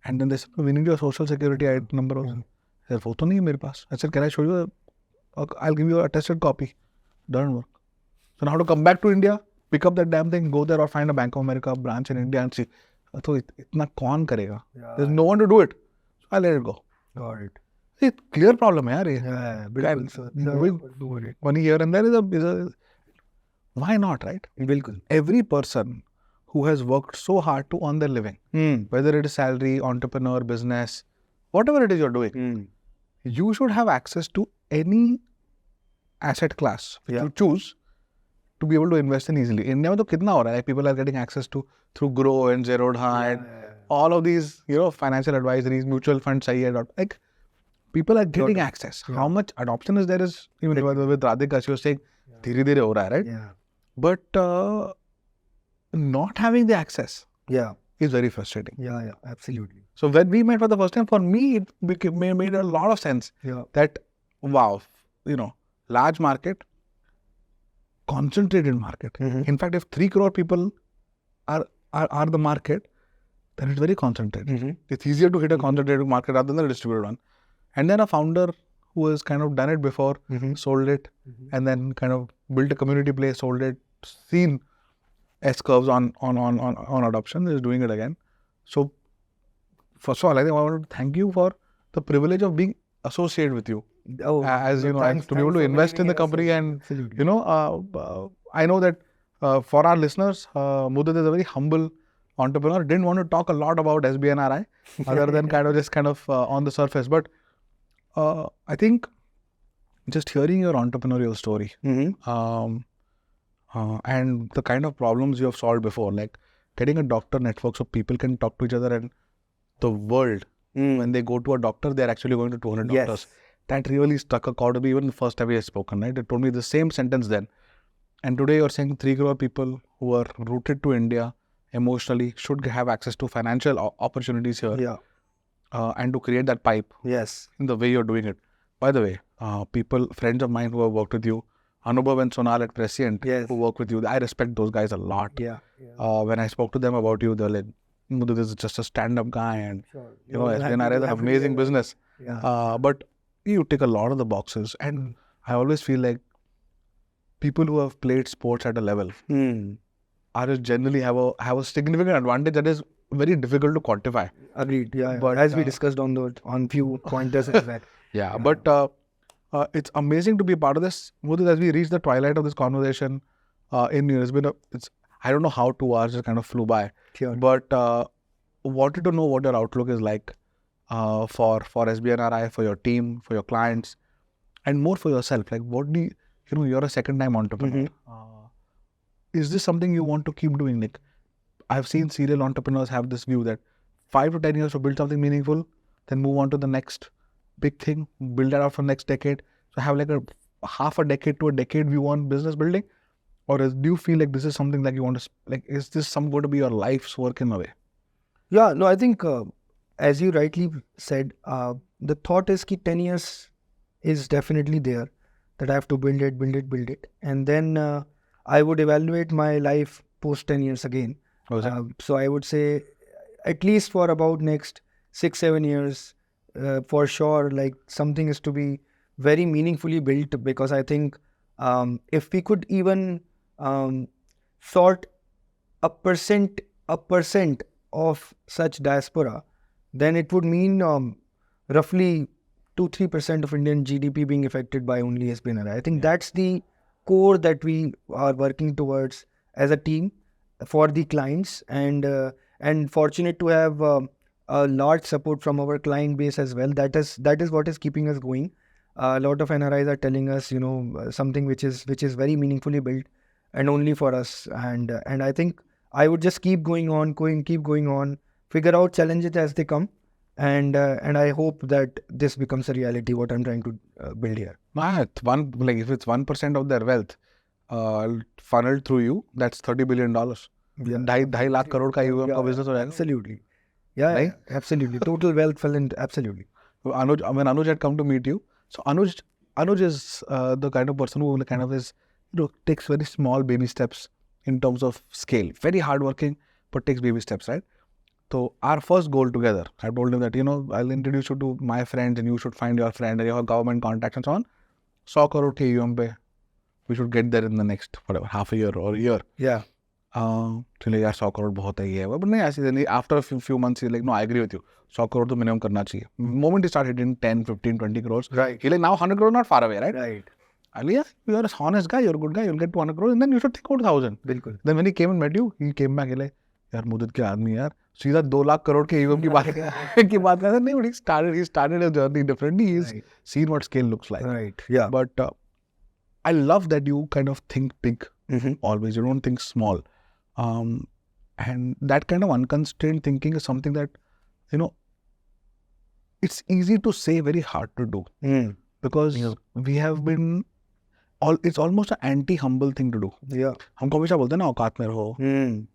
And then they said, we need your social security ID number also. I said, wo to nahi hai mere paas. I said, can I show you? I'll give you a attested copy. Doesn't work. So now to come back to India, pick up that damn thing, go there or find a Bank of America branch in India and see. So itna kaun karega? There's no one to do it. So I let it go. Got it. It's a clear problem, yaar. Yeah, One here and there is a why not, right? Bilkul. Every person who has worked so hard to earn their living, whether it is salary, entrepreneur, business, whatever it is you're doing, you should have access to any asset class which you choose to be able to invest in easily. India mein to kitna ho raha hai? Like people are getting access to through GROW and Zerodha and all of these, financial advisories, mutual funds, like people are getting access. How much adoption is there is, even with Radhika, she was saying, dhire dhire ho raha hai, right? Yeah. But not having the access is very frustrating. Yeah, absolutely. So when we met for the first time, for me, it made a lot of sense that, wow, large market, concentrated market. In fact, if 3 crore people are the market, then it's very concentrated. It's easier to hit a concentrated market rather than a distributed one. And then a founder who has kind of done it before, sold it, and then kind of built a community place, sold it, seen S-curves on adoption, is doing it again. So first of all, I think I want to thank you for the privilege of being associated with you. To be able to invest in the company. And, I know that for our listeners, Mudit is a very humble entrepreneur. Didn't want to talk a lot about SBNRI other than kind of on the surface. But I think just hearing your entrepreneurial story and the kind of problems you have solved before, like getting a doctor network so people can talk to each other, and the world, when they go to a doctor, they're actually going to 200 doctors. That really struck a chord with me even the first time we had spoken, right? It told me the same sentence then. And today you're saying 3 crore people who are rooted to India emotionally should have access to financial opportunities here. And to create that pipe in the way you're doing it. By the way, friends of mine who have worked with you, Anubhav and Sonal at Prescient Yes. who work with you. I respect those guys a lot. Yeah. When I spoke to them about you, they're like, Mudit is just a stand-up guy, and Sure. you know, SBNRI is an amazing business. Yeah. But you tick a lot of the boxes, and I always feel like people who have played sports at a level are just generally have a significant advantage that is very difficult to quantify. Agreed. Yeah. But, As we discussed on few pointers as well. Yeah, but it's amazing to be a part of this. Mudit, as we reach the twilight of this conversation, I don't know how 2 hours just kind of flew by. Sure. But wanted to know what your outlook is like for SBNRI, for your team, for your clients, and more for yourself. Like, what do you're a second-time entrepreneur. Is this something you want to keep doing? Like, I've seen serial entrepreneurs have this view that 5 to 10 years to build something meaningful, then move on to the next big thing, build that out for the next decade. So have like a half a decade to a decade view on business building? Or do you feel like this is something that you want to, like, is this going to be your life's work in a way? Yeah, no, I think as you rightly said, the thought is that 10 years is definitely there, that I have to build it. And then I would evaluate my life post 10 years again. So I would say at least for about next 6-7 years, for sure, like something is to be very meaningfully built, because I think if we could even sort a percent of such diaspora, then it would mean roughly 2-3% of Indian GDP being affected by only SBNRI. I think that's the core that we are working towards as a team for the clients, and fortunate to have a large support from our client base as well. That is what is keeping us going. A lot of NRIs are telling us, something which is very meaningfully built and only for us. And I think I would just keep going on, figure out challenges as they come, and I hope that this becomes a reality, what I'm trying to build here. If it's 1% of their wealth funneled through you, that's $30 billion. Yeah. 2.5 lakh crore ka AUM ka business ho jayega. Absolutely. Yeah, Right? absolutely. Total wealth fell in, absolutely. When Anuj had come to meet you, so Anuj is the kind of person who kind of is, takes very small baby steps in terms of scale. Very hardworking, but takes baby steps, right? So our first goal together, I told him that, I'll introduce you to my friends and you should find your friend and your government contacts and so on. 100 crore ke AUM pe, we should get there in the next, whatever, half a year or a year. Yeah. So like, 100 crore bahut hai ye. But no, after a few months, he's like, no, I agree with you. 100 crore to minimum karna chahiye. Moment he started hitting 10, 15, 20 crores. Right. He's like, now 100 crore not far away, right? Right. Yeah, you're an honest guy, you're a good guy, you'll get 200 crores and then you should think about 1,000. Bilkul. Then when he came and met you, he came back, he's like, यार मुदित के आदमी यार सीधा 2 लाख करोड़ के AUM की बात करता नहीं, but he started a journey differently. He's seen what scale looks like. Right. Yeah. But I love that you kind of think big always. You don't think small. And that kind of unconstrained thinking is something that, it's easy to say, very hard to do. Because we have been, it's almost an anti-humble thing to do. Yeah. हमको हमेशा बोलते हैं ना, औकात में रहो,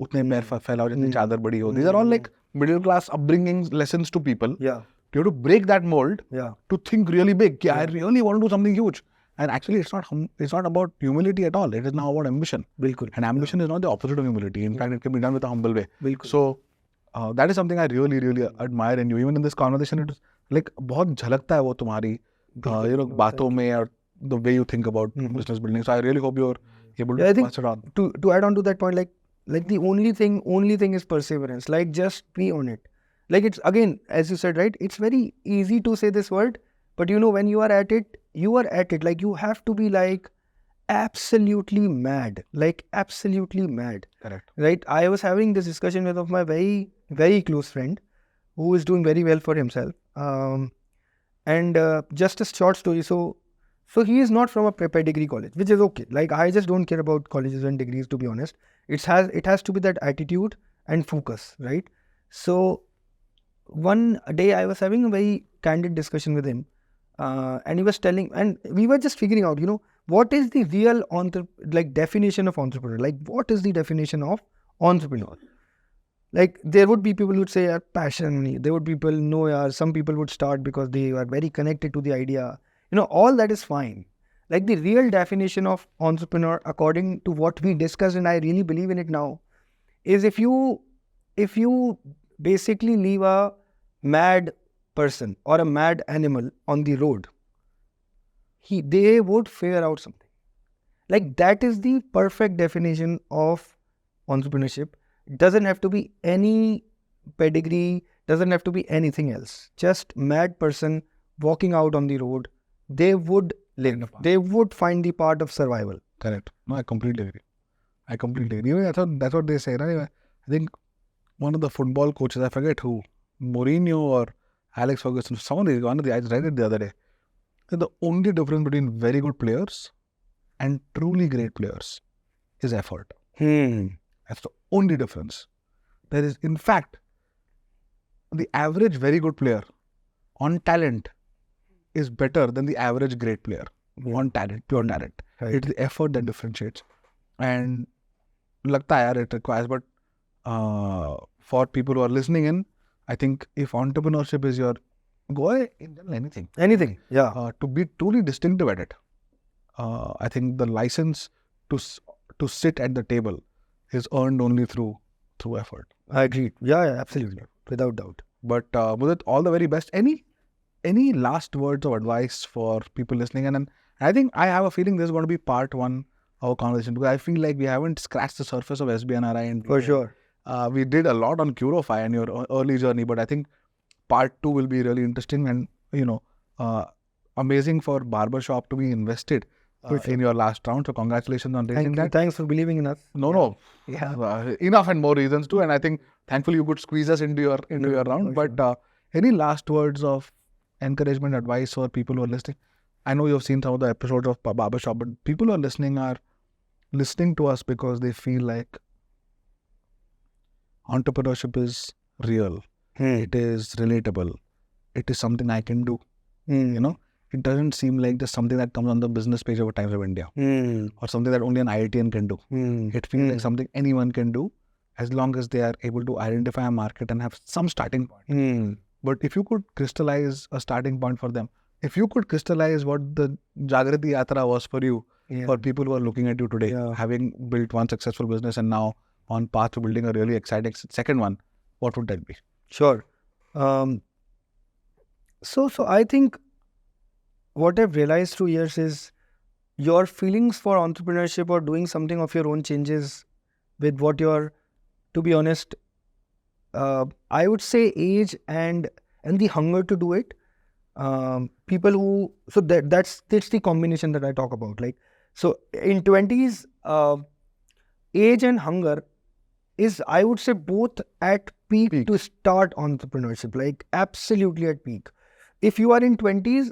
उतने पैर फैलाओ जितनी चादर बड़ी हो. These are all like middle class upbringing lessons to people. Yeah. You have to break that mold to think really big. I really want to do something huge. And actually, it's not about humility at all. It is now about ambition. Bilkul. And ambition is not the opposite of humility. In fact, it can be done with a humble way. Bilkul. So that is something I really, really admire in you. Even in this conversation, it is like बहुत झलकता है वो तुम्हारी बातों में और the way you think about business building. So I really hope you're able to pass it on. To add on to that point, like the only thing is perseverance. Like, just be on it. Like, it's, again, as you said, right, it's very easy to say this word, but when you are at it, like, you have to be like absolutely mad. Like, absolutely mad. Correct. Right? I was having this discussion with one of my very, very close friend who is doing very well for himself. And just a short story. So he is not from a pedigree college, which is okay. Like, I just don't care about colleges and degrees, to be honest. It has to be that attitude and focus, right? So one day I was having a very candid discussion with him, and he was telling, and we were just figuring out, what is the real definition of entrepreneur? Like, what is the definition of entrepreneur? Like, there would be people who would say, passion. There would be people, no, some people would start because they are very connected to the idea. All that is fine. Like the real definition of entrepreneur, according to what we discussed, and I really believe in it now, is if you basically leave a mad person or a mad animal on the road, they would figure out something. Like that is the perfect definition of entrepreneurship. It doesn't have to be any pedigree, doesn't have to be anything else. Just mad person walking out on the road, they would live. They would find the part of survival. Correct. No, I completely agree. Even that's what they say. Right? I think one of the football coaches, I forget who, Mourinho or Alex Ferguson, one of the, I read it the other day, that the only difference between very good players and truly great players is effort. That's the only difference. There is, in fact, the average very good player on talent is better than the average great player on talent, pure talent. Right. It's the effort that differentiates. And लगता है यार, it requires, but for people who are listening in, I think if entrepreneurship is your goal, anything, Yeah. to be truly distinctive at it, I think the license to sit at the table is earned only through effort. I agree. Yeah, absolutely. Without doubt. But Mudit, all the very best. Any last words of advice for people listening? And I think I have a feeling this is going to be part one of our conversation, because I feel like we haven't scratched the surface of SBNRI. And For sure. We did a lot on Curofy and your early journey, but I think part two will be really interesting and, amazing for BarberShop to be invested in your last round. So congratulations on raising that. Thanks for believing in us. No. Yeah. Enough and more reasons too. And I think thankfully you could squeeze us into your round. But any last words of encouragement, advice for people who are listening? I know you've seen some of the episodes of BarberShop, but people who are listening to us because they feel like entrepreneurship is real. It is relatable. It is something I can do. It doesn't seem like just something that comes on the business page of Times of India or something that only an IITian can do. It feels like something anyone can do as long as they are able to identify a market and have some starting point. But if you could crystallize a starting point for them, if you could crystallize what the Jagriti Yatra was for you, for people who are looking at you today, having built one successful business and now on path to building a really exciting second one, what would that be? Sure. So I think what I've realized through years is your feelings for entrepreneurship or doing something of your own changes with what you're, to be honest, I would say age and the hunger to do it. People who, so that's the combination that I talk about. Like, so in 20s, age and hunger is, I would say, both at peak to start entrepreneurship, like absolutely at peak. If you are in 20s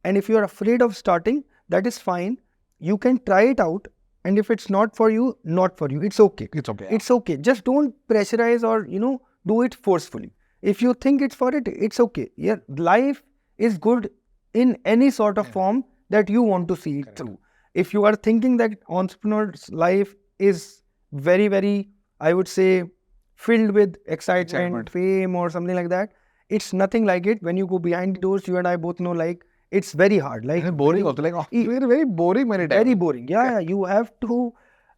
and if you are afraid of starting, that is fine. You can try it out. And if it's not for you, not for you. It's okay. It's okay. It's okay. Just don't pressurize or, do it forcefully. If you think it's for it, it's okay. Yeah, life is good in any sort of form that you want to see it through. If you are thinking that entrepreneur's life is very, very, I would say, filled with excitement, fame or something like that, it's nothing like it. When you go behind the doors, you and I both know, like, it's very hard. Like, and boring also. Like, very boring many times. Very boring. Yeah, you have to,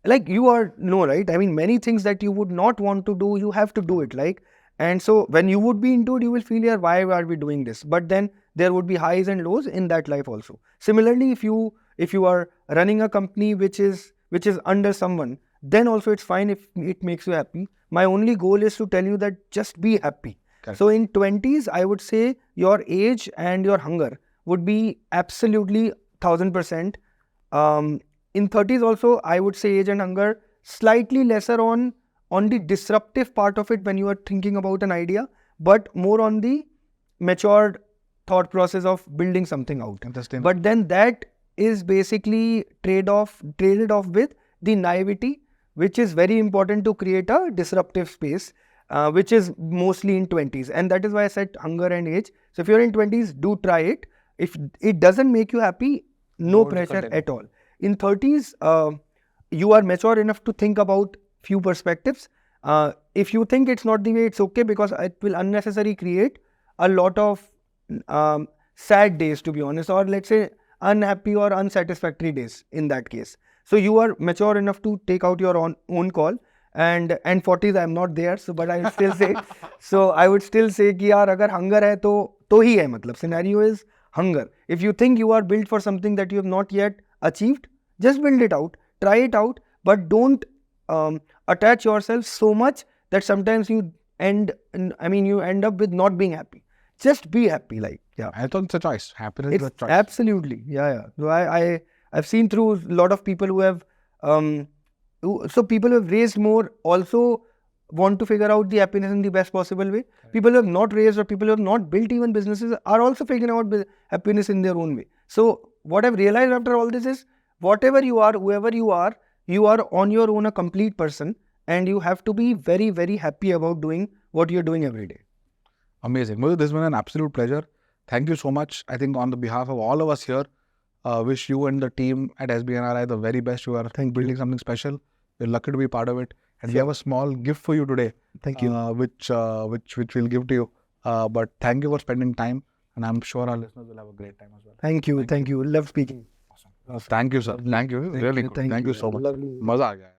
like, right? I mean, many things that you would not want to do, you have to do it. Like, and so when you would be into it, you will feel, yeah, why are we doing this? But then there would be highs and lows in that life also. Similarly, if you are running a company which is under someone, then also it's fine if it makes you happy. My only goal is to tell you that just be happy. Correct. So in 20s, I would say your age and your hunger would be absolutely 1000%. In 30s also, I would say age and hunger slightly lesser on the disruptive part of it when you are thinking about an idea, but more on the matured thought process of building something out. But then that is basically traded off with the naivety, which is very important to create a disruptive space, which is mostly in 20s. And that is why I said hunger and age. So if you're in 20s, do try it. If it doesn't make you happy, no pressure at all. In 30s, you are mature enough to think about few perspectives. If you think it's not the way, it's okay, because it will unnecessarily create a lot of sad days, to be honest, or let's say unhappy or unsatisfactory days in that case. So you are mature enough to take out your own call. And 40s I'm not there, so but I would still say so I would still say कि यार अगर hunger है तो ही है, मतलब scenario is hunger. If you think you are built for something that you have not yet achieved, just build it out, try it out, but don't attach yourself so much that sometimes you end up with not being happy. Just be happy, like, yeah. I thought it's a choice. Happiness is a choice. Absolutely, yeah. So I've seen through a lot of people who have so people who have raised more also want to figure out the happiness in the best possible way. Right. People who have not raised or people who have not built even businesses are also figuring out happiness in their own way. So what I've realized after all this is, whatever you are, whoever you are on your own a complete person, and you have to be very, very happy about doing what you're doing every day. Amazing. Mudit, this has been an absolute pleasure. Thank you so much. I think on the behalf of all of us here, wish you and the team at SBNRI the very best. You are building something special. We're lucky to be part of it. And we have a small gift for you today. Thank you. Which we'll give to you. But thank you for spending time. And I'm sure our listeners will have a great time as well. Thank you. Love speaking. Awesome. Thank you, sir. Thank you. Really good. Thank you so much. Lovely. Maza aa gaya.